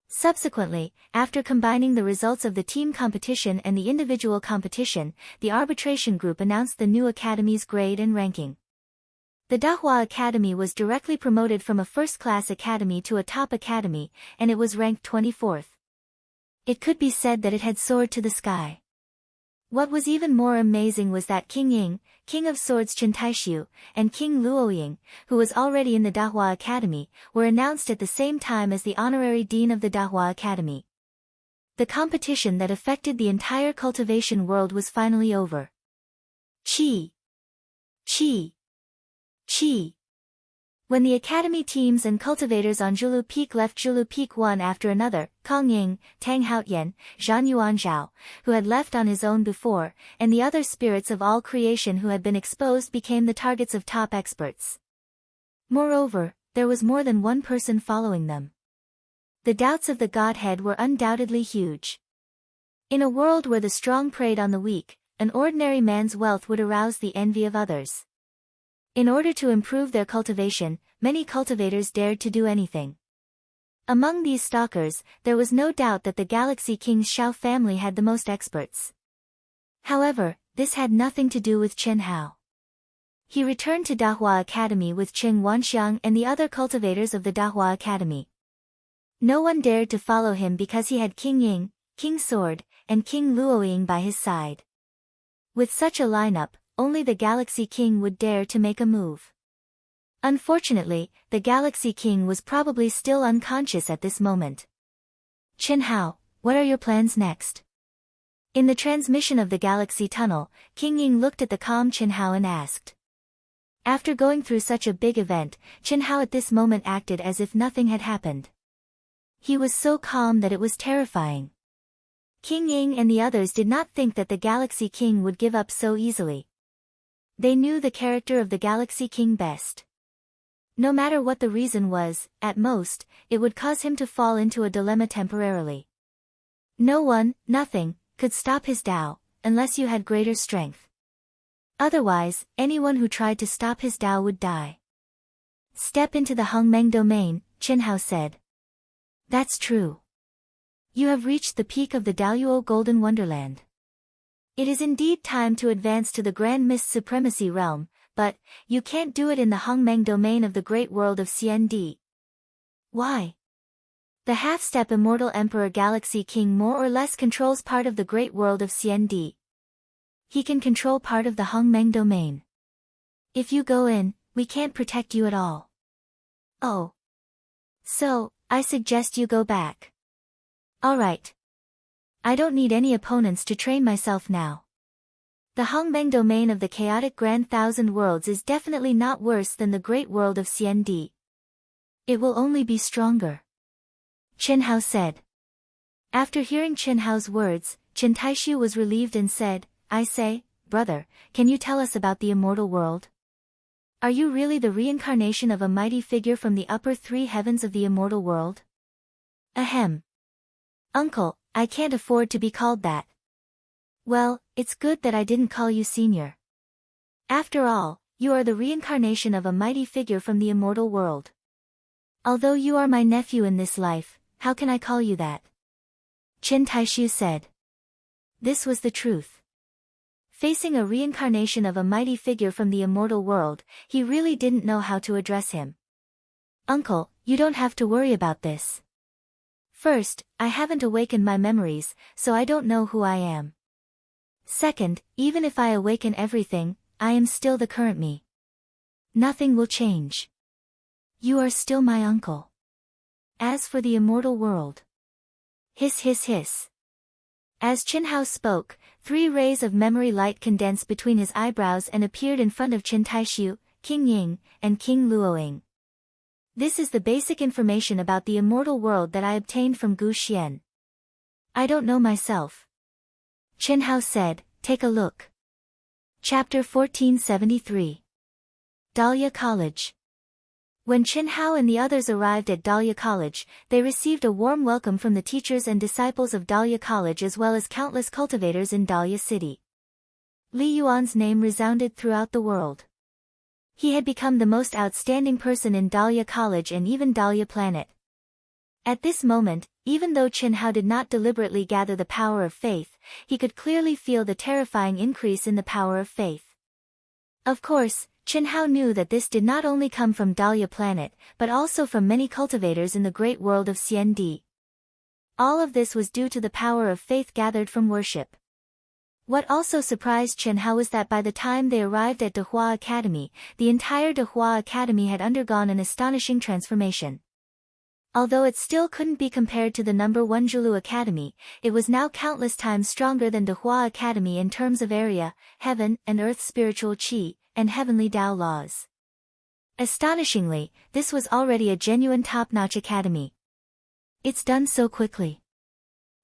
Subsequently, after combining the results of the team competition and the individual competition, the arbitration group announced the new academy's grade and ranking. The Dahua Academy was directly promoted from a first-class academy to a top academy, and it was ranked 24th. It could be said that it had soared to the sky. What was even more amazing was that King Ying, King of Swords Chen Taishu, and King Luoying, who was already in the Dahua Academy, were announced at the same time as the honorary dean of the Dahua Academy. The competition that affected the entire cultivation world was finally over. Chi! When the academy teams and cultivators on Zhulu Peak left Zhulu Peak one after another, Kong Ying, Tang Haotian, Zhan Yuanzhao, who had left on his own before, and the other spirits of all creation who had been exposed became the targets of top experts. Moreover, there was more than one person following them. The doubts of the Godhead were undoubtedly huge. In a world where the strong preyed on the weak, an ordinary man's wealth would arouse the envy of others. In order to improve their cultivation, many cultivators dared to do anything. Among these stalkers, there was no doubt that the Galaxy King's Xiao family had the most experts. However, this had nothing to do with Chen Hao. He returned to Dahua Academy with Qing Wanxiang and the other cultivators of the Dahua Academy. No one dared to follow him because he had King Ying, King Sword, and King Luoying by his side. With such a lineup, only the Galaxy King would dare to make a move. Unfortunately, the Galaxy King was probably still unconscious at this moment. Chen Hao, what are your plans next? In the transmission of the Galaxy Tunnel, King Ying looked at the calm Chen Hao and asked. After going through such a big event, Chen Hao at this moment acted as if nothing had happened. He was so calm that it was terrifying. King Ying and the others did not think that the Galaxy King would give up so easily. They knew the character of the Galaxy King best. No matter what the reason was, at most, it would cause him to fall into a dilemma temporarily. No one, nothing, could stop his Tao, unless you had greater strength. Otherwise, anyone who tried to stop his Tao would die. Step into the Hongmeng domain, Chen Hao said. That's true. You have reached the peak of the Daluo Golden Wonderland. It is indeed time to advance to the Grand Mist Supremacy Realm, but you can't do it in the Hongmeng domain of the great world of CND. Why? The half-step Immortal Emperor Galaxy King more or less controls part of the great world of CND. He can control part of the Hongmeng domain. If you go in, we can't protect you at all. Oh. So, I suggest you go back. Alright. I don't need any opponents to train myself now. The Hongmeng domain of the chaotic Grand Thousand Worlds is definitely not worse than the great world of CND. It will only be stronger. Chen Hao said. After hearing Chen Hao's words, Chen Taishu was relieved and said, I say, brother, can you tell us about the immortal world? Are you really the reincarnation of a mighty figure from the upper three heavens of the immortal world? Ahem. Uncle, I can't afford to be called that. Well, it's good that I didn't call you senior. After all, you are the reincarnation of a mighty figure from the immortal world. Although you are my nephew in this life, how can I call you that? Chen Taishu said. This was the truth. Facing a reincarnation of a mighty figure from the immortal world, he really didn't know how to address him. Uncle, you don't have to worry about this. First, I haven't awakened my memories, so I don't know who I am. Second, even if I awaken everything, I am still the current me. Nothing will change. You are still my uncle. As for the immortal world. Hiss hiss hiss. As Chen Hao spoke, 3 rays of memory light condensed between his eyebrows and appeared in front of Chen Taishu, King Ying, and King Luoying. This is the basic information about the immortal world that I obtained from Gu Xian. I don't know myself. Chen Hao said, take a look. Chapter 1473. Dahlia College. When Chen Hao and the others arrived at Dahlia College, they received a warm welcome from the teachers and disciples of Dahlia College as well as countless cultivators in Dahlia City. Li Yuan's name resounded throughout the world. He had become the most outstanding person in Dahlia College and even Dahlia Planet. At this moment, even though Chen Hao did not deliberately gather the power of faith, he could clearly feel the terrifying increase in the power of faith. Of course, Chen Hao knew that this did not only come from Dahlia Planet, but also from many cultivators in the great world of CND. All of this was due to the power of faith gathered from worship. What also surprised Chen Hao was that by the time they arrived at Dahua Academy, the entire Dahua Academy had undergone an astonishing transformation. Although it still couldn't be compared to the number 1 Zhulu Academy, it was now countless times stronger than Dahua Academy in terms of area, heaven and earth spiritual qi, and heavenly Tao laws. Astonishingly, this was already a genuine top-notch academy. It's done so quickly.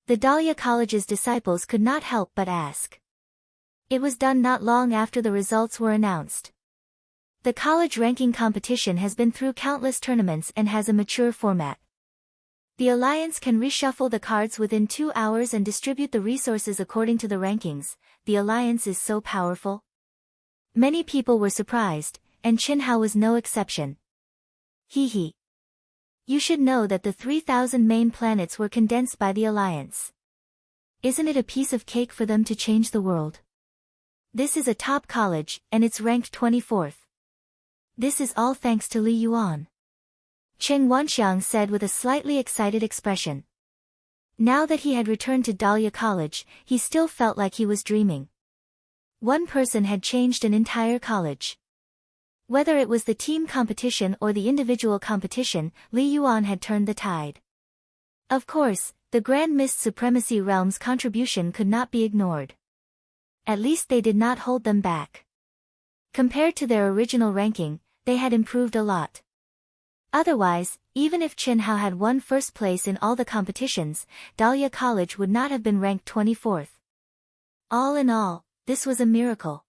The Dahlia College's disciples could not help but ask. It was done not long after the results were announced. The college ranking competition has been through countless tournaments and has a mature format. The Alliance can reshuffle the cards within 2 hours and distribute the resources according to the rankings. The Alliance is so powerful. Many people were surprised, and Qin Hao was no exception. Hee. You should know that the 3,000 main planets were condensed by the Alliance. Isn't it a piece of cake for them to change the world? This is a top college, and it's ranked 24th. This is all thanks to Li Yuan. Cheng Wanxiang said with a slightly excited expression. Now that he had returned to Dahlia College, he still felt like he was dreaming. One person had changed an entire college. Whether it was the team competition or the individual competition, Li Yuan had turned the tide. Of course, the Grand Mist Supremacy Realm's contribution could not be ignored. At least they did not hold them back. Compared to their original ranking, they had improved a lot. Otherwise, even if Qin Hao had won first place in all the competitions, Dahlia College would not have been ranked 24th. All in all, this was a miracle.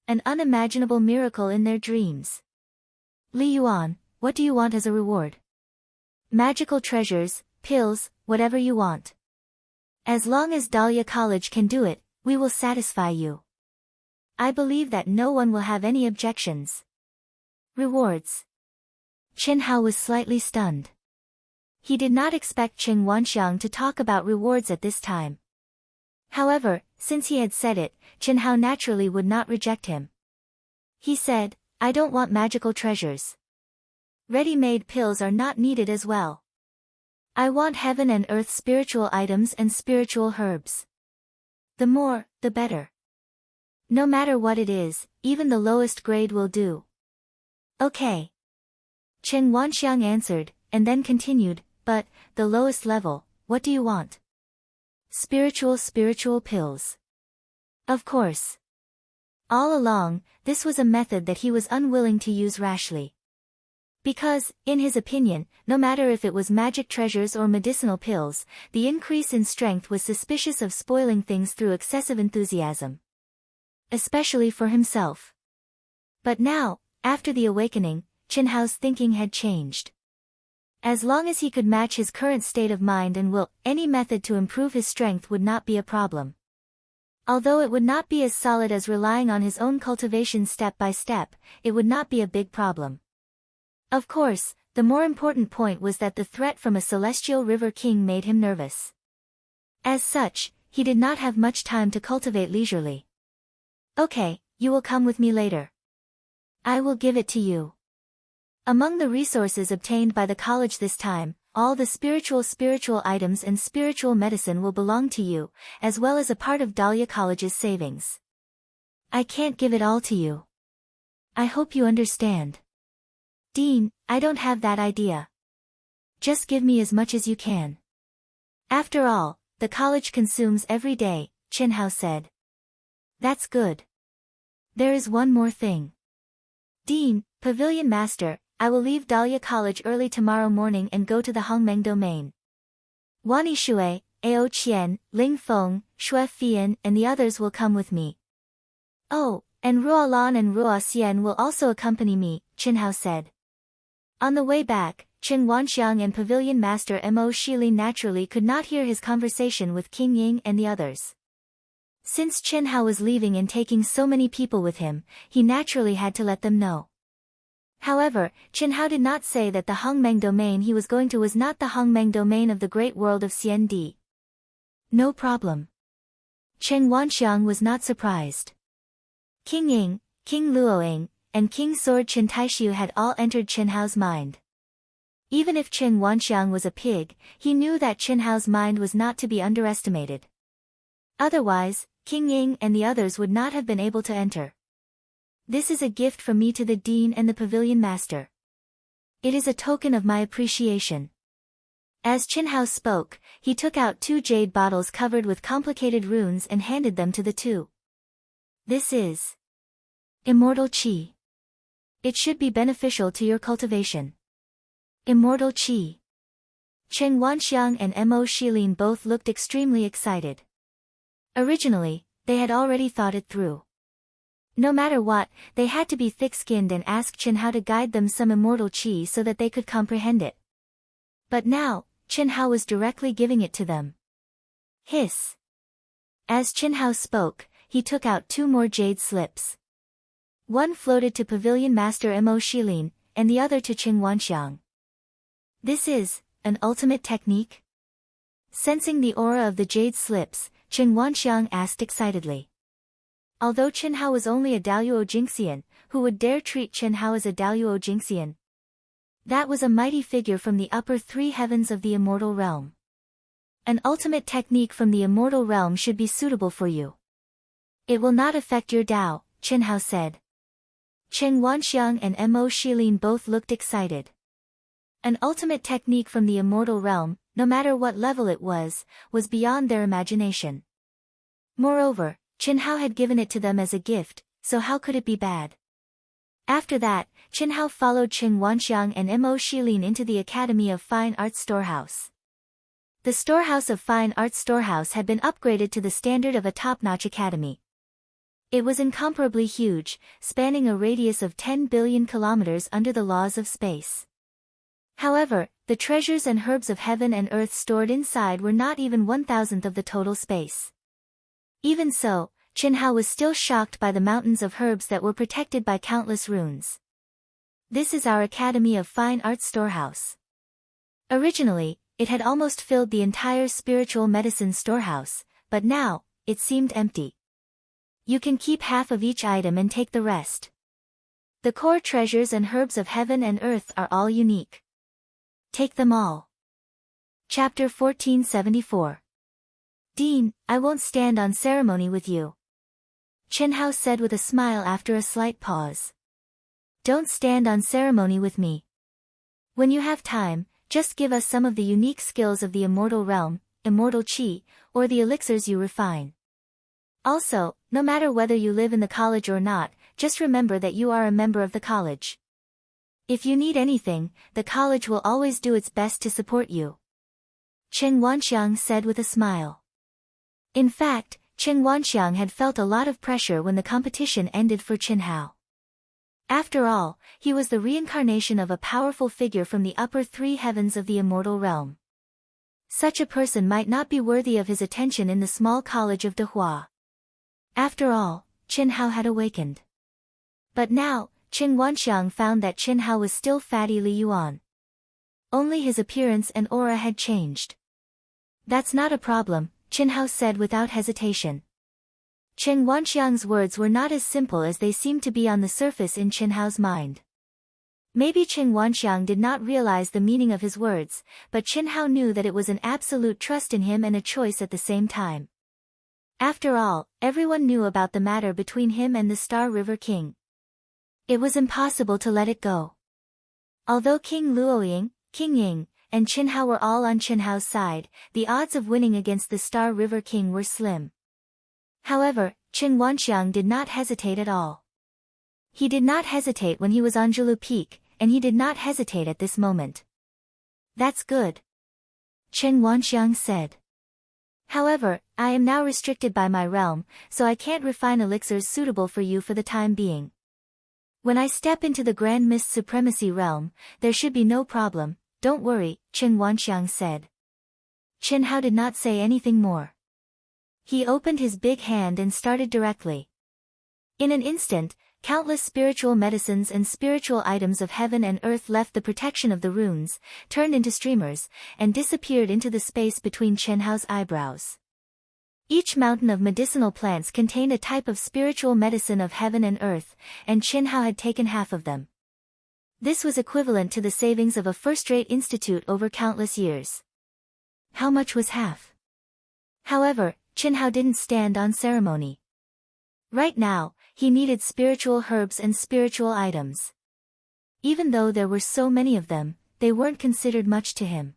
An unimaginable miracle in their dreams. Li Yuan, what do you want as a reward? Magical treasures, pills, whatever you want. As long as Dahlia College can do it, we will satisfy you. I believe that no one will have any objections. Rewards. Qin Hao was slightly stunned. He did not expect Cheng Wanxiang to talk about rewards at this time. However, since he had said it, Qin Hao naturally would not reject him. He said, I don't want magical treasures. Ready-made pills are not needed as well. I want heaven and earth spiritual items and spiritual herbs. The more, the better. No matter what it is, even the lowest grade will do. Okay. Cheng Wanxiang answered, and then continued, but, the lowest level, what do you want? Spiritual pills. Of course. All along, this was a method that he was unwilling to use rashly. Because, in his opinion, no matter if it was magic treasures or medicinal pills, the increase in strength was suspicious of spoiling things through excessive enthusiasm. Especially for himself. But now, after the awakening, Qin Hao's thinking had changed. As long as he could match his current state of mind and will, any method to improve his strength would not be a problem. Although it would not be as solid as relying on his own cultivation step by step, it would not be a big problem. Of course, the more important point was that the threat from a celestial river king made him nervous. As such, he did not have much time to cultivate leisurely. Okay, you will come with me later. I will give it to you. Among the resources obtained by the college this time, all the spiritual items and spiritual medicine will belong to you, as well as a part of Dahlia College's savings. I can't give it all to you. I hope you understand. Dean, I don't have that idea. Just give me as much as you can. After all, the college consumes every day, Qin Hao said. That's good. There is one more thing. Dean, Pavilion Master, I will leave Dahlia College early tomorrow morning and go to the Hongmeng domain. Wang Yishui, Ao Qian, Ling Feng, Xue Fian and the others will come with me. Oh, and Ruolan and Ruoxian will also accompany me, Qin Hao said. On the way back, Cheng Wanxiang and Pavilion Master Mo Shilin naturally could not hear his conversation with King Ying and the others. Since Qin Hao was leaving and taking so many people with him, he naturally had to let them know. However, Qin Hao did not say that the Hongmeng domain he was going to was not the Hongmeng domain of the great world of Xiandi. No problem. Cheng Wanxiang was not surprised. King Ying, King Luoying, and King Sword Qin Taishu had all entered Qin Hao's mind. Even if Cheng Wanxiang was a pig, he knew that Qin Hao's mind was not to be underestimated. Otherwise, King Ying and the others would not have been able to enter. This is a gift from me to the Dean and the Pavilion Master. It is a token of my appreciation. As Qin Hao spoke, he took out 2 jade bottles covered with complicated runes and handed them to the two. This is Immortal Qi. It should be beneficial to your cultivation. Immortal Qi. Cheng Wanxiang and Mo Shilin both looked extremely excited. Originally, they had already thought it through. No matter what, they had to be thick-skinned and ask Qin Hao to guide them some immortal qi so that they could comprehend it. But now, Chen Hao was directly giving it to them. Hiss. As Chen Hao spoke, he took out 2 more jade slips. One floated to Pavilion Master Mo Shilin, and the other to Qing Wanxiang. This is an ultimate technique? Sensing the aura of the jade slips, Qing Wanxiang asked excitedly. Although Chen Hao was only a Daluo Jingxian, who would dare treat Chen Hao as a Daluo Jingxian? That was a mighty figure from the upper 3 heavens of the immortal realm. An ultimate technique from the immortal realm should be suitable for you. It will not affect your Dao, Chen Hao said. Qing Wanxiang and Mo Shilin both looked excited. An ultimate technique from the immortal realm, no matter what level it was beyond their imagination. Moreover, Chen Hao had given it to them as a gift, so how could it be bad? After that, Chen Hao followed Qing Wanxiang and Mo Shilin into the Academy of Fine Arts Storehouse. The Storehouse of Fine Arts Storehouse had been upgraded to the standard of a top-notch academy. It was incomparably huge, spanning a radius of 10 billion kilometers under the laws of space. However, the treasures and herbs of heaven and earth stored inside were not even 1,000th of the total space. Even so, Chen Hao was still shocked by the mountains of herbs that were protected by countless runes. This is our Academy of Fine Arts Storehouse. Originally, it had almost filled the entire spiritual medicine storehouse, but now, it seemed empty. You can keep half of each item and take the rest. The core treasures and herbs of heaven and earth are all unique. Take them all. Chapter 1474. Dean, I won't stand on ceremony with you. Chen Hao said with a smile after a slight pause. Don't stand on ceremony with me. When you have time, just give us some of the unique skills of the immortal realm, immortal qi, or the elixirs you refine. Also, no matter whether you live in the college or not, just remember that you are a member of the college. If you need anything, the college will always do its best to support you. Qing Wanxiang said with a smile. In fact, Qing Wanxiang had felt a lot of pressure when the competition ended for Chen Hao. After all, he was the reincarnation of a powerful figure from the upper 3 heavens of the immortal realm. Such a person might not be worthy of his attention in the small college of Dehua. After all, Chen Hao had awakened. But now, Qing Wanxiang found that Chen Hao was still Fatty Li Yuan. Only his appearance and aura had changed. That's not a problem, Chen Hao said without hesitation. Qing Wanxiang's words were not as simple as they seemed to be on the surface in Chen Hao's mind. Maybe Qing Wanxiang did not realize the meaning of his words, but Chen Hao knew that it was an absolute trust in him and a choice at the same time. After all, everyone knew about the matter between him and the Star River King. It was impossible to let it go. Although King Luoying, King Ying, and Chen Hao were all on Chen Hao's side, the odds of winning against the Star River King were slim. However, Qing Wanxiang did not hesitate at all. He did not hesitate when he was on Jilu Peak, and he did not hesitate at this moment. That's good. Qing Wanxiang said. However, I am now restricted by my realm, so I can't refine elixirs suitable for you for the time being. When I step into the Grand Mist Supremacy realm, there should be no problem, don't worry, Qing Wanxiang said. Chen Hao did not say anything more. He opened his big hand and started directly. In an instant, countless spiritual medicines and spiritual items of heaven and earth left the protection of the runes, turned into streamers, and disappeared into the space between Chen Hao's eyebrows. Each mountain of medicinal plants contained a type of spiritual medicine of heaven and earth, and Chen Hao had taken half of them. This was equivalent to the savings of a first-rate institute over countless years. How much was half? However, Chen Hao didn't stand on ceremony. Right now, he needed spiritual herbs and spiritual items. Even though there were so many of them, they weren't considered much to him.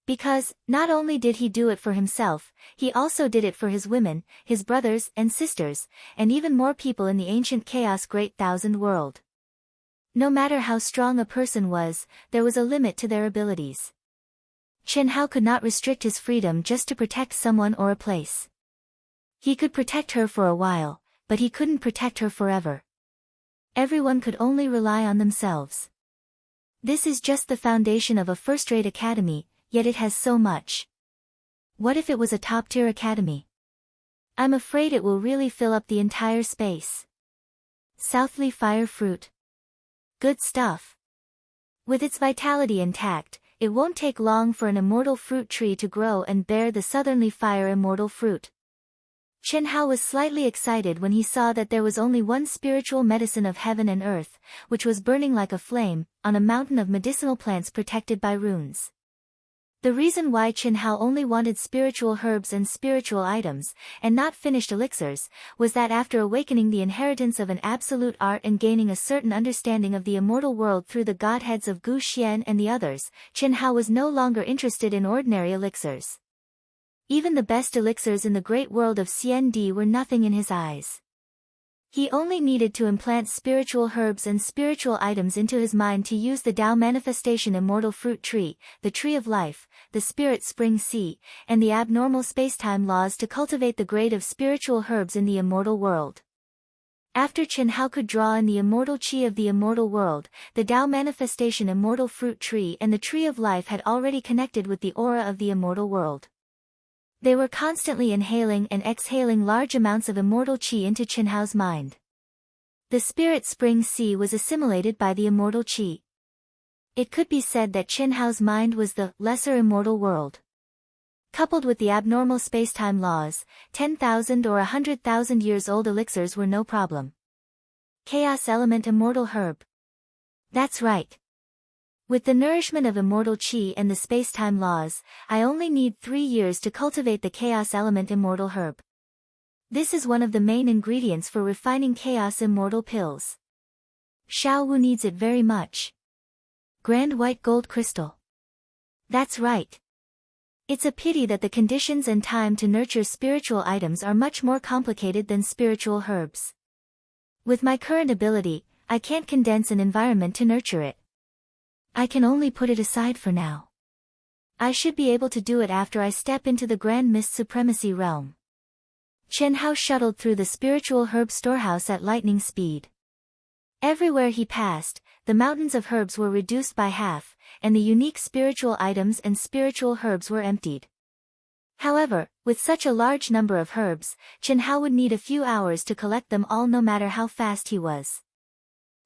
Because, not only did he do it for himself, he also did it for his women, his brothers and sisters, and even more people in the ancient chaos Great Thousand World. No matter how strong a person was, there was a limit to their abilities. Chen Hao could not restrict his freedom just to protect someone or a place. He could protect her for a while, but he couldn't protect her forever. Everyone could only rely on themselves. This is just the foundation of a first-rate academy, yet it has so much. What if it was a top-tier academy? I'm afraid it will really fill up the entire space. Southly fire fruit. Good stuff. With its vitality intact, it won't take long for an immortal fruit tree to grow and bear the southernly fire immortal fruit. Chen Hao was slightly excited when he saw that there was only one spiritual medicine of heaven and earth, which was burning like a flame, on a mountain of medicinal plants protected by runes. The reason why Chen Hao only wanted spiritual herbs and spiritual items, and not finished elixirs, was that after awakening the inheritance of an absolute art and gaining a certain understanding of the immortal world through the godheads of Gu Xian and the others, Chen Hao was no longer interested in ordinary elixirs. Even the best elixirs in the great world of Xian Di were nothing in his eyes. He only needed to implant spiritual herbs and spiritual items into his mind to use the Tao Manifestation Immortal Fruit Tree, the Tree of Life, the Spirit Spring Sea, and the abnormal spacetime laws to cultivate the grade of spiritual herbs in the immortal world. After Chen Hao could draw in the immortal Qi of the immortal world, the Tao Manifestation Immortal Fruit Tree and the Tree of Life had already connected with the aura of the immortal world. They were constantly inhaling and exhaling large amounts of immortal qi into Chen Hao's mind. The Spirit Spring Sea was assimilated by the immortal qi. It could be said that Chen Hao's mind was the lesser immortal world. Coupled with the abnormal spacetime laws, 10,000 or 100,000 years old elixirs were no problem. Chaos Element Immortal Herb. That's right. With the nourishment of immortal qi and the spacetime laws, I only need 3 years to cultivate the Chaos Element Immortal Herb. This is one of the main ingredients for refining Chaos Immortal Pills. Xiao Wu needs it very much. Grand White Gold Crystal. That's right. It's a pity that the conditions and time to nurture spiritual items are much more complicated than spiritual herbs. With my current ability, I can't condense an environment to nurture it. I can only put it aside for now. I should be able to do it after I step into the Grand Mist Supremacy realm. Chen Hao shuttled through the spiritual herb storehouse at lightning speed. Everywhere he passed, the mountains of herbs were reduced by half, and the unique spiritual items and spiritual herbs were emptied. However, with such a large number of herbs, Chen Hao would need a few hours to collect them all no matter how fast he was.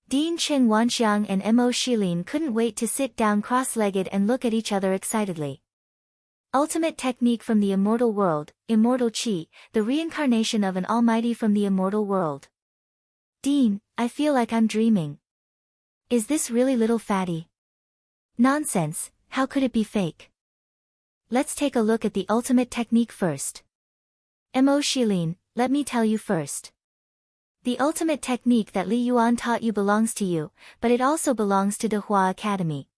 Dean Cheng Wanxiang and Mo Shilin couldn't wait to sit down cross-legged and look at each other excitedly. Ultimate technique from the immortal world, immortal qi, the reincarnation of an almighty from the immortal world. Dean, I feel like I'm dreaming. Is this really little fatty? Nonsense, how could it be fake? Let's take a look at the ultimate technique first. Mo Shilin, let me tell you first. The ultimate technique that Li Yuan taught you belongs to you, but it also belongs to Dehua Academy.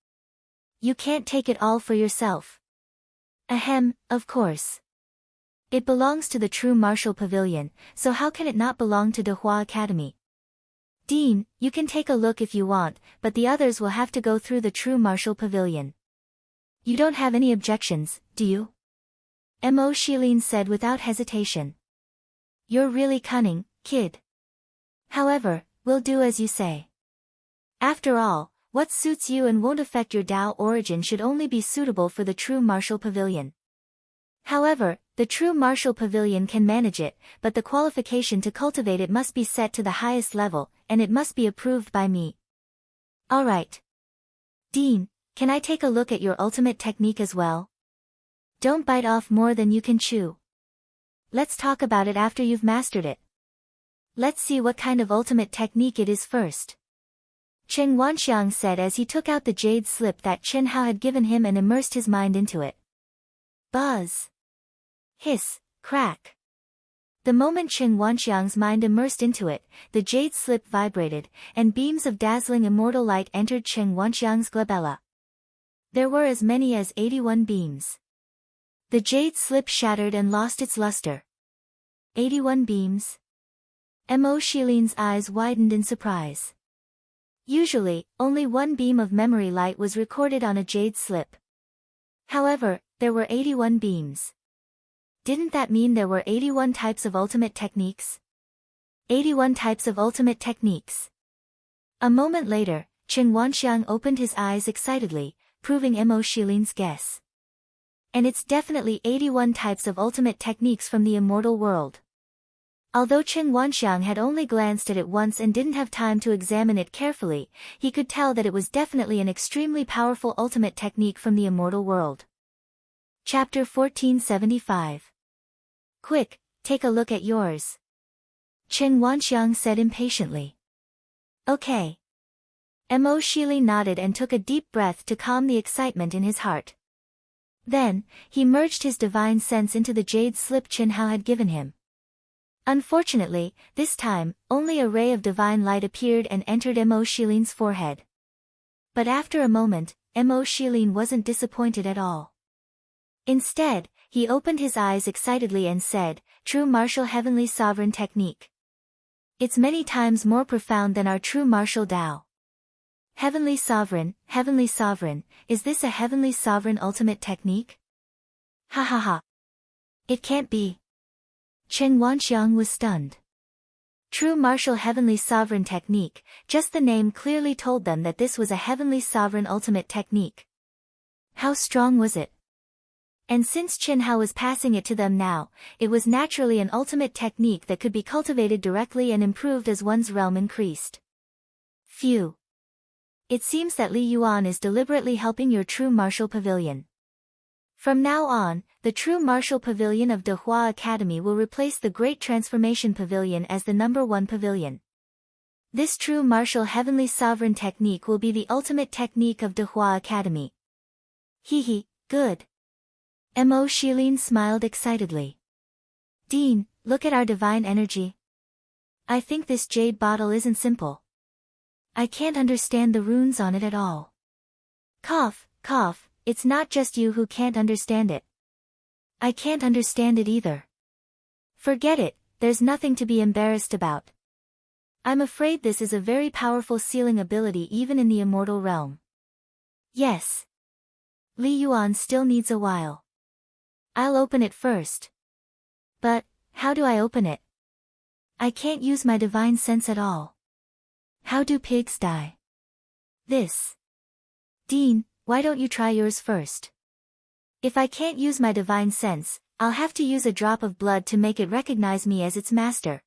You can't take it all for yourself. Ahem, of course. It belongs to the True Martial Pavilion, so how can it not belong to Dehua Academy? Dean, you can take a look if you want, but the others will have to go through the True Martial Pavilion. You don't have any objections, do you? Mo Shilin said without hesitation. You're really cunning, kid. However, we'll do as you say. After all, what suits you and won't affect your Tao origin should only be suitable for the True Martial Pavilion. However, the True Martial Pavilion can manage it, but the qualification to cultivate it must be set to the highest level, and it must be approved by me. Alright. Dean, can I take a look at your ultimate technique as well? Don't bite off more than you can chew. Let's talk about it after you've mastered it. Let's see what kind of ultimate technique it is first. Cheng Wanxiang said as he took out the jade slip that Chen Hao had given him and immersed his mind into it. Buzz. Hiss, crack. The moment Cheng Wanxiang's mind immersed into it, the jade slip vibrated, and beams of dazzling immortal light entered Cheng Wanxiang's glabella. There were as many as 81 beams. The jade slip shattered and lost its luster. 81 beams. Mo Shilin's eyes widened in surprise. Usually, only one beam of memory light was recorded on a jade slip. However, there were 81 beams. Didn't that mean there were 81 types of ultimate techniques? 81 types of ultimate techniques. A moment later, Cheng Wanxiang opened his eyes excitedly, proving Mo Shilin's guess. And it's definitely 81 types of ultimate techniques from the immortal world. Although Chen Wanxiang had only glanced at it once and didn't have time to examine it carefully, he could tell that it was definitely an extremely powerful ultimate technique from the immortal world. Chapter 1475. Quick, take a look at yours. Chen Wanxiang said impatiently. Okay. Mo Shili nodded and took a deep breath to calm the excitement in his heart. Then, he merged his divine sense into the jade slip Chen Hao had given him. Unfortunately, this time, only a ray of divine light appeared and entered Mo Shilin's forehead. But after a moment, Mo Shilin wasn't disappointed at all. Instead, he opened his eyes excitedly and said, "True martial heavenly sovereign technique. It's many times more profound than our true martial Tao. Heavenly sovereign, is this a heavenly sovereign ultimate technique?" Ha ha ha. It can't be. Chen Wanxiang was stunned. True martial heavenly sovereign technique, just the name clearly told them that this was a heavenly sovereign ultimate technique. How strong was it? And since Chen Hao was passing it to them now, it was naturally an ultimate technique that could be cultivated directly and improved as one's realm increased. Phew. It seems that Li Yuan is deliberately helping your true martial pavilion. From now on, the true martial pavilion of Dehua Academy will replace the Great Transformation Pavilion as the #1 pavilion. This true martial heavenly sovereign technique will be the ultimate technique of Dehua Academy. Hee, good. Mo Shilin smiled excitedly. Dean, look at our divine energy. I think this jade bottle isn't simple. I can't understand the runes on it at all. Cough, it's not just you who can't understand it. I can't understand it either. Forget it, there's nothing to be embarrassed about. I'm afraid this is a very powerful sealing ability even in the immortal realm. Yes. Li Yuan still needs a while. I'll open it first. But, how do I open it? I can't use my divine sense at all. How do pigs die? This. Dean, why don't you try yours first? If I can't use my divine sense, I'll have to use a drop of blood to make it recognize me as its master.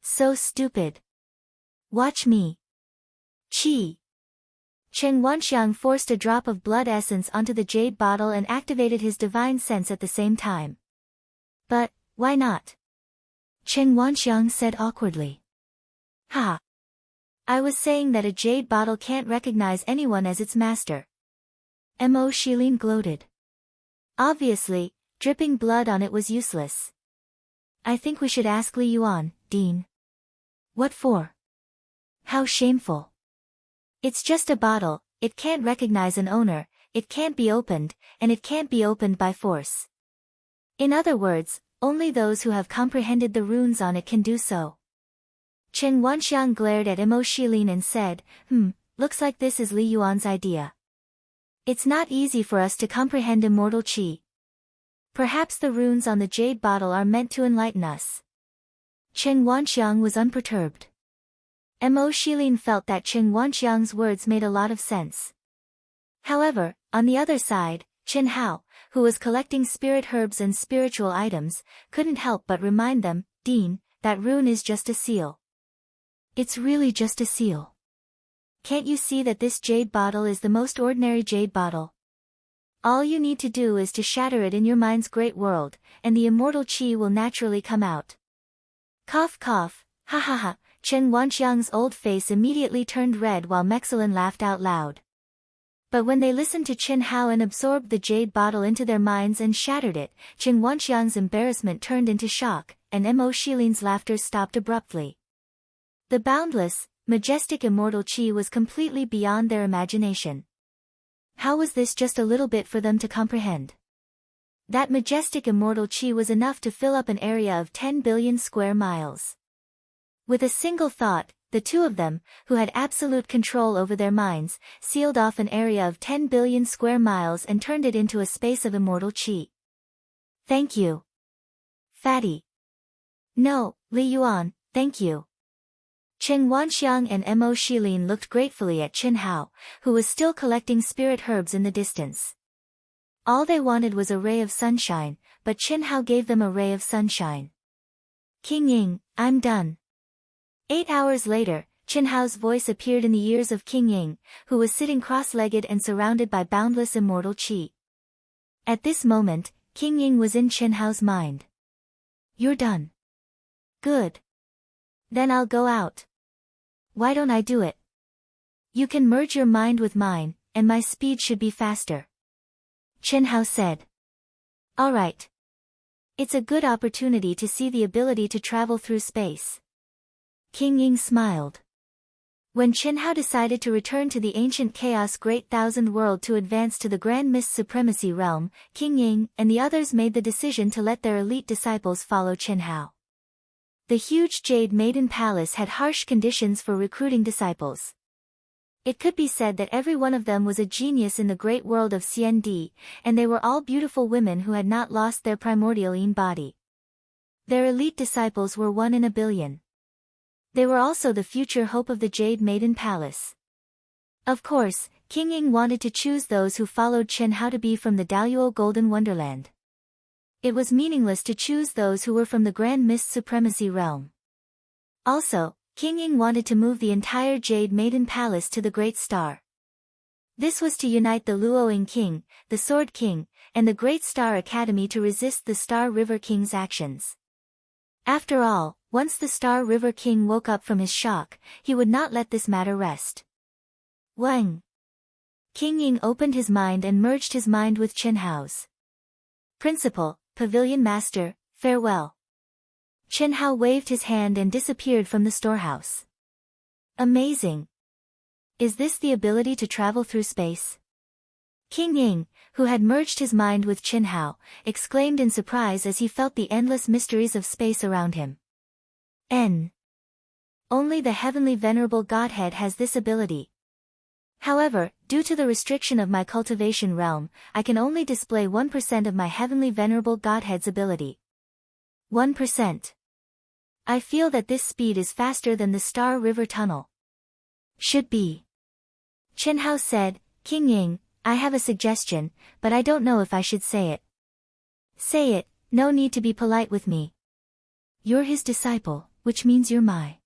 So stupid. Watch me. Chi. Chen Wanxiang forced a drop of blood essence onto the jade bottle and activated his divine sense at the same time. But, why not? Chen Wanxiang said awkwardly. Ha. I was saying that a jade bottle can't recognize anyone as its master. Mo Shilin gloated. Obviously, dripping blood on it was useless. I think we should ask Li Yuan, Dean. What for? How shameful. It's just a bottle, it can't recognize an owner, it can't be opened, and it can't be opened by force. In other words, only those who have comprehended the runes on it can do so. Chen Wanxiang glared at Mo Shilin and said, looks like this is Li Yuan's idea. It's not easy for us to comprehend immortal qi. Perhaps the runes on the jade bottle are meant to enlighten us. Chen Wanxiang was unperturbed. Mo Shilin felt that Chen Wanxiang's words made a lot of sense. However, on the other side, Chen Hao, who was collecting spirit herbs and spiritual items, couldn't help but remind them, Dean, that rune is just a seal. It's really just a seal. Can't you see that this jade bottle is the most ordinary jade bottle? All you need to do is to shatter it in your mind's great world, and the immortal qi will naturally come out. Cough, ha ha ha, Chen Wanxiang's old face immediately turned red while Mexilin laughed out loud. But when they listened to Chen Hao and absorbed the jade bottle into their minds and shattered it, Chen Wanxiang's embarrassment turned into shock, and Mo Shilin's laughter stopped abruptly. The boundless, majestic immortal qi was completely beyond their imagination. How was this just a little bit for them to comprehend? That majestic immortal qi was enough to fill up an area of 10 billion square miles. With a single thought, the two of them, who had absolute control over their minds, sealed off an area of 10 billion square miles and turned it into a space of immortal qi. Thank you. Fatty. No, Li Yuan, thank you. Chen Wanxiang and Mo Shilin looked gratefully at Chen Hao, who was still collecting spirit herbs in the distance. All they wanted was a ray of sunshine, but Qin Hao gave them a ray of sunshine. King Ying, I'm done. 8 hours later, Qin Hao's voice appeared in the ears of King Ying, who was sitting cross-legged and surrounded by boundless immortal qi. At this moment, King Ying was in Qin Hao's mind. You're done. Good. Then I'll go out. Why don't I do it? You can merge your mind with mine, and my speed should be faster. Qin Hao said. All right. It's a good opportunity to see the ability to travel through space. King Ying smiled. When Qin Hao decided to return to the ancient chaos Great Thousand World to advance to the Grand Mist Supremacy Realm, King Ying and the others made the decision to let their elite disciples follow Qin Hao. The huge Jade Maiden Palace had harsh conditions for recruiting disciples. It could be said that every one of them was a genius in the great world of CND, and they were all beautiful women who had not lost their primordial Yin body. Their elite disciples were 1 in a billion. They were also the future hope of the Jade Maiden Palace. Of course, King Ying wanted to choose those who followed Qin Hao to be from the Daluo Golden Wonderland. It was meaningless to choose those who were from the Grand Mist Supremacy Realm. Also, King Ying wanted to move the entire Jade Maiden Palace to the Great Star. This was to unite the Luoying King, the Sword King, and the Great Star Academy to resist the Star River King's actions. After all, once the Star River King woke up from his shock, he would not let this matter rest. Wang. King Ying opened his mind and merged his mind with Qin Hao's. Principal, Pavilion Master, farewell. Qin Hao waved his hand and disappeared from the storehouse. Amazing. Is this the ability to travel through space? King Ying, who had merged his mind with Qin Hao, exclaimed in surprise as he felt the endless mysteries of space around him. Only the Heavenly Venerable Godhead has this ability. However, due to the restriction of my cultivation realm, I can only display 1% of my Heavenly Venerable Godhead's ability. 1%. I feel that this speed is faster than the Star River Tunnel. Should be. Qin Hao said, King Ying, I have a suggestion, but I don't know if I should say it. Say it, no need to be polite with me. You're his disciple, which means you're my.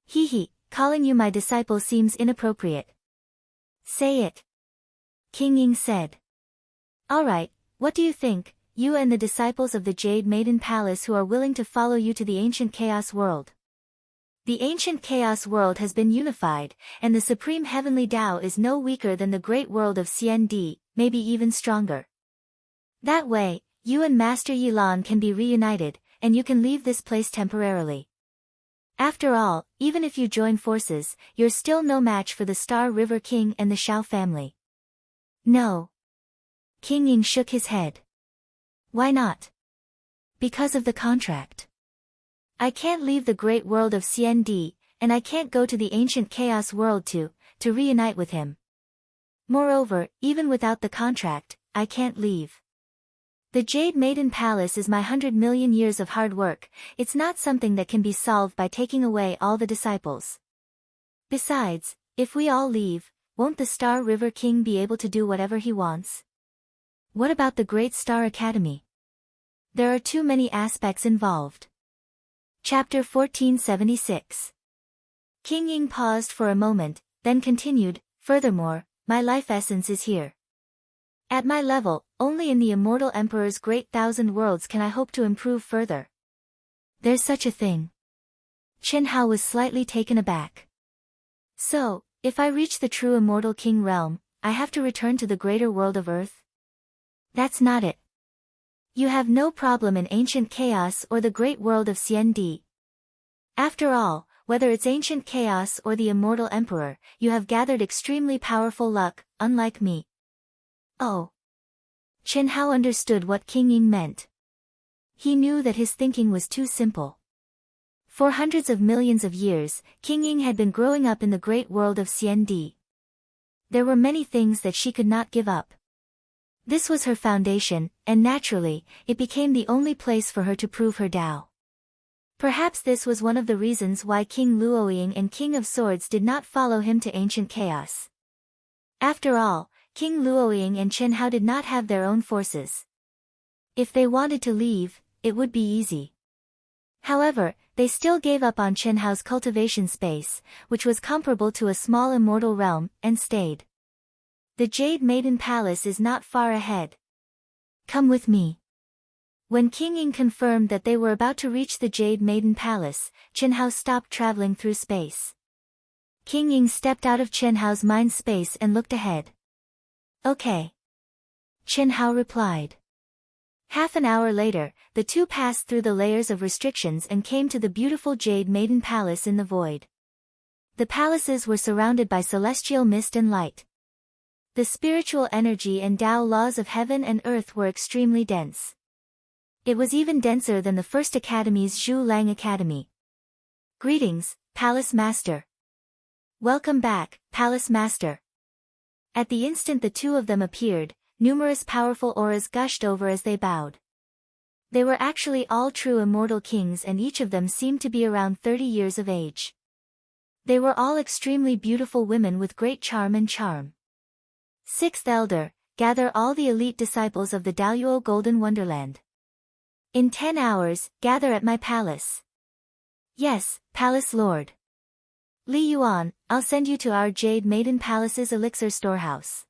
Hee, calling you my disciple seems inappropriate. Say it. King Ying said. Alright, what do you think, you and the disciples of the Jade Maiden Palace who are willing to follow you to the ancient Chaos World? The ancient Chaos World has been unified, and the Supreme Heavenly Tao is no weaker than the great world of CND, maybe even stronger. That way, you and Master Yilan can be reunited, and you can leave this place temporarily. After all, even if you join forces, you're still no match for the Star River King and the Shao family. No. King Ying shook his head. Why not? Because of the contract. I can't leave the great world of CND, and I can't go to the ancient Chaos World to reunite with him. Moreover, even without the contract, I can't leave. The Jade Maiden Palace is my 100 million years of hard work, it's not something that can be solved by taking away all the disciples. Besides, if we all leave, won't the Star River King be able to do whatever he wants? What about the Great Star Academy? There are too many aspects involved. Chapter 1476. King Ying paused for a moment, then continued, furthermore, my life essence is here. At my level, only in the Immortal Emperor's Great Thousand Worlds can I hope to improve further. There's such a thing. Qin Hao was slightly taken aback. So, if I reach the true Immortal King realm, I have to return to the greater world of Earth? That's not it. You have no problem in ancient chaos or the great world of CND. After all, whether it's ancient chaos or the Immortal Emperor, you have gathered extremely powerful luck, unlike me. Oh. Qin Hao understood what King Ying meant. He knew that his thinking was too simple. For hundreds of millions of years, King Ying had been growing up in the great world of CND. There were many things that she could not give up. This was her foundation, and naturally, it became the only place for her to prove her Tao. Perhaps this was one of the reasons why King Luoying and King of Swords did not follow him to ancient chaos. After all, King Luoying and Chen Hao did not have their own forces. If they wanted to leave, it would be easy. However, they still gave up on Chen Hao's cultivation space, which was comparable to a small immortal realm, and stayed. The Jade Maiden Palace is not far ahead. Come with me. When King Ying confirmed that they were about to reach the Jade Maiden Palace, Chen Hao stopped traveling through space. King Ying stepped out of Chen Hao's mind space and looked ahead. Okay. Chen Hao replied. Half an hour later, the two passed through the layers of restrictions and came to the beautiful Jade Maiden Palace in the void. The palaces were surrounded by celestial mist and light. The spiritual energy and Tao laws of heaven and earth were extremely dense. It was even denser than the first academy's Zhu Lang Academy. Greetings, Palace Master. Welcome back, Palace Master. At the instant the two of them appeared, numerous powerful auras gushed over as they bowed. They were actually all true immortal kings and each of them seemed to be around 30 years of age. They were all extremely beautiful women with great charm and charm. Sixth Elder, gather all the elite disciples of the Daoyuo Golden Wonderland. In 10 hours, gather at my palace. Yes, Palace Lord. Li Yuan, I'll send you to our Jade Maiden Palace's elixir storehouse.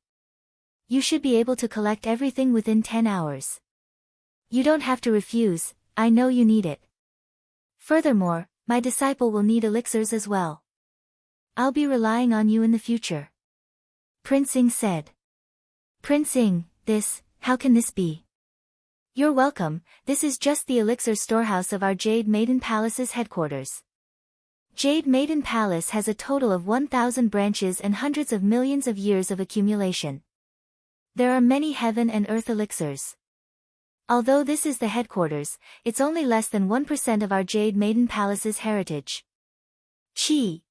You should be able to collect everything within 10 hours. You don't have to refuse, I know you need it. Furthermore, my disciple will need elixirs as well. I'll be relying on you in the future. Prince Ying said. Prince Ying, how can this be? You're welcome, this is just the elixir storehouse of our Jade Maiden Palace's headquarters. Jade Maiden Palace has a total of 1,000 branches and hundreds of millions of years of accumulation. There are many heaven and earth elixirs. Although this is the headquarters, it's only less than 1% of our Jade Maiden Palace's heritage. Chi.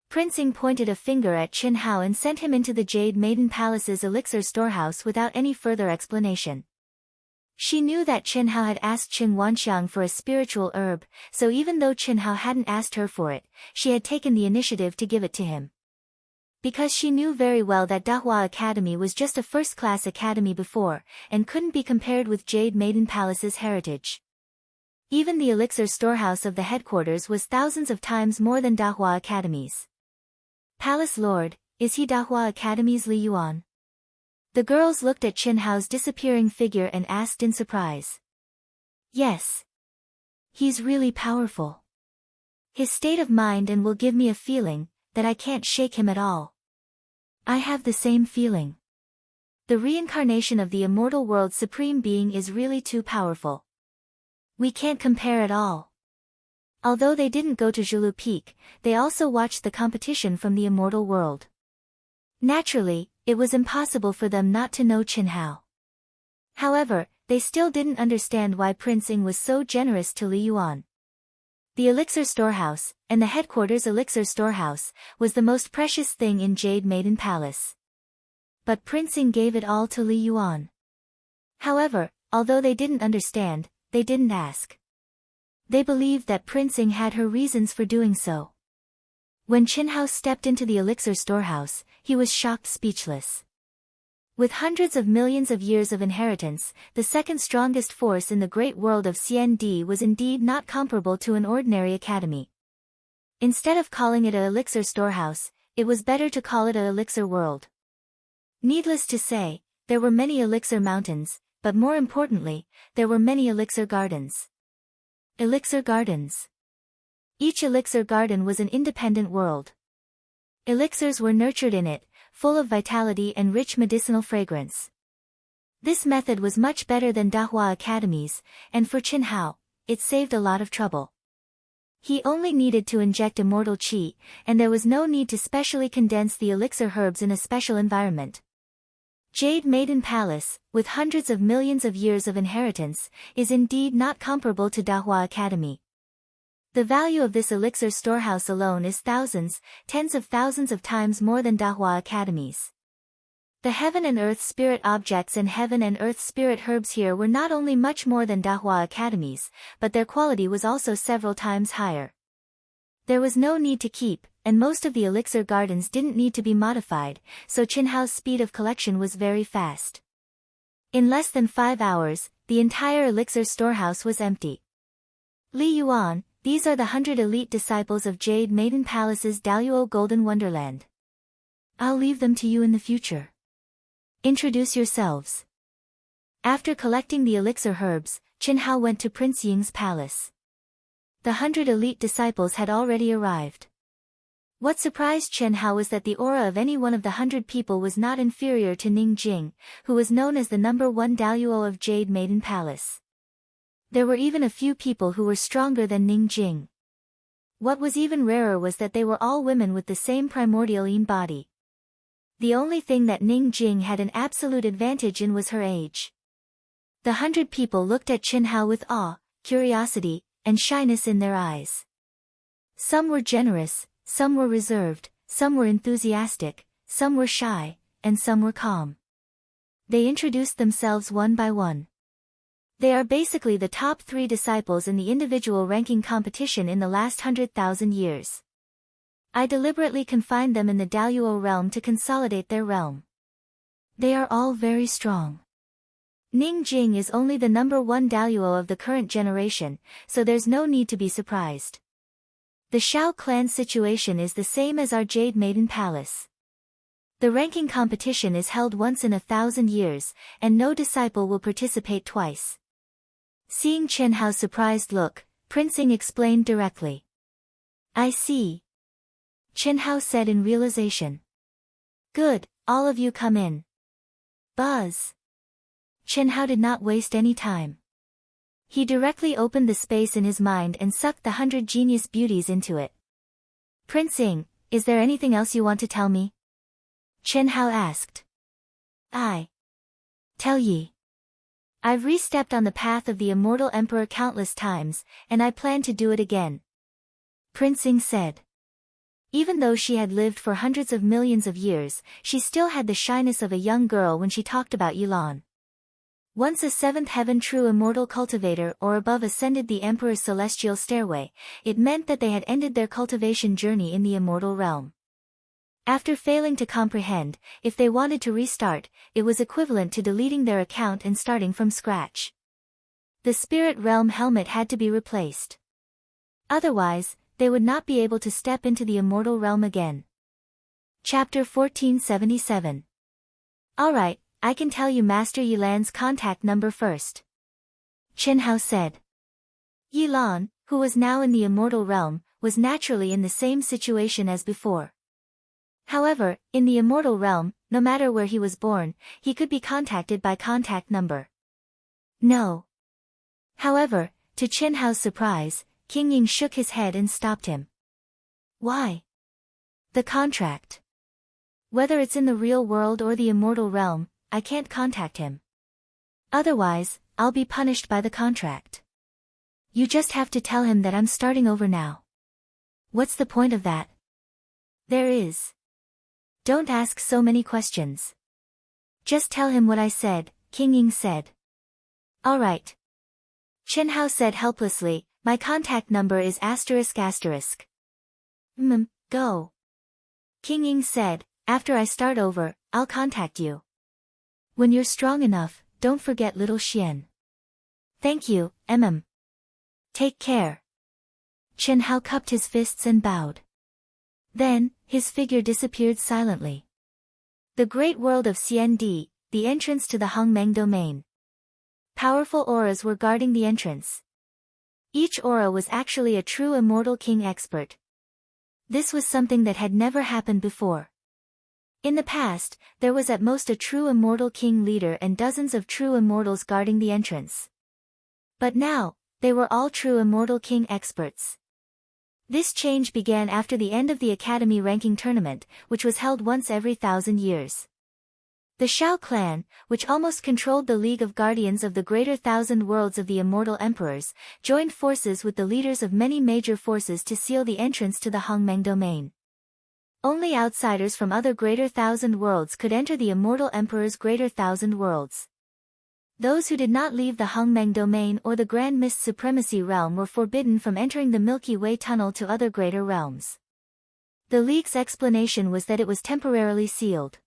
Prince Ying pointed a finger at Chen Hao and sent him into the Jade Maiden Palace's elixir storehouse without any further explanation. She knew that Chen Hao had asked Qin Wanxiang for a spiritual herb, so even though Chen Hao hadn't asked her for it, she had taken the initiative to give it to him. Because she knew very well that Dahua Academy was just a first-class academy before, and couldn't be compared with Jade Maiden Palace's heritage. Even the elixir storehouse of the headquarters was thousands of times more than Dahua Academy's. Palace Lord, is he Dahua Academy's Li Yuan? The girls looked at Chen Hao's disappearing figure and asked in surprise. Yes. He's really powerful. His state of mind and will give me a feeling that I can't shake him at all. I have the same feeling. The reincarnation of the immortal world's supreme being is really too powerful. We can't compare at all. Although they didn't go to Zhulu Peak, they also watched the competition from the immortal world. Naturally, it was impossible for them not to know Chen Hao. However, they still didn't understand why Prince Ying was so generous to Li Yuan. The elixir storehouse, and the headquarters elixir storehouse, was the most precious thing in Jade Maiden Palace. But Prince Ying gave it all to Li Yuan. However, although they didn't understand, they didn't ask. They believed that Prince Ying had her reasons for doing so. When Chen Hao stepped into the elixir storehouse, he was shocked speechless. With hundreds of millions of years of inheritance, the second strongest force in the great world of CND was indeed not comparable to an ordinary academy. Instead of calling it a elixir storehouse, it was better to call it a elixir world. Needless to say, there were many elixir mountains, but more importantly, there were many elixir gardens. Elixir gardens. Each elixir garden was an independent world. Elixirs were nurtured in it, full of vitality and rich medicinal fragrance. This method was much better than Dahua Academy's, and for Chen Hao, it saved a lot of trouble. He only needed to inject immortal qi, and there was no need to specially condense the elixir herbs in a special environment. Jade Maiden Palace, with hundreds of millions of years of inheritance, is indeed not comparable to Dahua Academy. The value of this elixir storehouse alone is thousands, tens of thousands of times more than Dahua Academy's. The heaven and earth spirit objects and heaven and earth spirit herbs here were not only much more than Dahua Academy's, but their quality was also several times higher. There was no need to keep, and most of the elixir gardens didn't need to be modified, so Qinhao's speed of collection was very fast. In less than 5 hours, the entire elixir storehouse was empty. Li Yuan, these are the 100 elite disciples of Jade Maiden Palace's Daluo Golden Wonderland. I'll leave them to you in the future. Introduce yourselves. After collecting the elixir herbs, Qinhao went to Prince Ying's palace. The 100 elite disciples had already arrived. What surprised Qinhao was that the aura of any one of the 100 people was not inferior to Ning Jing, who was known as the #1 Daluo of Jade Maiden Palace. There were even a few people who were stronger than Ning Jing. What was even rarer was that they were all women with the same primordial Yin body. The only thing that Ning Jing had an absolute advantage in was her age. The 100 people looked at Qinhao with awe, curiosity, and shyness in their eyes. Some were generous, some were reserved, some were enthusiastic, some were shy, and some were calm. They introduced themselves one by one. They are basically the top 3 disciples in the individual ranking competition in the last 100,000 years. I deliberately confined them in the Daluo realm to consolidate their realm. They are all very strong. Ning Jing is only the #1 Daluo of the current generation, so there's no need to be surprised. The Shao clan's situation is the same as our Jade Maiden Palace. The ranking competition is held once in 1,000 years, and no disciple will participate twice. Seeing Qinhao's surprised look, Prince Ying explained directly. I see. Qinhao said in realization. Good, all of you come in. Buzz. Qinhao did not waste any time. He directly opened the space in his mind and sucked the 100 genius beauties into it. Prince Ying, is there anything else you want to tell me? Qinhao asked. I tell ye. I've re-stepped on the path of the immortal emperor countless times, and I plan to do it again. Prince Ying said. Even though she had lived for hundreds of millions of years, she still had the shyness of a young girl when she talked about Yilan. Once a 7th heaven true immortal cultivator or above ascended the Emperor's celestial stairway, it meant that they had ended their cultivation journey in the immortal realm. After failing to comprehend, if they wanted to restart, it was equivalent to deleting their account and starting from scratch. The spirit realm helmet had to be replaced. Otherwise, they would not be able to step into the immortal realm again. Chapter 1477. Alright, I can tell you Master Yilan's contact number first. Qinhao said. Yilan, who was now in the immortal realm, was naturally in the same situation as before. However, in the immortal realm, no matter where he was born, he could be contacted by contact number. No. However, to Qinhao's surprise, King Ying shook his head and stopped him. Why? The contract. Whether it's in the real world or the immortal realm, I can't contact him. Otherwise, I'll be punished by the contract. You just have to tell him that I'm starting over now. What's the point of that? There is. Don't ask so many questions. Just tell him what I said, King Ying said. Alright. Qinhao said helplessly, my contact number is ****. Go. King Ying said, after I start over, I'll contact you. When you're strong enough, don't forget little Xian. Thank you, Take care. Qinhao cupped his fists and bowed. Then, his figure disappeared silently. The great world of Xiandi, the entrance to the Hongmeng domain. Powerful auras were guarding the entrance. Each aura was actually a true immortal king expert. This was something that had never happened before. In the past, there was at most a true immortal king leader and dozens of true immortals guarding the entrance. But now, they were all true immortal king experts. This change began after the end of the Academy ranking tournament, which was held once every 1,000 years. The Shao clan, which almost controlled the League of Guardians of the Greater Thousand Worlds of the Immortal Emperors, joined forces with the leaders of many major forces to seal the entrance to the Hongmeng domain. Only outsiders from other Greater Thousand Worlds could enter the Immortal Emperor's Greater Thousand Worlds. Those who did not leave the Hongmeng domain or the Grand Mist Supremacy realm were forbidden from entering the Milky Way tunnel to other greater realms. The league's explanation was that it was temporarily sealed.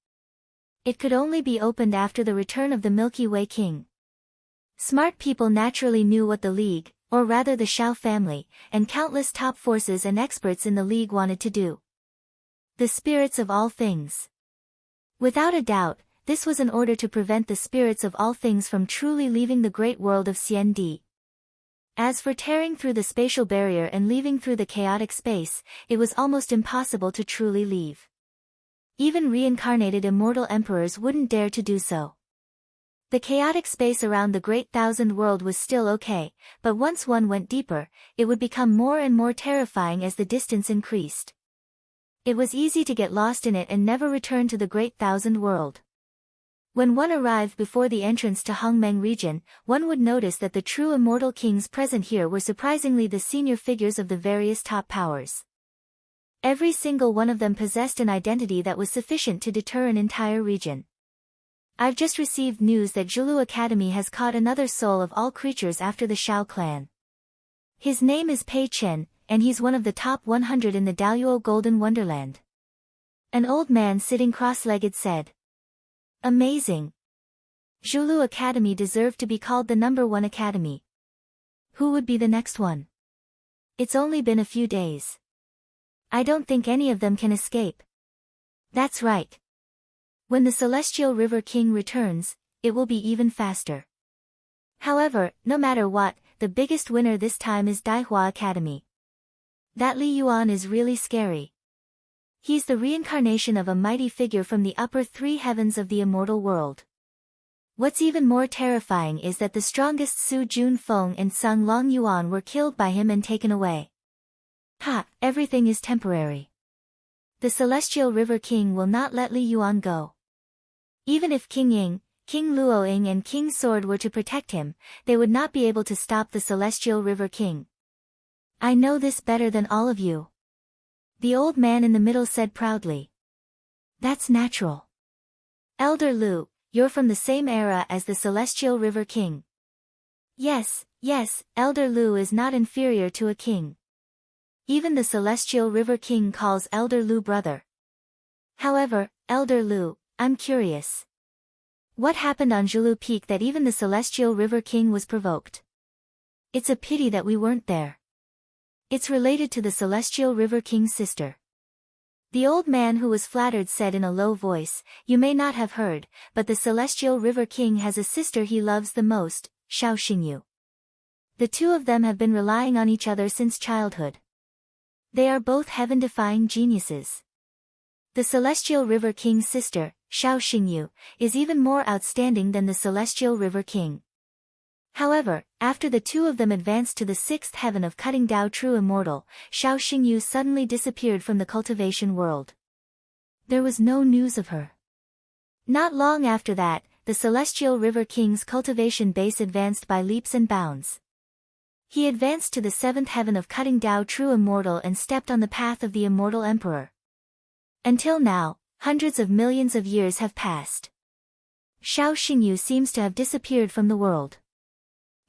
It could only be opened after the return of the Milky Way King. Smart people naturally knew what the League, or rather the Shao family, and countless top forces and experts in the League wanted to do. The spirits of all things. Without a doubt, this was in order to prevent the spirits of all things from truly leaving the great world of CND. As for tearing through the spatial barrier and leaving through the chaotic space, it was almost impossible to truly leave. Even reincarnated immortal emperors wouldn't dare to do so. The chaotic space around the Great Thousand World was still okay, but once one went deeper, it would become more and more terrifying as the distance increased. It was easy to get lost in it and never return to the Great Thousand World. When one arrived before the entrance to Hongmeng region, one would notice that the true immortal kings present here were surprisingly the senior figures of the various top powers. Every single one of them possessed an identity that was sufficient to deter an entire region. I've just received news that Zhulu Academy has caught another soul of all creatures after the Shao clan. His name is Pei Chen, and he's one of the top 100 in the Daluo Golden Wonderland. An old man sitting cross-legged said. Amazing. Zhulu Academy deserved to be called the #1 academy. Who would be the next one? It's only been a few days. I don't think any of them can escape. That's right. When the Celestial River King returns, it will be even faster. However, no matter what, the biggest winner this time is Daihua Academy. That Li Yuan is really scary. He's the reincarnation of a mighty figure from the upper three heavens of the immortal world. What's even more terrifying is that the strongest Su Junfeng and Sung Long Yuan were killed by him and taken away. Ha, everything is temporary. The Celestial River King will not let Li Yuan go. Even if King Ying, King Luoying and King Sword were to protect him, they would not be able to stop the Celestial River King. I know this better than all of you. The old man in the middle said proudly. That's natural. Elder Lu, you're from the same era as the Celestial River King. Yes, Elder Lu is not inferior to a king. Even the Celestial River King calls Elder Lu brother. However, Elder Lu, I'm curious. What happened on Zhulu Peak that even the Celestial River King was provoked? It's a pity that we weren't there. It's related to the Celestial River King's sister. The old man who was flattered said in a low voice, you may not have heard, but the Celestial River King has a sister he loves the most, Xiao Xingyu. The two of them have been relying on each other since childhood. They are both heaven-defying geniuses. The Celestial River King's sister, Xiao Xingyu, is even more outstanding than the Celestial River King. However, after the two of them advanced to the sixth heaven of cutting Dao True Immortal, Xiao Xingyu suddenly disappeared from the cultivation world. There was no news of her. Not long after that, the Celestial River King's cultivation base advanced by leaps and bounds. He advanced to the seventh heaven of cutting Dao True Immortal and stepped on the path of the Immortal Emperor. Until now, hundreds of millions of years have passed. Xiao Xingyu seems to have disappeared from the world.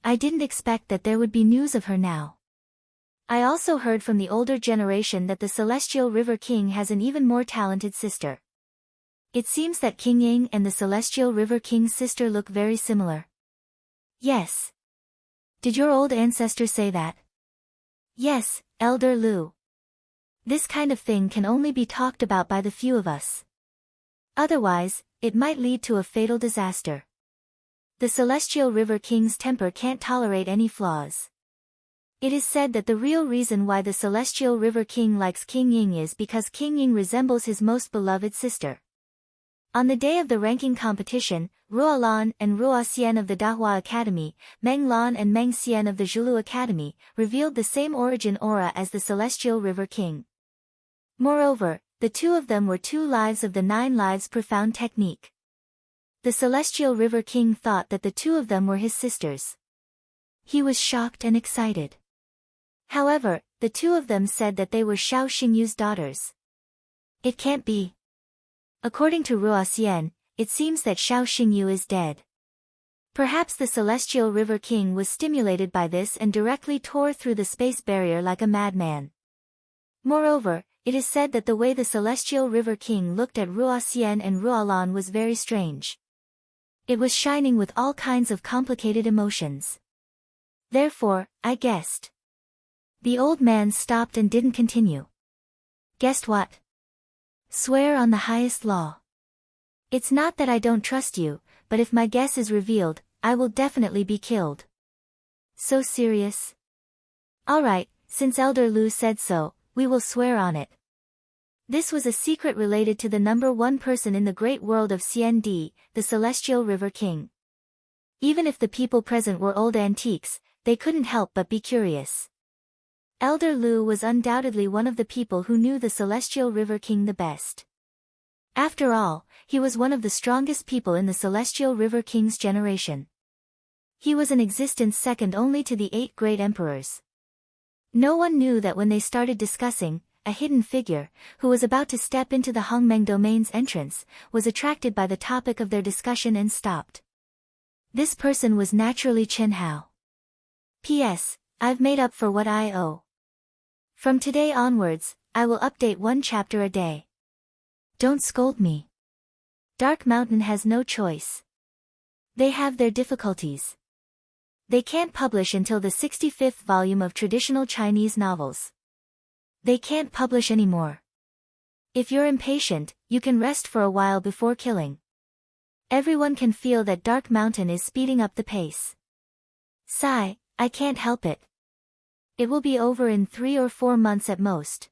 I didn't expect that there would be news of her now. I also heard from the older generation that the Celestial River King has an even more talented sister. It seems that King Ying and the Celestial River King's sister look very similar. Yes. Did your old ancestor say that? Yes, Elder Lu. This kind of thing can only be talked about by the few of us. Otherwise, it might lead to a fatal disaster. The Celestial River King's temper can't tolerate any flaws. It is said that the real reason why the Celestial River King likes King Ying is because King Ying resembles his most beloved sister. On the day of the ranking competition, Ruo Lan and Ruo Xian of the Dahua Academy, Meng Lan and Meng Xian of the Zhulu Academy, revealed the same origin aura as the Celestial River King. Moreover, the two of them were 2 lives of the 9 lives profound technique. The Celestial River King thought that the two of them were his sisters. He was shocked and excited. However, the two of them said that they were Xiao Xingyu's daughters. It can't be. According to Ruo Xian, it seems that Xiao Xingyu is dead. Perhaps the Celestial River King was stimulated by this and directly tore through the space barrier like a madman. Moreover, it is said that the way the Celestial River King looked at Ruoxian and Ruolan was very strange. It was shining with all kinds of complicated emotions. Therefore, I guessed. The old man stopped and didn't continue. Guessed what? Swear on the highest law. It's not that I don't trust you, but if my guess is revealed, I will definitely be killed. So serious? Alright, since Elder Lu said so, we will swear on it. This was a secret related to the number one person in the great world of CND, the Celestial River King. Even if the people present were old antiques, they couldn't help but be curious. Elder Lu was undoubtedly one of the people who knew the Celestial River King the best. After all, he was one of the strongest people in the Celestial River King's generation. He was in existence second only to the 8 great emperors. No one knew that when they started discussing, a hidden figure, who was about to step into the Hongmeng domain's entrance, was attracted by the topic of their discussion and stopped. This person was naturally Chen Hao. P.S. I've made up for what I owe. From today onwards, I will update 1 chapter a day. Don't scold me. Dark Mountain has no choice. They have their difficulties. They can't publish until the 65th volume of traditional Chinese novels. They can't publish anymore. If you're impatient, you can rest for a while before killing. Everyone can feel that Dark Mountain is speeding up the pace. Sigh, I can't help it. It will be over in 3 or 4 months at most.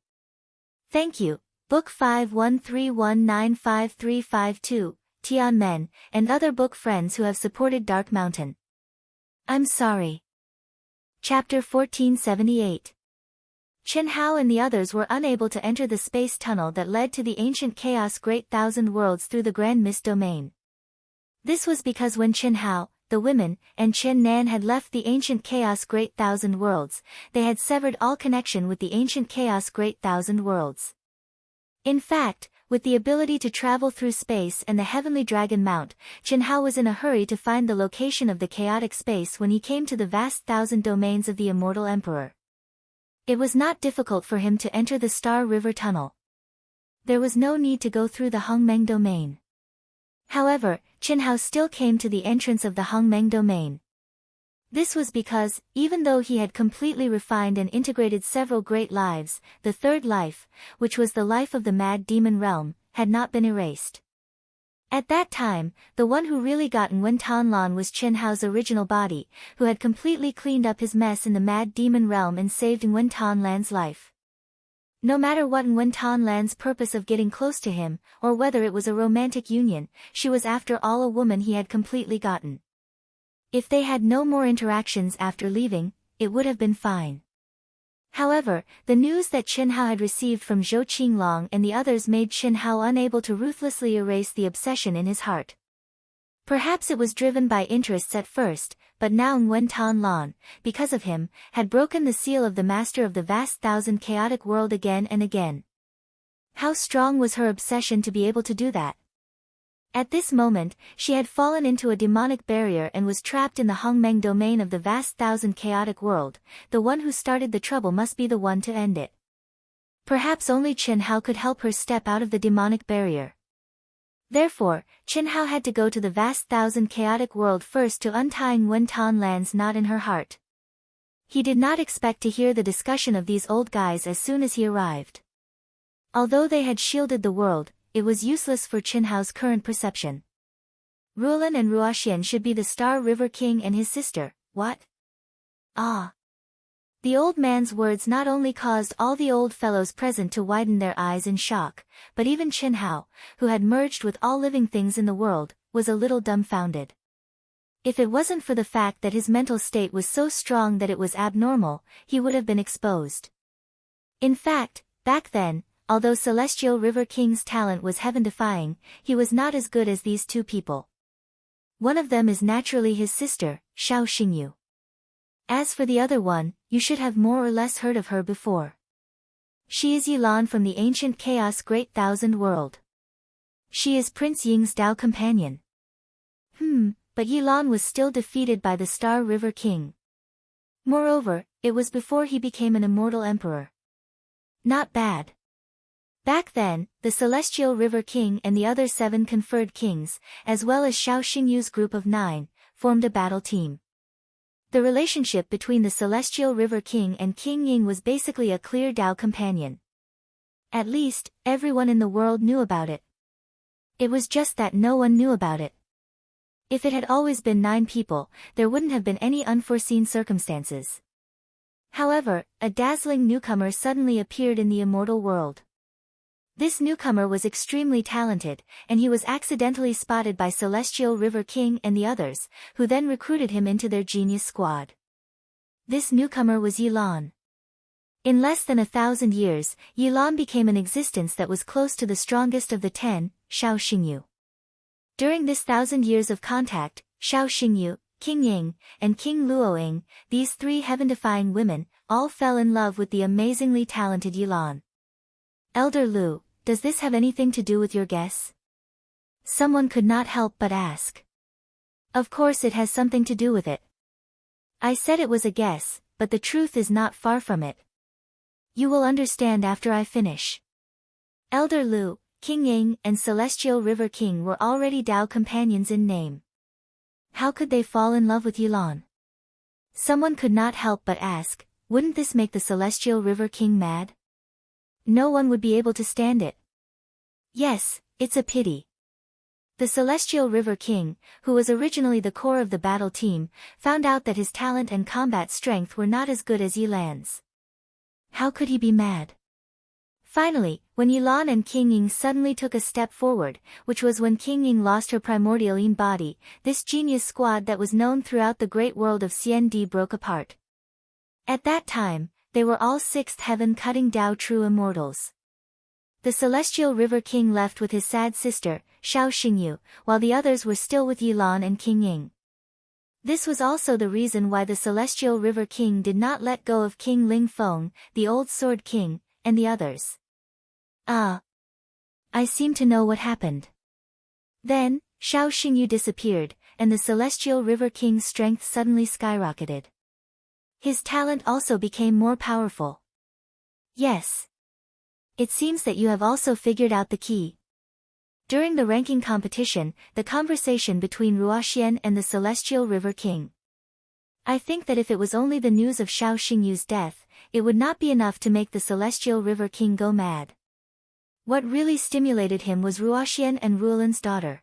Thank you, Book 5131955352, Tianmen, and other book friends who have supported Dark Mountain. I'm sorry. Chapter 1478. Chen Hao and the others were unable to enter the space tunnel that led to the ancient chaos Great Thousand Worlds through the Grand Mist domain. This was because when Chen Hao, the women, and Chen Nan had left the ancient chaos Great Thousand Worlds, they had severed all connection with the ancient chaos Great Thousand Worlds. In fact, with the ability to travel through space and the heavenly dragon mount, Chen Hao was in a hurry to find the location of the chaotic space when he came to the vast thousand domains of the immortal emperor. It was not difficult for him to enter the Star River Tunnel. There was no need to go through the Hongmeng domain. However, Chen Hao still came to the entrance of the Hongmeng domain. This was because, even though he had completely refined and integrated several great lives, the third life, which was the life of the mad demon realm, had not been erased. At that time, the one who really got Nguyen Tan Lan was Chen Hao's original body, who had completely cleaned up his mess in the mad demon realm and saved Nguyen Tan Lan's life. No matter what Nguyen Tan Lan's purpose of getting close to him, or whether it was a romantic union, she was after all a woman he had completely gotten. If they had no more interactions after leaving, it would have been fine. However, the news that Chen Hao had received from Zhou Qinglong and the others made Chen Hao unable to ruthlessly erase the obsession in his heart. Perhaps it was driven by interests at first, but now Nguyen Tan Lan, because of him, had broken the seal of the master of the vast thousand chaotic world again and again. How strong was her obsession to be able to do that? At this moment, she had fallen into a demonic barrier and was trapped in the Hongmeng domain of the vast thousand chaotic world. The one who started the trouble must be the one to end it. Perhaps only Chen Hao could help her step out of the demonic barrier. Therefore, Chen Hao had to go to the vast thousand chaotic world first to untie Nguyen Tan Lan's knot in her heart. He did not expect to hear the discussion of these old guys as soon as he arrived. Although they had shielded the world, it was useless for Chen Hao's current perception. Ruolan and Ruoxian should be the Star River King and his sister, what? Ah! The old man's words not only caused all the old fellows present to widen their eyes in shock, but even Chen Hao, who had merged with all living things in the world, was a little dumbfounded. If it wasn't for the fact that his mental state was so strong that it was abnormal, he would have been exposed. In fact, back then, although Celestial River King's talent was heaven-defying, he was not as good as these two people. One of them is naturally his sister, Xiao Xingyu. As for the other one, you should have more or less heard of her before. She is Yilan from the ancient chaos Great Thousand World. She is Prince Ying's Dao companion. But Yilan was still defeated by the Star River King. Moreover, it was before he became an immortal emperor. Not bad. Back then, the Celestial River King and the other 7 conferred kings, as well as Xiao Xingyu's group of 9, formed a battle team. The relationship between the Celestial River King and King Ying was basically a clear Dao companion. At least, everyone in the world knew about it. It was just that no one knew about it. If it had always been 9 people, there wouldn't have been any unforeseen circumstances. However, a dazzling newcomer suddenly appeared in the immortal world. This newcomer was extremely talented, and he was accidentally spotted by Celestial River King and the others, who then recruited him into their genius squad. This newcomer was Yilan. In less than 1,000 years, Yilan became an existence that was close to the strongest of the 10, Xiao Xingyu. During this 1,000 years of contact, Xiao Xingyu, King Ying, and King Luoying, these 3 heaven-defying women, all fell in love with the amazingly talented Yilan. Elder Lu, does this have anything to do with your guess? Someone could not help but ask. Of course it has something to do with it. I said it was a guess, but the truth is not far from it. You will understand after I finish. Elder Lu, King Ying, and Celestial River King were already Dao companions in name. How could they fall in love with Yilan? Someone could not help but ask, wouldn't this make the Celestial River King mad? No one would be able to stand it. Yes, it's a pity. The Celestial River King, who was originally the core of the battle team, found out that his talent and combat strength were not as good as Yilan's. How could he be mad? Finally, when Yilan and King Ying suddenly took a step forward, which was when King Ying lost her primordial Yin body, this genius squad that was known throughout the great world of CND broke apart. At that time, they were all 6th heaven cutting Dao true immortals. The Celestial River King left with his sad sister, Xiao Xingyu, while the others were still with Yilan and King Ying. This was also the reason why the Celestial River King did not let go of King Ling Feng, the Old Sword King, and the others. I seem to know what happened. Then, Xiao Xingyu disappeared, and the Celestial River King's strength suddenly skyrocketed. His talent also became more powerful. Yes. It seems that you have also figured out the key. During the ranking competition, the conversation between Ruoxian and the Celestial River King. I think that if it was only the news of Xiao Xingyu's death, it would not be enough to make the Celestial River King go mad. What really stimulated him was Ruoxian and Ruolan's daughter.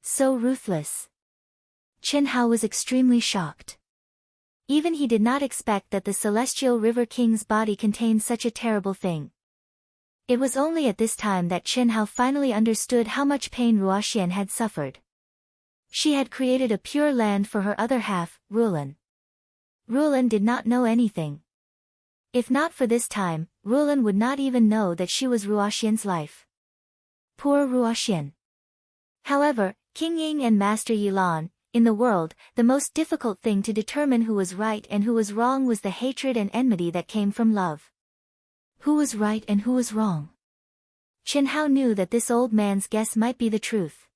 So ruthless. Chen Hao was extremely shocked. Even he did not expect that the Celestial River King's body contained such a terrible thing. It was only at this time that Chen Hao finally understood how much pain Ruoxian had suffered. She had created a pure land for her other half, Ruolan. Ruolan did not know anything. If not for this time, Ruolan would not even know that she was Ruoxian's life. Poor Ruoxian. However, King Ying and Master Yilan, in the world, the most difficult thing to determine who was right and who was wrong was the hatred and enmity that came from love. Who was right and who was wrong? Chen Hao knew that this old man's guess might be the truth.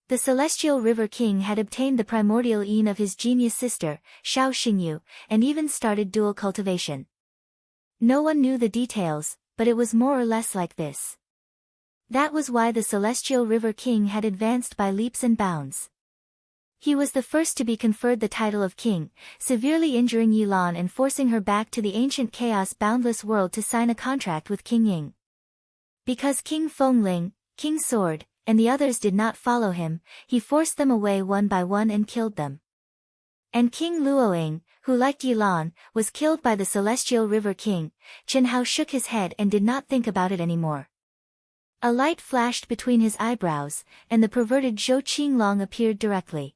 The Celestial River King had obtained the primordial Yin of his genius sister, Xiao Xingyu, and even started dual cultivation. No one knew the details, but it was more or less like this. That was why the Celestial River King had advanced by leaps and bounds. He was the first to be conferred the title of king, severely injuring Yilan and forcing her back to the ancient chaos-boundless world to sign a contract with King Ying. Because King Fengling, King Sword, and the others did not follow him, he forced them away one by one and killed them. And King Luoying, who liked Yilan, was killed by the Celestial River King. Chen Hao shook his head and did not think about it anymore. A light flashed between his eyebrows, and the perverted Zhou Qinglong appeared directly.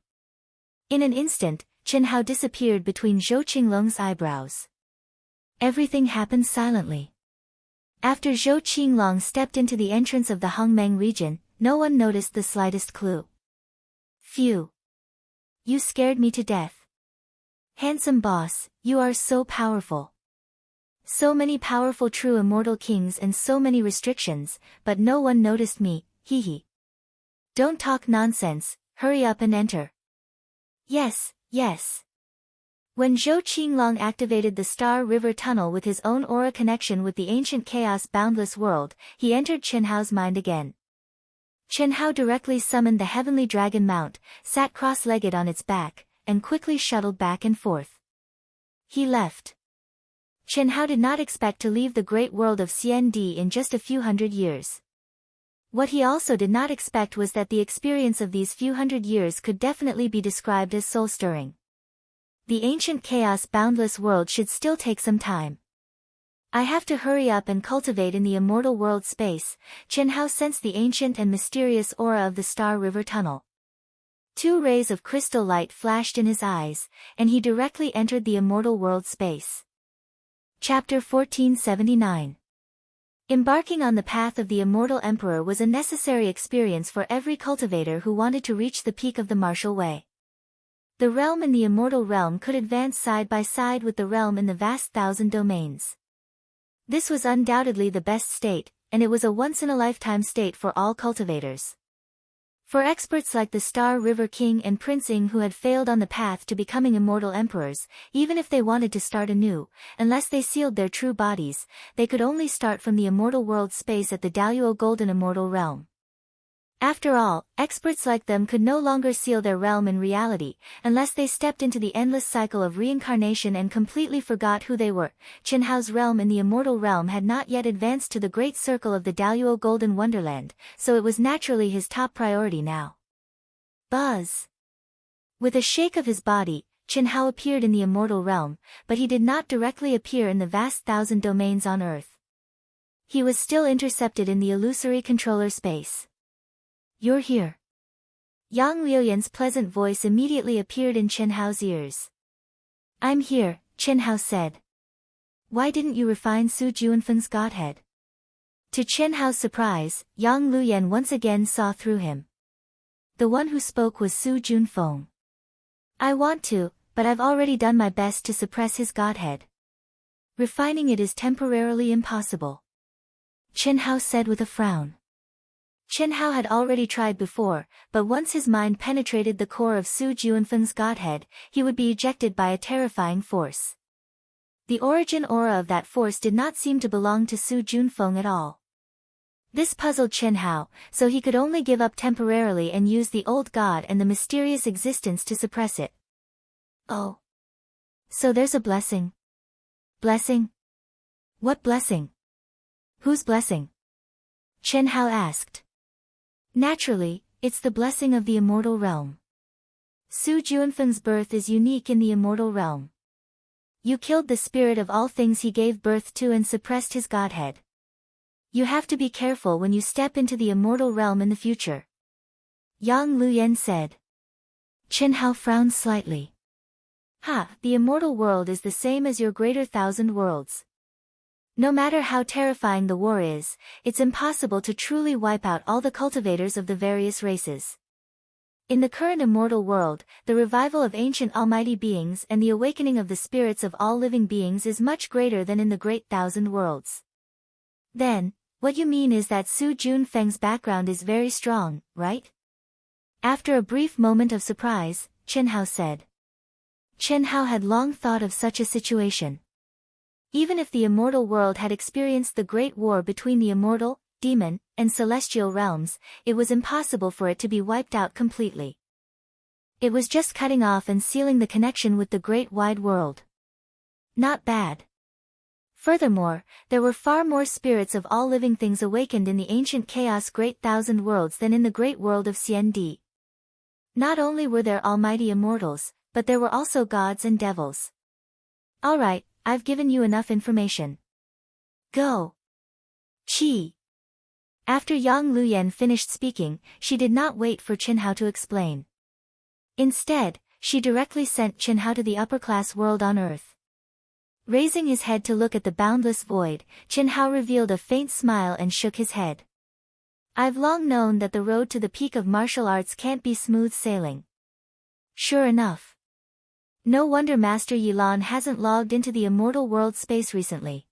In an instant, Chen Hao disappeared between Zhou Qinglong's eyebrows. Everything happened silently. After Zhou Qinglong stepped into the entrance of the Hongmeng region, no one noticed the slightest clue. Phew! You scared me to death. Handsome boss, you are so powerful. So many powerful true immortal kings and so many restrictions, but no one noticed me, hee hee. Don't talk nonsense, hurry up and enter. Yes, yes. When Zhou Qinglong activated the Star River Tunnel with his own aura connection with the ancient chaos boundless world, he entered Chen Hao's mind again. Chen Hao directly summoned the heavenly dragon mount, sat cross-legged on its back, and quickly shuttled back and forth. He left. Chen Hao did not expect to leave the great world of CND in just a few hundred years. What he also did not expect was that the experience of these few hundred years could definitely be described as soul-stirring. The ancient chaos boundless world should still take some time. I have to hurry up and cultivate in the immortal world space. Chen Hao sensed the ancient and mysterious aura of the Star River Tunnel. 2 rays of crystal light flashed in his eyes, and he directly entered the immortal world space. Chapter 1479. Embarking on the path of the immortal emperor was a necessary experience for every cultivator who wanted to reach the peak of the martial way. The realm in the immortal realm could advance side by side with the realm in the vast thousand domains. This was undoubtedly the best state, and it was a once-in-a-lifetime state for all cultivators. For experts like the Star River King and Prince Ing who had failed on the path to becoming immortal emperors, even if they wanted to start anew, unless they sealed their true bodies, they could only start from the immortal world space at the Daluo Golden Immortal Realm. After all, experts like them could no longer seal their realm in reality, unless they stepped into the endless cycle of reincarnation and completely forgot who they were. Chen Hao's realm in the immortal realm had not yet advanced to the great circle of the Daluo Golden Wonderland, so it was naturally his top priority now. Buzz! With a shake of his body, Chen Hao appeared in the immortal realm, but he did not directly appear in the vast thousand domains on Earth. He was still intercepted in the illusory controller space. You're here. Yang Liuyan's pleasant voice immediately appeared in Chen Hao's ears. I'm here, Chen Hao said. Why didn't you refine Su Juanfeng's godhead? To Chen Hao's surprise, Yang Liuyan once again saw through him. The one who spoke was Su Junfeng. I want to, but I've already done my best to suppress his godhead. Refining it is temporarily impossible. Chen Hao said with a frown. Chen Hao had already tried before, but once his mind penetrated the core of Su Juanfeng's godhead, he would be ejected by a terrifying force. The origin aura of that force did not seem to belong to Su Junfeng at all. This puzzled Chen Hao, so he could only give up temporarily and use the old god and the mysterious existence to suppress it. Oh. So there's a blessing. Blessing? What blessing? Whose blessing? Chen Hao asked. Naturally, it's the blessing of the immortal realm. Su Juanfeng's birth is unique in the immortal realm. You killed the spirit of all things he gave birth to and suppressed his godhead. You have to be careful when you step into the immortal realm in the future. Yang Liuyan said. Chen Hao frowned slightly. The immortal world is the same as your greater thousand worlds. No matter how terrifying the war is, it's impossible to truly wipe out all the cultivators of the various races. In the current immortal world, the revival of ancient almighty beings and the awakening of the spirits of all living beings is much greater than in the great thousand worlds. Then, what you mean is that Su Junfeng's background is very strong, right? After a brief moment of surprise, Chen Hao said. Chen Hao had long thought of such a situation. Even if the immortal world had experienced the great war between the immortal, demon, and celestial realms, it was impossible for it to be wiped out completely. It was just cutting off and sealing the connection with the great wide world. Not bad. Furthermore, there were far more spirits of all living things awakened in the ancient chaos great thousand worlds than in the great world of CND. Not only were there almighty immortals, but there were also gods and devils. Alright, I've given you enough information. Go. Qi. After Yang Liuyan finished speaking, she did not wait for Chen Hao to explain. Instead, she directly sent Chen Hao to the upper-class world on Earth. Raising his head to look at the boundless void, Chen Hao revealed a faint smile and shook his head. I've long known that the road to the peak of martial arts can't be smooth sailing. Sure enough. No wonder Master Yilan hasn't logged into the immortal world space recently.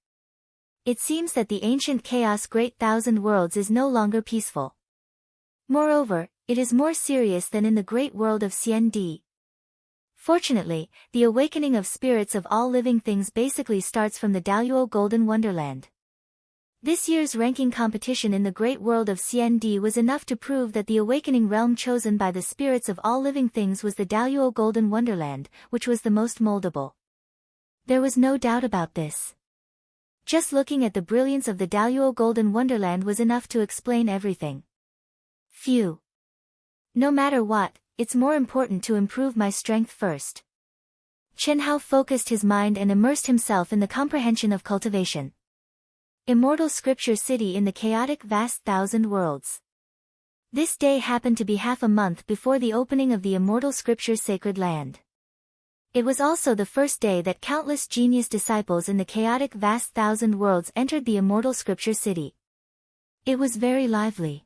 It seems that the ancient chaos great thousand worlds is no longer peaceful. Moreover, it is more serious than in the great world of CND. Fortunately, the awakening of spirits of all living things basically starts from the Daluo Golden Wonderland. This year's ranking competition in the great world of CND was enough to prove that the awakening realm chosen by the spirits of all living things was the Daluo Golden Wonderland, which was the most moldable. There was no doubt about this. Just looking at the brilliance of the Daluo Golden Wonderland was enough to explain everything. Phew. No matter what, it's more important to improve my strength first. Chen Hao focused his mind and immersed himself in the comprehension of cultivation. Immortal Scripture City in the chaotic vast thousand worlds. This day happened to be half a month before the opening of the Immortal Scripture Sacred Land. It was also the first day that countless genius disciples in the chaotic vast thousand worlds entered the Immortal Scripture City. It was very lively.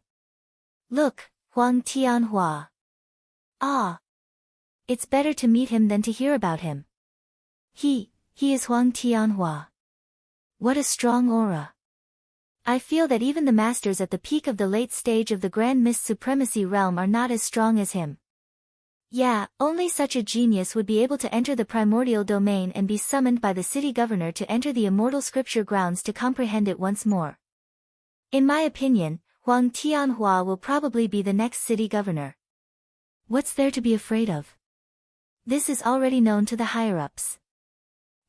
Look, Huang Tianhua. Ah. It's better to meet him than to hear about him. He is Huang Tianhua. What a strong aura. I feel that even the masters at the peak of the late stage of the Grand Mist Supremacy realm are not as strong as him. Yeah, only such a genius would be able to enter the primordial domain and be summoned by the city governor to enter the immortal scripture grounds to comprehend it once more. In my opinion, Huang Tianhua will probably be the next city governor. What's there to be afraid of? This is already known to the higher-ups.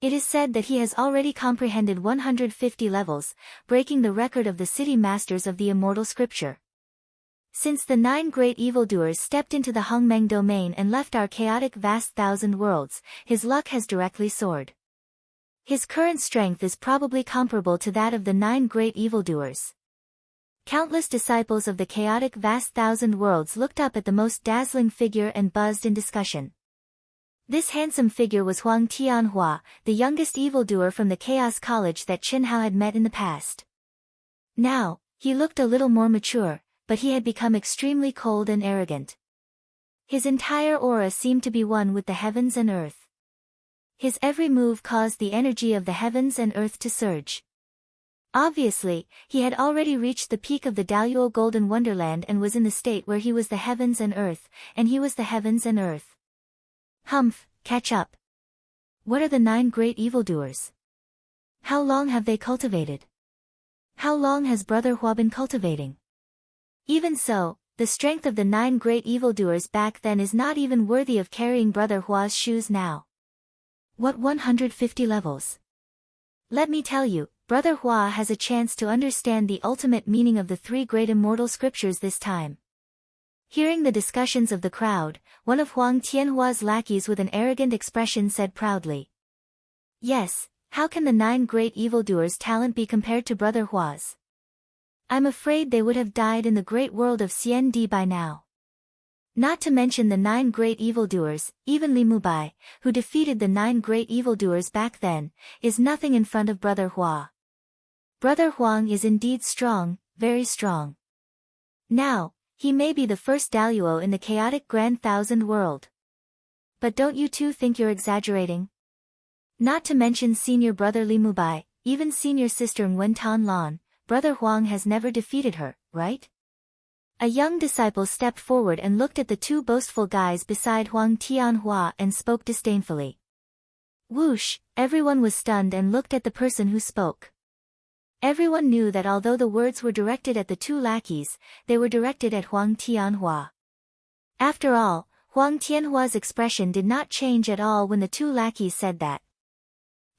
It is said that he has already comprehended 150 levels, breaking the record of the city masters of the immortal scripture. Since the 9 great evildoers stepped into the Hongmeng domain and left our chaotic vast thousand worlds, his luck has directly soared. His current strength is probably comparable to that of the 9 great evildoers. Countless disciples of the chaotic vast thousand worlds looked up at the most dazzling figure and buzzed in discussion. This handsome figure was Huang Tianhua, the youngest evildoer from the Chaos College that Chen Hao had met in the past. Now, he looked a little more mature, but he had become extremely cold and arrogant. His entire aura seemed to be one with the heavens and earth. His every move caused the energy of the heavens and earth to surge. Obviously, he had already reached the peak of the Daluo Golden Wonderland and was in the state where he was the heavens and earth, and he was the heavens and earth. Humph, catch up. What are the 9 great evildoers? How long have they cultivated? How long has Brother Hua been cultivating? Even so, the strength of the 9 great evildoers back then is not even worthy of carrying Brother Hua's shoes now. What 150 levels? Let me tell you, Brother Hua has a chance to understand the ultimate meaning of the 3 great immortal scriptures this time. Hearing the discussions of the crowd, one of Huang Tianhua's lackeys with an arrogant expression said proudly. Yes, how can the 9 great evildoers' talent be compared to Brother Hua's? I'm afraid they would have died in the great world of CND by now. Not to mention the 9 great evildoers, even Li Mubai, who defeated the 9 great evildoers back then, is nothing in front of Brother Hua. Brother Huang is indeed strong, very strong. Now, he may be the first Daluo in the chaotic Grand Thousand world. But don't you two think you're exaggerating? Not to mention senior brother Li Mubai, even senior sister Nguyen Tan Lan, Brother Huang has never defeated her, right? A young disciple stepped forward and looked at the 2 boastful guys beside Huang Tianhua and spoke disdainfully. Whoosh, everyone was stunned and looked at the person who spoke. Everyone knew that although the words were directed at the 2 lackeys, they were directed at Huang Tianhua. After all, Huang Tianhua's expression did not change at all when the 2 lackeys said that.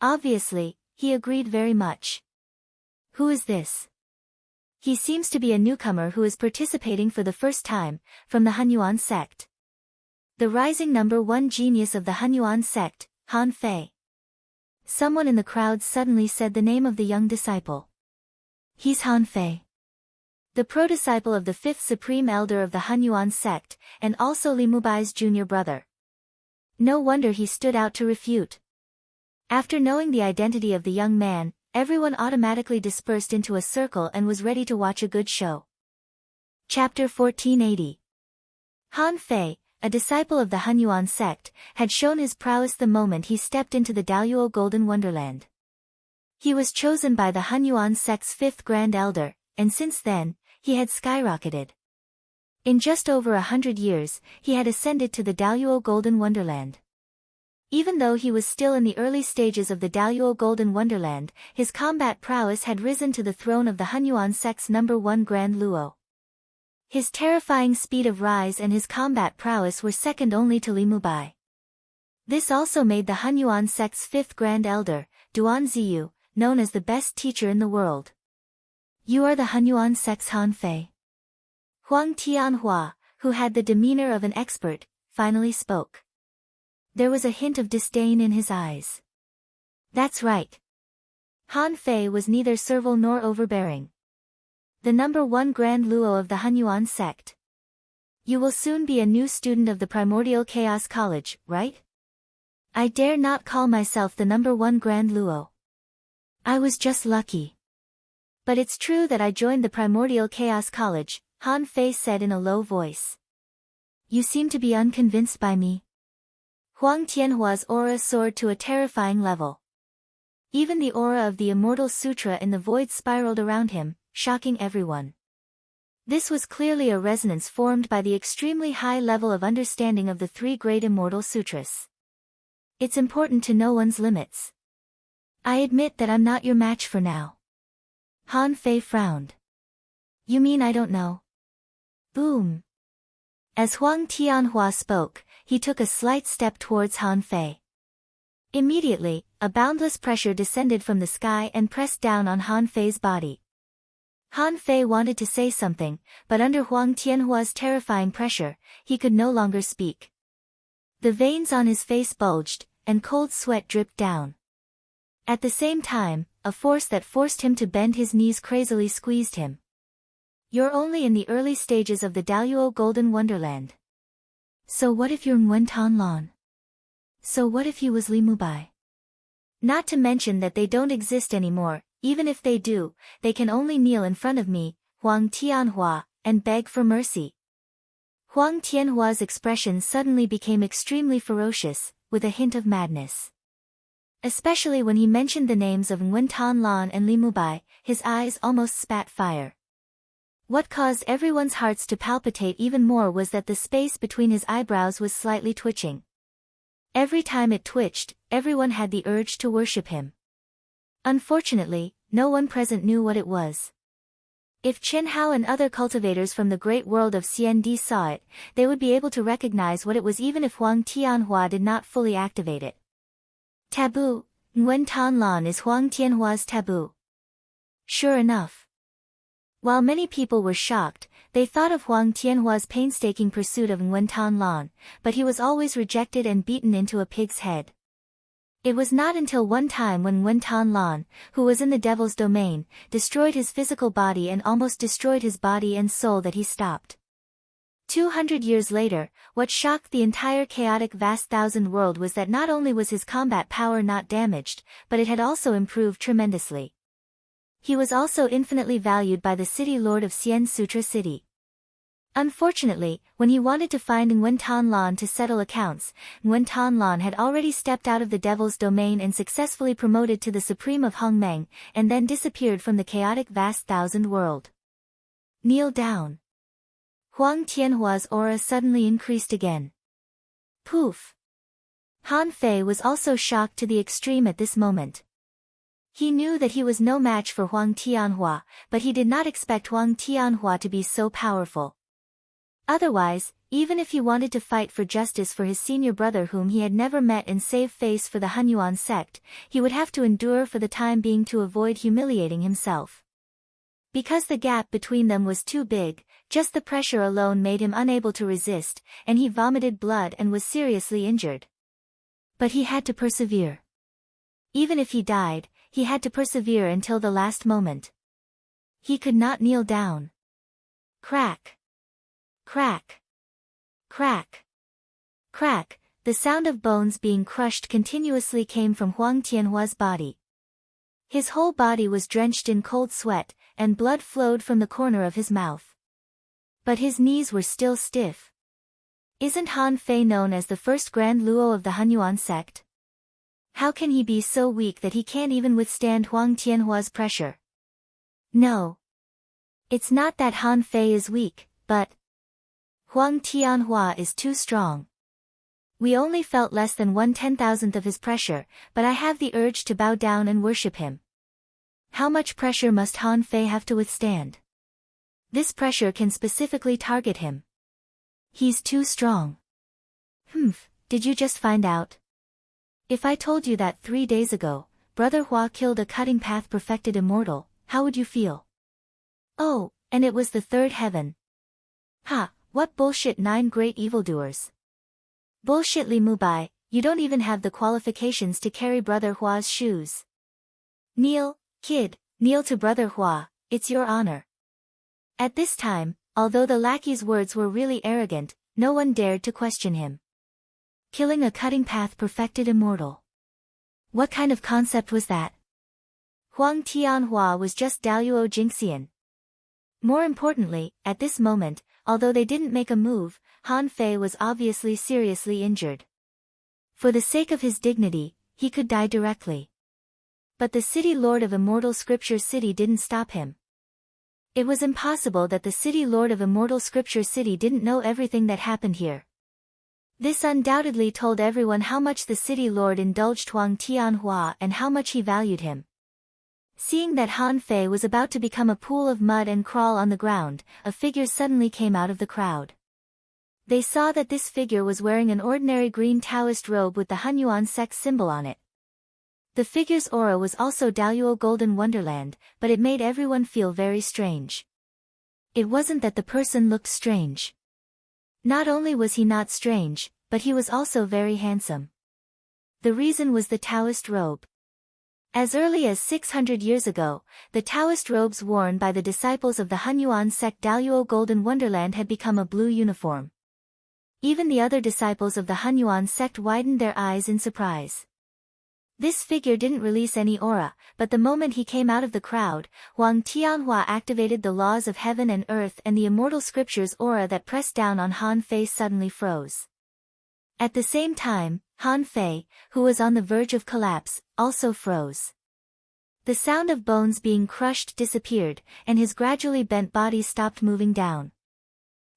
Obviously, he agreed very much. Who is this? He seems to be a newcomer who is participating for the first time, from the Hunyuan sect. The rising number 1 genius of the Hunyuan sect, Han Fei. Someone in the crowd suddenly said the name of the young disciple. He's Han Fei. The pro-disciple of the 5th supreme elder of the Hunyuan sect, and also Li Mubai's junior brother. No wonder he stood out to refute. After knowing the identity of the young man, everyone automatically dispersed into a circle and was ready to watch a good show. Chapter 1480. Han Fei, a disciple of the Hunyuan sect, had shown his prowess the moment he stepped into the Daluo Golden Wonderland. He was chosen by the Hunyuan sect's 5th Grand Elder, and since then, he had skyrocketed. In just over 100 years, he had ascended to the Daluo Golden Wonderland. Even though he was still in the early stages of the Daluo Golden Wonderland, his combat prowess had risen to the throne of the Hunyuan sect's #1 Grand Luo. His terrifying speed of rise and his combat prowess were second only to Li Mubai. This also made the Hunyuan sect's 5th Grand Elder, Duan Ziyu, known as the best teacher in the world. "You are the Hunyuan sect's Han Fei." Huang Tianhua, who had the demeanor of an expert, finally spoke. There was a hint of disdain in his eyes. That's right. Han Fei was neither servile nor overbearing. The #1 Grand Luo of the Hunyuan sect. You will soon be a new student of the Primordial Chaos College, right? I dare not call myself the #1 Grand Luo. I was just lucky. But it's true that I joined the Primordial Chaos College, Han Fei said in a low voice. You seem to be unconvinced by me. Huang Tianhua's aura soared to a terrifying level. Even the aura of the Immortal Sutra in the void spiraled around him, shocking everyone. This was clearly a resonance formed by the extremely high level of understanding of the 3 great Immortal Sutras. It's important to know one's limits. I admit that I'm not your match for now. Han Fei frowned. You mean I don't know? Boom. As Huang Tianhua spoke, he took a slight step towards Han Fei. Immediately, a boundless pressure descended from the sky and pressed down on Han Fei's body. Han Fei wanted to say something, but under Huang Tianhua's terrifying pressure, he could no longer speak. The veins on his face bulged, and cold sweat dripped down. At the same time, a force that forced him to bend his knees crazily squeezed him. You're only in the early stages of the Daluo Golden Wonderland. So what if you're Nguyen Tan Lan? So what if he was Li Mubai? Not to mention that they don't exist anymore, even if they do, they can only kneel in front of me, Huang Tianhua, and beg for mercy. Huang Tianhua's expression suddenly became extremely ferocious, with a hint of madness. Especially when he mentioned the names of Nguyen Tan Lan and Li Mubai, his eyes almost spat fire. What caused everyone's hearts to palpitate even more was that the space between his eyebrows was slightly twitching. Every time it twitched, everyone had the urge to worship him. Unfortunately, no one present knew what it was. If Chen Hao and other cultivators from the great world of CND saw it, they would be able to recognize what it was even if Huang Tianhua did not fully activate it. Taboo. Nguyen Tan Lan is Huang Tianhua's taboo. Sure enough. While many people were shocked, they thought of Huang Tianhua's painstaking pursuit of Nguyen Tan Lan, but he was always rejected and beaten into a pig's head. It was not until one time when Nguyen Tan Lan, who was in the devil's domain, destroyed his physical body and almost destroyed his body and soul that he stopped. 200 years later, what shocked the entire chaotic vast thousand world was that not only was his combat power not damaged, but it had also improved tremendously. He was also infinitely valued by the city lord of Xian Sutra City. Unfortunately, when he wanted to find Nguyen Tan Lan to settle accounts, Nguyen Tan Lan had already stepped out of the devil's domain and successfully promoted to the supreme of Hongmeng, and then disappeared from the chaotic vast thousand world. Kneel down. Huang Tianhua's aura suddenly increased again. Poof. Han Fei was also shocked to the extreme at this moment. He knew that he was no match for Huang Tianhua, but he did not expect Huang Tianhua to be so powerful. Otherwise, even if he wanted to fight for justice for his senior brother whom he had never met and save face for the Hunyuan sect, he would have to endure for the time being to avoid humiliating himself. Because the gap between them was too big, just the pressure alone made him unable to resist, and he vomited blood and was seriously injured. But he had to persevere. Even if he died, he had to persevere until the last moment. He could not kneel down. Crack. Crack. Crack. Crack, the sound of bones being crushed continuously came from Huang Tianhua's body. His whole body was drenched in cold sweat, and blood flowed from the corner of his mouth. But his knees were still stiff. Isn't Han Fei known as the first Grand Luo of the Hunyuan sect? How can he be so weak that he can't even withstand Huang Tianhua's pressure? No. It's not that Han Fei is weak, but Huang Tianhua is too strong. We only felt less than 1/10,000th of his pressure, but I have the urge to bow down and worship him. How much pressure must Han Fei have to withstand? This pressure can specifically target him. He's too strong. Did you just find out? If I told you that 3 days ago, Brother Hua killed a cutting path perfected immortal, how would you feel? Oh, and it was the third heaven. Ha, what bullshit 9 great evildoers. Bullshit Li Mubai, you don't even have the qualifications to carry Brother Hua's shoes. Kneel, kid, kneel to Brother Hua, it's your honor. At this time, although the lackey's words were really arrogant, no one dared to question him. Killing a cutting path perfected immortal. What kind of concept was that? Huang Tianhua was just Daoyuo Jingxian. More importantly, at this moment, although they didn't make a move, Han Fei was obviously seriously injured. For the sake of his dignity, he could die directly. But the city lord of Immortal Scripture City didn't stop him. It was impossible that the city lord of Immortal Scripture City didn't know everything that happened here. This undoubtedly told everyone how much the city lord indulged Huang Tianhua and how much he valued him. Seeing that Han Fei was about to become a pool of mud and crawl on the ground, a figure suddenly came out of the crowd. They saw that this figure was wearing an ordinary green Taoist robe with the Hunyuan sect symbol on it. The figure's aura was also Daoyuo Golden Wonderland, but it made everyone feel very strange. It wasn't that the person looked strange. Not only was he not strange, but he was also very handsome. The reason was the Taoist robe. As early as 600 years ago, the Taoist robes worn by the disciples of the Hunyuan sect Daoyuo Golden Wonderland had become a blue uniform. Even the other disciples of the Hunyuan sect widened their eyes in surprise. This figure didn't release any aura, but the moment he came out of the crowd, Huang Tianhua activated the laws of heaven and earth, and the immortal scripture's aura that pressed down on Han Fei suddenly froze. At the same time, Han Fei, who was on the verge of collapse, also froze. The sound of bones being crushed disappeared, and his gradually bent body stopped moving down.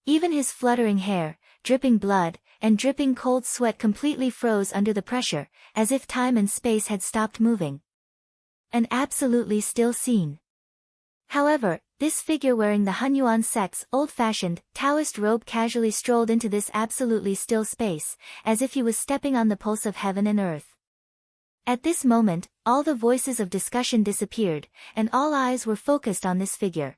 Even his fluttering hair, dripping blood, and dripping cold sweat completely froze under the pressure, as if time and space had stopped moving. An absolutely still scene. However, this figure wearing the Hunyuan sect's old-fashioned, Taoist robe casually strolled into this absolutely still space, as if he was stepping on the pulse of heaven and earth. At this moment, all the voices of discussion disappeared, and all eyes were focused on this figure.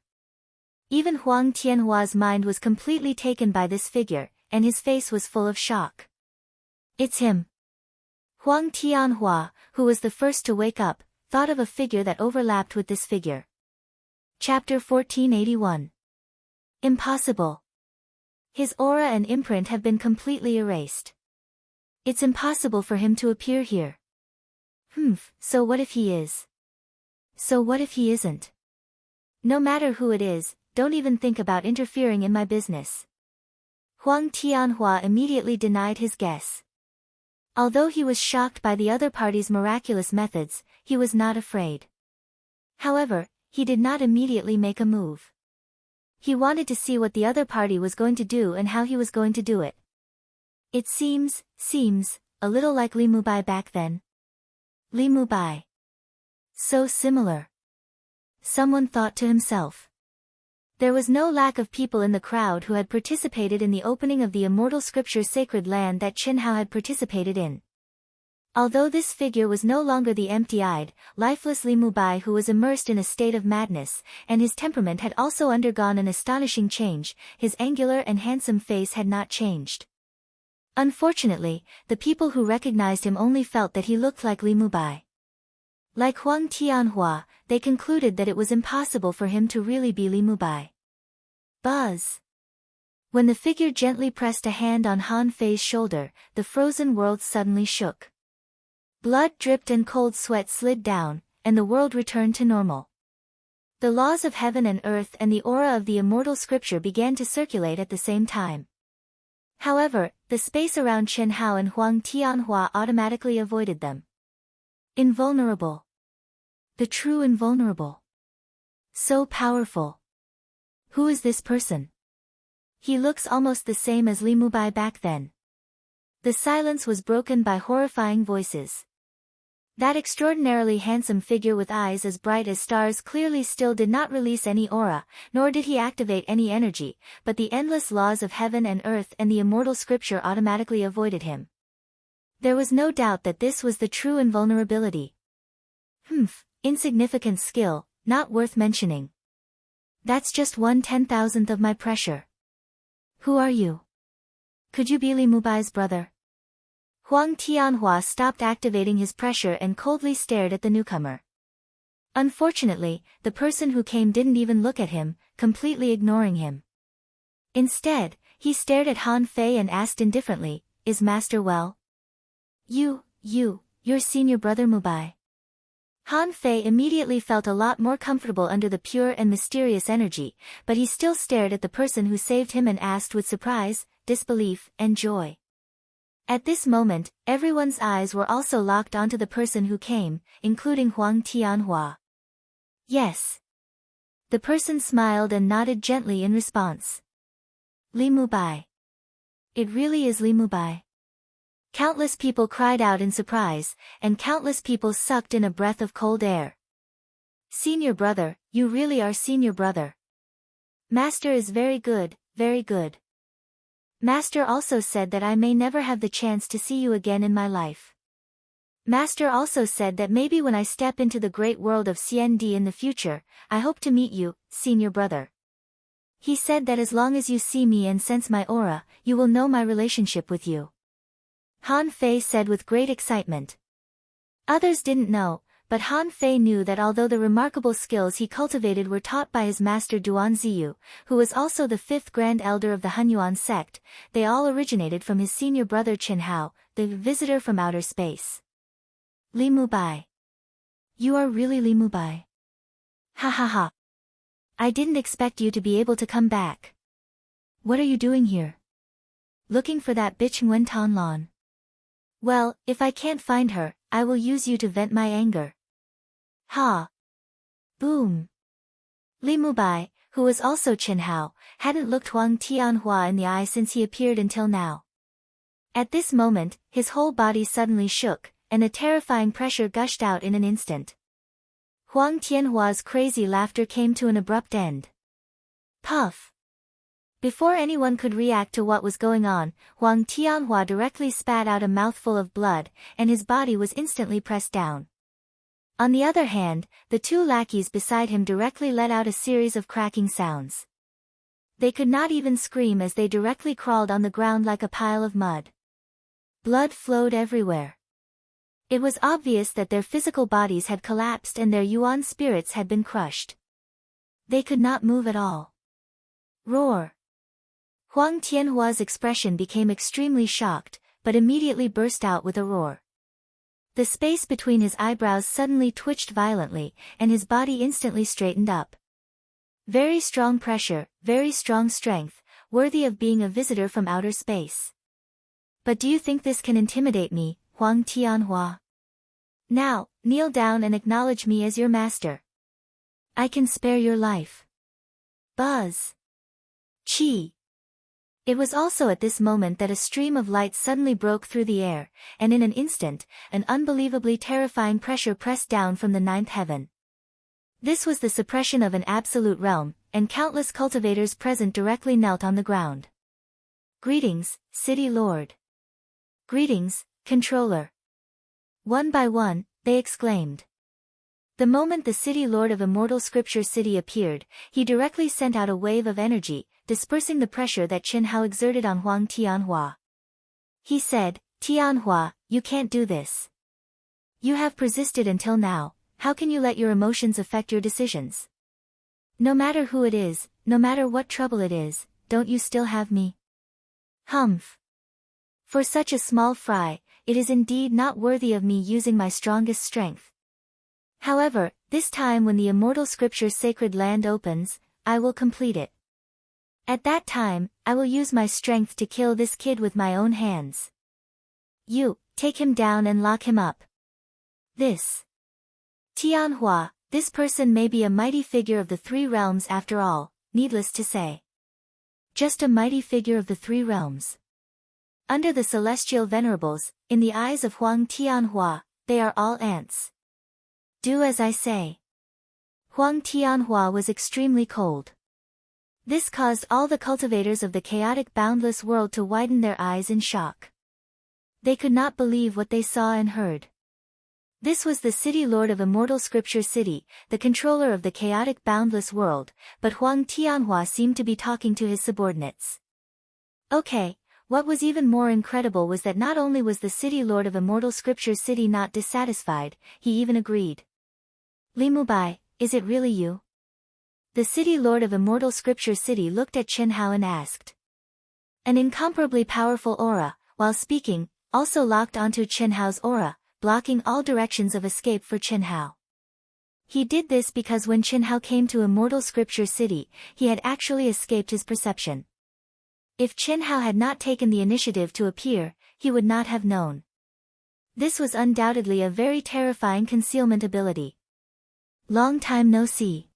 Even Huang Tianhua's mind was completely taken by this figure, and his face was full of shock. It's him. Huang Tianhua, who was the first to wake up, thought of a figure that overlapped with this figure. Chapter 1481. Impossible. His aura and imprint have been completely erased. It's impossible for him to appear here. So what if he is? So what if he isn't? No matter who it is, don't even think about interfering in my business. Huang Tianhua immediately denied his guess. Although he was shocked by the other party's miraculous methods, he was not afraid. However, he did not immediately make a move. He wanted to see what the other party was going to do and how he was going to do it. It seems, a little like Li Mubai back then. Li Mubai. So similar. Someone thought to himself. There was no lack of people in the crowd who had participated in the opening of the Immortal Scripture Sacred Land that Qin Hao had participated in. Although this figure was no longer the empty-eyed, lifeless Li Mubai who was immersed in a state of madness, and his temperament had also undergone an astonishing change, his angular and handsome face had not changed. Unfortunately, the people who recognized him only felt that he looked like Li Mubai. Like Huang Tianhua, they concluded that it was impossible for him to really be Li Mubai. Buzz. When the figure gently pressed a hand on Han Fei's shoulder, the frozen world suddenly shook. Blood dripped and cold sweat slid down, and the world returned to normal. The laws of heaven and earth and the aura of the immortal scripture began to circulate at the same time. However, the space around Qin Hao and Huang Tianhua automatically avoided them. Invulnerable. The true invulnerable. So powerful. Who is this person? He looks almost the same as Li Mubai back then. The silence was broken by horrifying voices. That extraordinarily handsome figure with eyes as bright as stars clearly still did not release any aura, nor did he activate any energy, but the endless laws of heaven and earth and the immortal scripture automatically avoided him. There was no doubt that this was the true invulnerability. Insignificant skill, not worth mentioning. That's just 1/10,000th of my pressure. Who are you? Could you be Li Mubai's brother? Huang Tianhua stopped activating his pressure and coldly stared at the newcomer. Unfortunately, the person who came didn't even look at him, completely ignoring him. Instead, he stared at Han Fei and asked indifferently, "Is Master well?" Your senior brother Mubai." Han Fei immediately felt a lot more comfortable under the pure and mysterious energy, but he still stared at the person who saved him and asked with surprise, disbelief, and joy. At this moment, everyone's eyes were also locked onto the person who came, including Huang Tianhua. "Yes." The person smiled and nodded gently in response. "Li Mubai. It really is Li Mubai." Countless people cried out in surprise, and countless people sucked in a breath of cold air. "Senior brother, you really are senior brother. Master is very good, very good. Master also said that I may never have the chance to see you again in my life. Master also said that maybe when I step into the great world of CND in the future, I hope to meet you, senior brother. He said that as long as you see me and sense my aura, you will know my relationship with you." Han Fei said with great excitement. Others didn't know, but Han Fei knew that although the remarkable skills he cultivated were taught by his master Duan Ziyu, who was also the fifth grand elder of the Hunyuan sect, they all originated from his senior brother Qin Hao, the visitor from outer space. "Li Mubai. You are really Li Mubai. Ha ha ha. I didn't expect you to be able to come back. What are you doing here? Looking for that bitch Nguyen Tan Lan. Well, if I can't find her, I will use you to vent my anger." Ha! Boom! Li Mubai, who was also Qin Hao, hadn't looked Huang Tianhua in the eye since he appeared until now. At this moment, his whole body suddenly shook, and a terrifying pressure gushed out in an instant. Huang Tianhua's crazy laughter came to an abrupt end. Puff! Before anyone could react to what was going on, Huang Tianhua directly spat out a mouthful of blood, and his body was instantly pressed down. On the other hand, the two lackeys beside him directly let out a series of cracking sounds. They could not even scream as they directly crawled on the ground like a pile of mud. Blood flowed everywhere. It was obvious that their physical bodies had collapsed and their yuan spirits had been crushed. They could not move at all. Roar! Huang Tianhua's expression became extremely shocked, but immediately burst out with a roar. The space between his eyebrows suddenly twitched violently, and his body instantly straightened up. Very strong pressure, very strong strength, worthy of being a visitor from outer space. But do you think this can intimidate me, Huang Tianhua? Now, kneel down and acknowledge me as your master. I can spare your life. Buzz. Chi. It was also at this moment that a stream of light suddenly broke through the air, and in an instant, an unbelievably terrifying pressure pressed down from the ninth heaven. This was the suppression of an absolute realm, and countless cultivators present directly knelt on the ground. Greetings, City Lord. Greetings, Controller. One by one, they exclaimed. The moment the City Lord of Immortal Scripture City appeared, he directly sent out a wave of energy, dispersing the pressure that Qin Hao exerted on Huang Tianhua. He said, Tianhua, you can't do this. You have persisted until now, how can you let your emotions affect your decisions? No matter who it is, no matter what trouble it is, don't you still have me? Humph. For such a small fry, it is indeed not worthy of me using my strongest strength. However, this time when the Immortal Scripture Sacred Land opens, I will complete it. At that time, I will use my strength to kill this kid with my own hands. You, take him down and lock him up. This. Tianhua, this person may be a mighty figure of the three realms after all, needless to say. Just a mighty figure of the three realms. Under the celestial venerables, in the eyes of Huang Tianhua, they are all ants. Do as I say. Huang Tianhua was extremely cold. This caused all the cultivators of the chaotic boundless world to widen their eyes in shock. They could not believe what they saw and heard. This was the city lord of Immortal Scripture City, the controller of the chaotic boundless world, but Huang Tianhua seemed to be talking to his subordinates. Okay, what was even more incredible was that not only was the city lord of Immortal Scripture City not dissatisfied, he even agreed. Li Mubai, is it really you? The city lord of Immortal Scripture City looked at Chen Hao and asked. An incomparably powerful aura, while speaking, also locked onto Chen Hao's aura, blocking all directions of escape for Chen Hao. He did this because when Chen Hao came to Immortal Scripture City, he had actually escaped his perception. If Chen Hao had not taken the initiative to appear, he would not have known. This was undoubtedly a very terrifying concealment ability. Long time no see.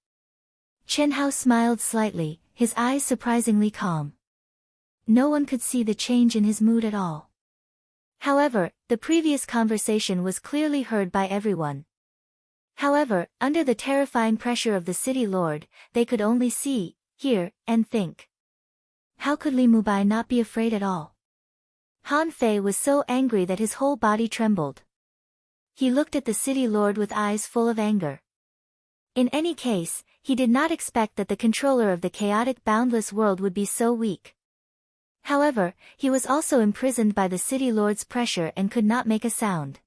Chen Hao smiled slightly, his eyes surprisingly calm. No one could see the change in his mood at all. However, the previous conversation was clearly heard by everyone. However, under the terrifying pressure of the city lord, they could only see, hear, and think. How could Li Mubai not be afraid at all? Han Fei was so angry that his whole body trembled. He looked at the city lord with eyes full of anger. In any case, he did not expect that the controller of the chaotic boundless world would be so weak. However, he was also imprisoned by the city lord's pressure and could not make a sound.